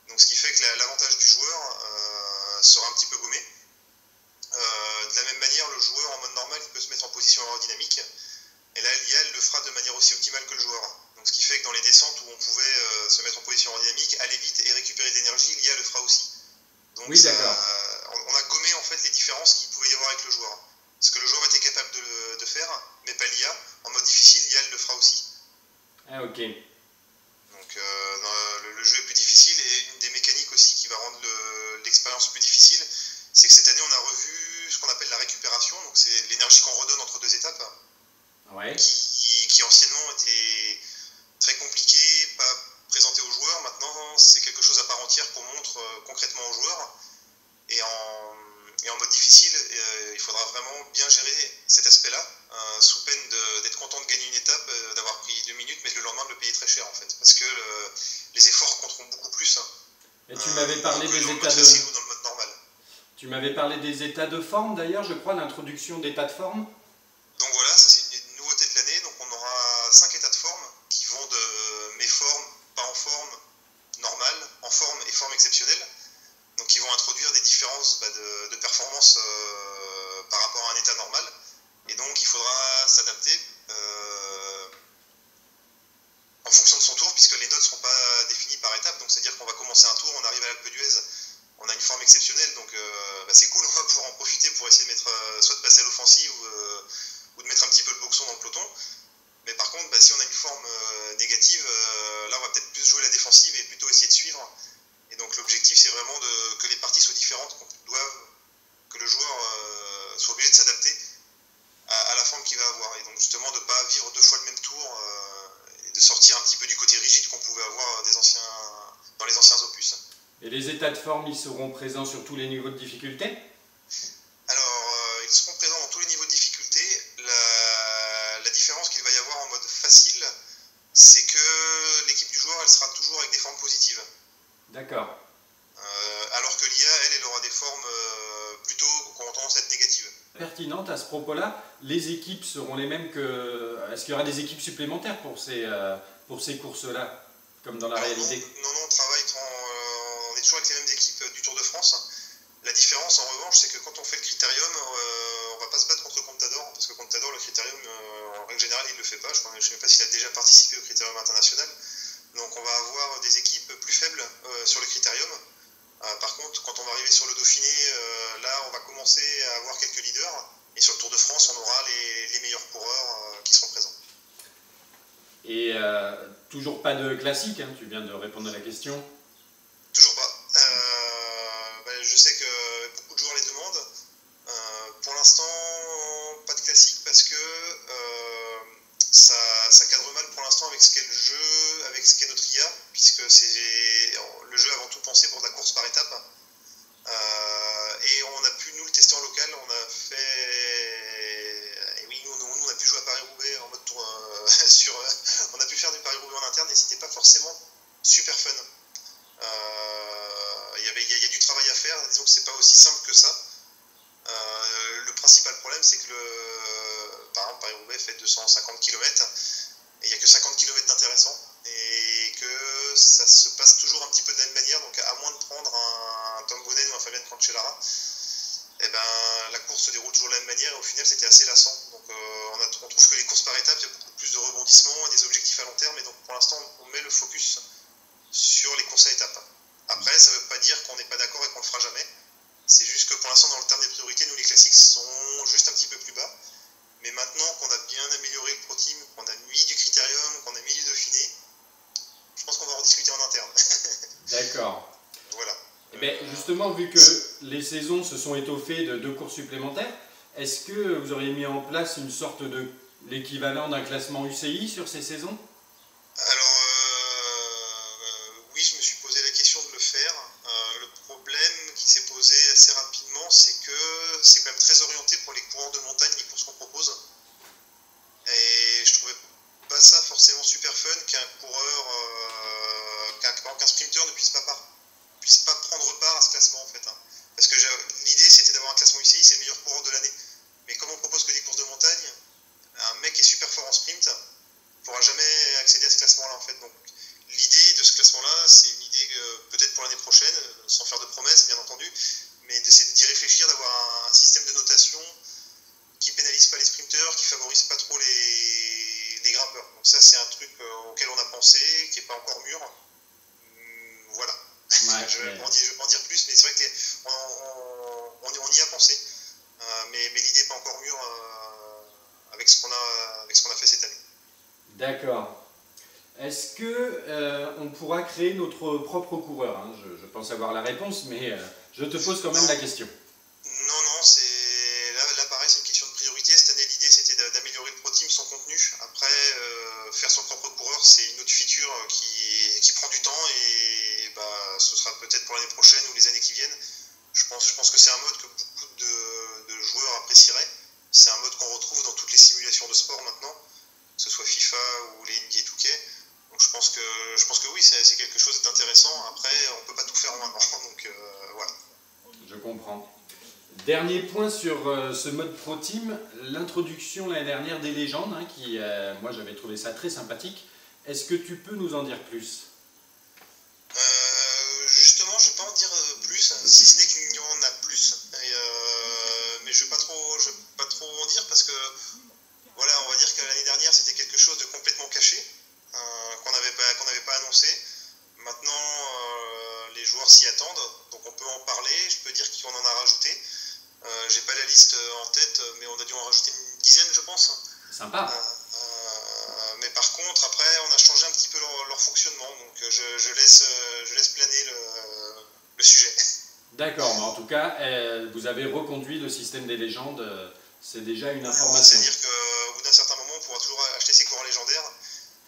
Donc ce qui fait que l'avantage du joueur sera un petit peu gommé. De la même manière, le joueur en mode normal, il peut se mettre en position aérodynamique. Et là, l'IA, elle le fera de manière aussi optimale que le joueur. Donc ce qui fait que dans les descentes où on pouvait se mettre en position aérodynamique, aller vite et récupérer de l'énergie, l'IA le fera aussi. Donc oui, d'accord. On a gommé en fait les différences qu'il pouvait y avoir avec le joueur. Ce que le joueur était capable de faire, mais pas l'IA. En mode difficile, l'IA le fera aussi. Ah, ok. Donc le jeu est plus difficile, et une des mécaniques aussi qui va rendre l'expérience plus difficile, c'est que cette année on a revu ce qu'on appelle la récupération. Donc c'est l'énergie qu'on redonne entre deux étapes, Ouais. qui anciennement était très compliqué, pas présenté aux joueurs. Maintenant c'est quelque chose à part entière qu'on montre concrètement aux joueurs. Et en mode difficile, il faudra vraiment bien gérer cet aspect-là, sous peine d'être content de gagner une étape, d'avoir pris 2 minutes, mais le lendemain de le payer très cher en fait, parce que les efforts compteront beaucoup plus. Et tu m'avais parlé que des dans le états mode de... facile ou dans le mode normal. Tu m'avais parlé des états de forme d'ailleurs, je crois, l'introduction d'états de forme. Donc voilà, ça c'est une nouveauté de l'année. Donc on aura 5 états de forme qui vont de méforme, pas en forme, normale, en forme et forme exceptionnelle. Donc ils vont introduire des différences de performance par rapport à un état normal. Et donc il faudra s'adapter en fonction de son tour, puisque les notes ne seront pas définies par étape. Donc c'est-à-dire qu'on va commencer un tour, on arrive à l'Alpe d'Huez, on a une forme exceptionnelle, donc c'est cool, on va pouvoir en profiter pour essayer de mettre, soit de passer à l'offensive ou de mettre un petit peu le boxon dans le peloton. Mais par contre, si on a une forme négative, là on va peut-être plus jouer la défensive et plutôt essayer de suivre. Et donc l'objectif c'est vraiment que les parties soient différentes, que le joueur soit obligé de s'adapter à la forme qu'il va avoir. Et donc justement de ne pas vivre 2 fois le même tour, et de sortir un petit peu du côté rigide qu'on pouvait avoir dans les anciens opus. Et les états de forme, ils seront présents sur tous les niveaux de difficulté? Alors, ils seront présents dans tous les niveaux de difficulté. La différence qu'il va y avoir en mode facile, c'est que l'équipe du joueur, elle sera toujours avec des formes positives. D'accord. Alors que l'IA, elle aura des formes plutôt qui ont tendance à être négatives. Pertinente à ce propos-là, les équipes seront les mêmes que... Est-ce qu'il y aura des équipes supplémentaires pour ces courses-là, comme dans la réalité? Non, on travaille, on est toujours avec les mêmes équipes du Tour de France. La différence, en revanche, c'est que quand on fait le critérium, on ne va pas se battre contre Contador, parce que Contador, le critérium, en règle générale, il ne le fait pas. Je ne sais même pas s'il a déjà participé au critérium international. Donc on va avoir des équipes plus faibles sur le critérium. Par contre, quand on va arriver sur le Dauphiné, là, on va commencer à avoir quelques leaders. Et sur le Tour de France, on aura les meilleurs coureurs qui seront présents. Et toujours pas de classique, hein, tu viens de répondre à la question. Toujours pas. Je sais que beaucoup de joueurs les demandent. Pour l'instant, pas de classique parce que ça cadre mal pour l'instant avec ce qu'est le jeu, avec ce qu'est notre IA, puisque c'est le jeu avant tout pensé pour de la course par étape. Et on a pu nous le tester en local. On a fait, et oui, nous on a pu jouer à Paris-Roubaix en mode tour on a pu faire du Paris-Roubaix en interne et c'était pas forcément super fun. Il y a du travail à faire, disons que c'est pas aussi simple que ça. Le principal problème, c'est que par exemple, Paris-Roubaix fait 250 km et il n'y a que 50 km d'intéressant et que ça se passe toujours un petit peu de la même manière. Donc, à moins de prendre un Tom Boonen ou un Fabian Cancellara, et ben, la course se déroule toujours de la même manière et au final c'était assez lassant. Donc on trouve que les courses par étapes, il y a beaucoup plus de rebondissements et des objectifs à long terme, et donc pour l'instant on met le focus sur les courses à étapes. Après, ça ne veut pas dire qu'on n'est pas d'accord et qu'on ne le fera jamais. C'est juste que pour l'instant, dans le terme des priorités, nous les classiques sont juste un petit peu plus bas. Mais maintenant qu'on a bien amélioré le Pro Team, qu'on a mis du Critérium, qu'on a mis du Dauphiné, je pense qu'on va en discuter en interne. D'accord. Voilà. Et bien, justement, vu que les saisons se sont étoffées de 2 courses supplémentaires, est-ce que vous auriez mis en place une sorte de l'équivalent d'un classement UCI sur ces saisons? Alors, oui, je me suis posé la question de le faire. Le problème qui s'est posé assez rapidement, c'est que c'est quand même très orienté pour les coureurs de montagne, les courses qu'on propose. Et je trouvais pas ça forcément super fun qu'un coureur, qu'un sprinter ne puisse pas prendre part à ce classement en fait. Hein. Parce que l'idée c'était d'avoir un classement UCI, c'est le meilleur coureur de l'année. Mais comme on propose que des courses de montagne, un mec qui est super fort en sprint ne pourra jamais accéder à ce classement-là en fait. Donc l'idée de ce classement-là, c'est une idée peut-être pour l'année prochaine, sans faire de promesses bien entendu, mais d'essayer d'y réfléchir, d'avoir un système de notation qui pénalise pas les sprinteurs, qui favorise pas trop les grimpeurs. Donc ça c'est un truc auquel on a pensé, qui n'est pas encore mûr. Voilà. Ouais, je vais pas en dire plus, mais c'est vrai qu'on y a pensé. Mais l'idée n'est pas encore mûre avec ce qu'on a fait cette année. D'accord. Est-ce que on pourra créer notre propre coureur, hein? Je pense avoir la réponse, mais je te pose quand même la question. Non, là pareil, c'est une question de priorité. Cette année, l'idée c'était d'améliorer le Pro Team, son contenu. Après, faire son propre coureur, c'est une autre feature qui prend du temps, et bah, ce sera peut-être pour l'année prochaine ou les années qui viennent. Je pense que c'est un mode que beaucoup de joueurs apprécieraient. C'est un mode qu'on retrouve dans toutes les simulations de sport maintenant, que ce soit FIFA ou les NBA 2K. Donc je pense que oui, c'est quelque chose d'intéressant. Après, on ne peut pas tout faire en un an, donc voilà. Je comprends. Dernier point sur ce mode Pro Team, l'introduction l'année dernière des légendes, hein, qui, moi j'avais trouvé ça très sympathique. Est-ce que tu peux nous en dire plus? Justement, je ne vais pas en dire plus, si ce n'est qu'il y en a plus. Mais je ne vais pas trop en dire parce que, voilà, on va dire que l'année dernière c'était quelque chose de complètement caché, qu'on n'avait pas annoncé. Maintenant, les joueurs s'y attendent, donc on peut en parler. Je peux dire qu'on en a rajouté. J'ai pas la liste en tête, mais on a dû en rajouter une dizaine, je pense. Sympa. Mais par contre, après, on a changé un petit peu leur fonctionnement, donc je laisse planer le sujet. D'accord, mais en tout cas, vous avez reconduit le système des légendes, c'est déjà une information. C'est-à-dire qu'au bout d'un certain moment, on pourra toujours acheter ces coureurs légendaires,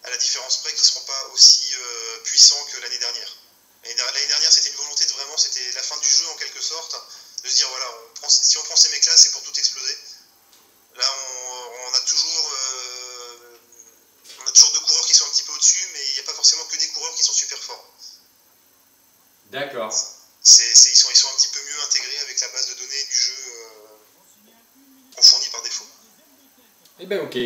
à la différence près qu'ils ne seront pas aussi puissants que l'année dernière. L'année dernière, c'était une volonté c'était la fin du jeu en quelque sorte, de se dire voilà, si on prend ces mecs-là, c'est pour tout exploser. Là, on a toujours 2 coureurs qui sont un petit peu au-dessus, mais il n'y a pas forcément que des coureurs qui sont super forts. D'accord. Ils sont un petit peu mieux intégrés avec la base de données du jeu qu'on fournit par défaut. Eh bien, ok.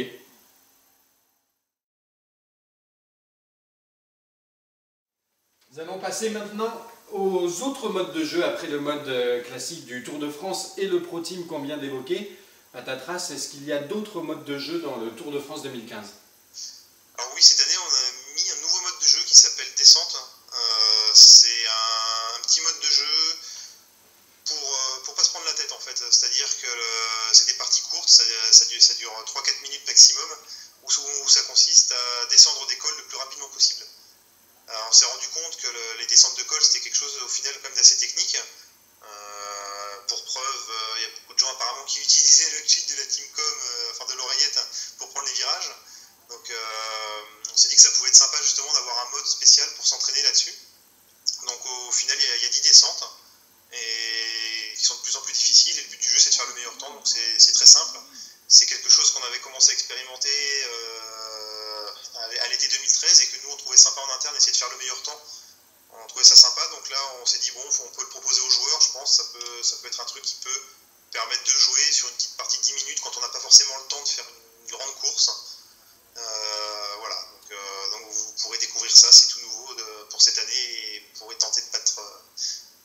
Nous allons passer maintenant aux autres modes de jeu après le mode classique du Tour de France et le Pro Team qu'on vient d'évoquer. Patatras, est-ce qu'il y a d'autres modes de jeu dans le Tour de France 2015? Alors oui, cette année, on a mis un nouveau mode de jeu qui s'appelle Descente. C'est un petit mode de jeu pour pas se prendre la tête en fait. C'est-à-dire que c'est des parties courtes, ça dure 3-4 minutes maximum, où ça consiste à descendre des cols le plus rapidement possible. Alors, on s'est rendu compte que les descentes de col, c'était quelque chose au final quand même d'assez technique. Pour preuve, il y a beaucoup de gens apparemment qui utilisaient le cheat de la Teamcom, enfin de l'oreillette, pour prendre les virages. Donc on s'est dit que ça pouvait être sympa justement d'avoir un mode spécial pour s'entraîner là-dessus. Donc au final, il y a 10 descentes et qui sont de plus en plus difficiles, et le but du jeu c'est de faire le meilleur temps, donc c'est très simple. C'est quelque chose qu'on avait commencé à expérimenter à l'été 2013 et que nous on trouvait sympa en interne, essayer de faire le meilleur temps. On trouvait ça sympa, donc là on s'est dit bon, on peut le proposer aux joueurs, je pense, ça peut être un truc qui peut permettre de jouer sur une petite partie de 10 minutes quand on n'a pas forcément le temps de faire une grande course. Voilà, donc vous pourrez découvrir ça, c'est tout nouveau pour cette année et vous pourrez tenter de battre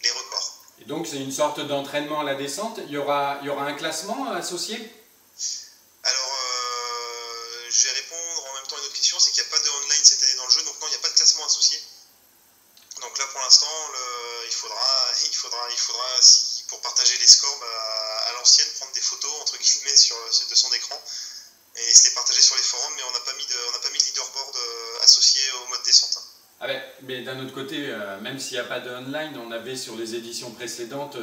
les records. Donc c'est une sorte d'entraînement à la descente. Il y aura un classement associé? Alors, je vais répondre en même temps à une autre question, c'est qu'il n'y a pas de online cette année dans le jeu, donc non, il n'y a pas de classement associé. Donc là, pour l'instant, il faudra pour partager les scores, à l'ancienne, prendre des photos, entre guillemets, de son écran, et se les partager sur les forums, mais on n'a pas mis de leaderboard associé au mode descente. Ah ben, mais d'un autre côté, même s'il n'y a pas de online, on avait sur les éditions précédentes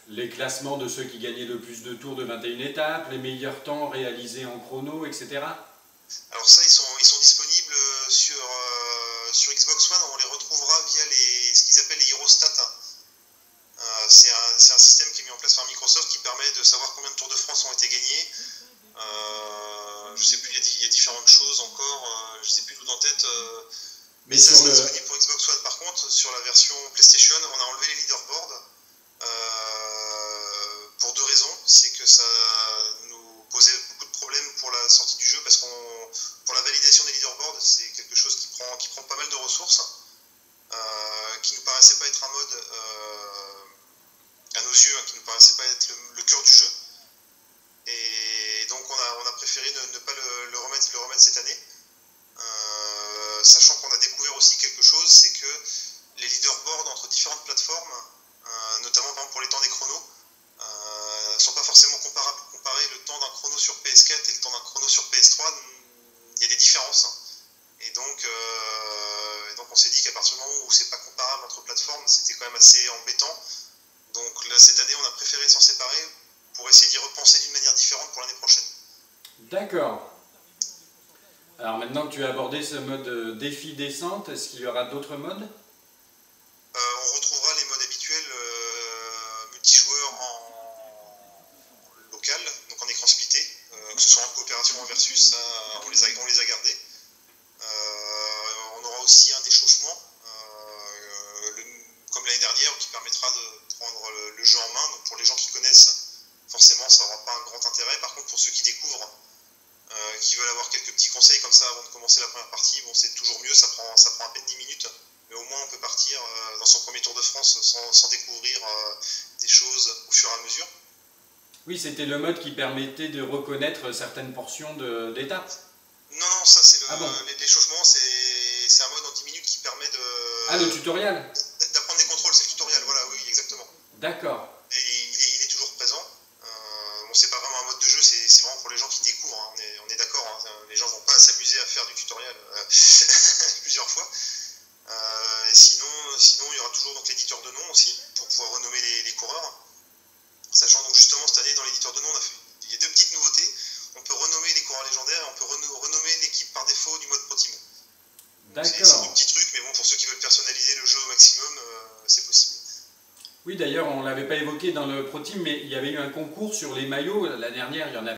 les classements de ceux qui gagnaient le plus de tours de 21 étapes, les meilleurs temps réalisés en chrono, etc. Alors ça, ils sont disponibles sur Xbox One, on les retrouvera via ce qu'ils appellent les Eurostats. C'est un système qui est mis en place par Microsoft qui permet de savoir combien de Tours de France ont été gagnés. Je sais plus, il y a différentes choses encore, je sais plus tout en tête. Mais ça, c'est disponible pour Xbox One. Par contre, sur la version PlayStation, on a enlevé les leaderboards pour deux raisons. C'est que ça nous posait beaucoup de problèmes pour la sortie du jeu parce pour la validation des leaderboards, c'est quelque chose qui prend pas mal de ressources, qui nous paraissait pas être un mode à nos yeux, qui nous paraissait pas être le cœur du jeu. Et donc on a préféré ne pas le remettre cette année. Sachant qu'on a découvert aussi quelque chose, c'est que les leaderboards entre différentes plateformes, notamment par exemple pour les temps des chronos, ne sont pas forcément comparables. Comparer le temps d'un chrono sur PS4 et le temps d'un chrono sur PS3, il y a des différences. Et donc on s'est dit qu'à partir du moment où c'est pas comparable entre plateformes, c'était quand même assez embêtant. Donc là, cette année, on a préféré s'en séparer pour essayer d'y repenser d'une manière différente pour l'année prochaine. D'accord. Alors maintenant que tu as abordé ce mode défi descente, est-ce qu'il y aura d'autres modes? On retrouvera les modes habituels multijoueurs en local, donc en écran splitté, que ce soit en coopération ou en versus, ça, on les a gardés. On aura aussi un déchauffement, comme l'année dernière, qui permettra de prendre le jeu en main. Donc pour les gens qui connaissent, forcément ça n'aura pas un grand intérêt. Par contre, pour ceux qui découvrent, qui veulent avoir quelques petits conseils comme ça avant de commencer la première partie, bon, c'est toujours mieux, ça prend à peine 10 minutes, mais au moins on peut partir dans son premier Tour de France sans découvrir des choses au fur et à mesure. Oui, c'était le mode qui permettait de reconnaître certaines portions d'étapes. Non, ça c'est bon. l'échauffement, c'est un mode en 10 minutes qui permet de... Ah, le tutoriel? D'apprendre des contrôles, c'est le tutoriel, voilà, oui, exactement. D'accord. Et il est toujours présent. Bon, c'est pas vraiment un mode de jeu, c'est vraiment pour les gens qui découvrent, hein. On est d'accord, hein. Les gens vont pas s'amuser à faire du tutoriel plusieurs fois. Et sinon, il y aura toujours donc l'éditeur de nom aussi, pour pouvoir renommer les coureurs. Sachant donc justement cette année dans l'éditeur de nom, il y a deux petites nouveautés. On peut renommer les coureurs légendaires et on peut renommer l'équipe par défaut du mode Pro Team. D'accord. C'est deux petits trucs, mais bon, pour ceux qui veulent personnaliser le jeu au maximum, c'est possible. Oui, d'ailleurs, on ne l'avait pas évoqué dans le Pro Team, mais il y avait eu un concours sur les maillots. La dernière, il y en avait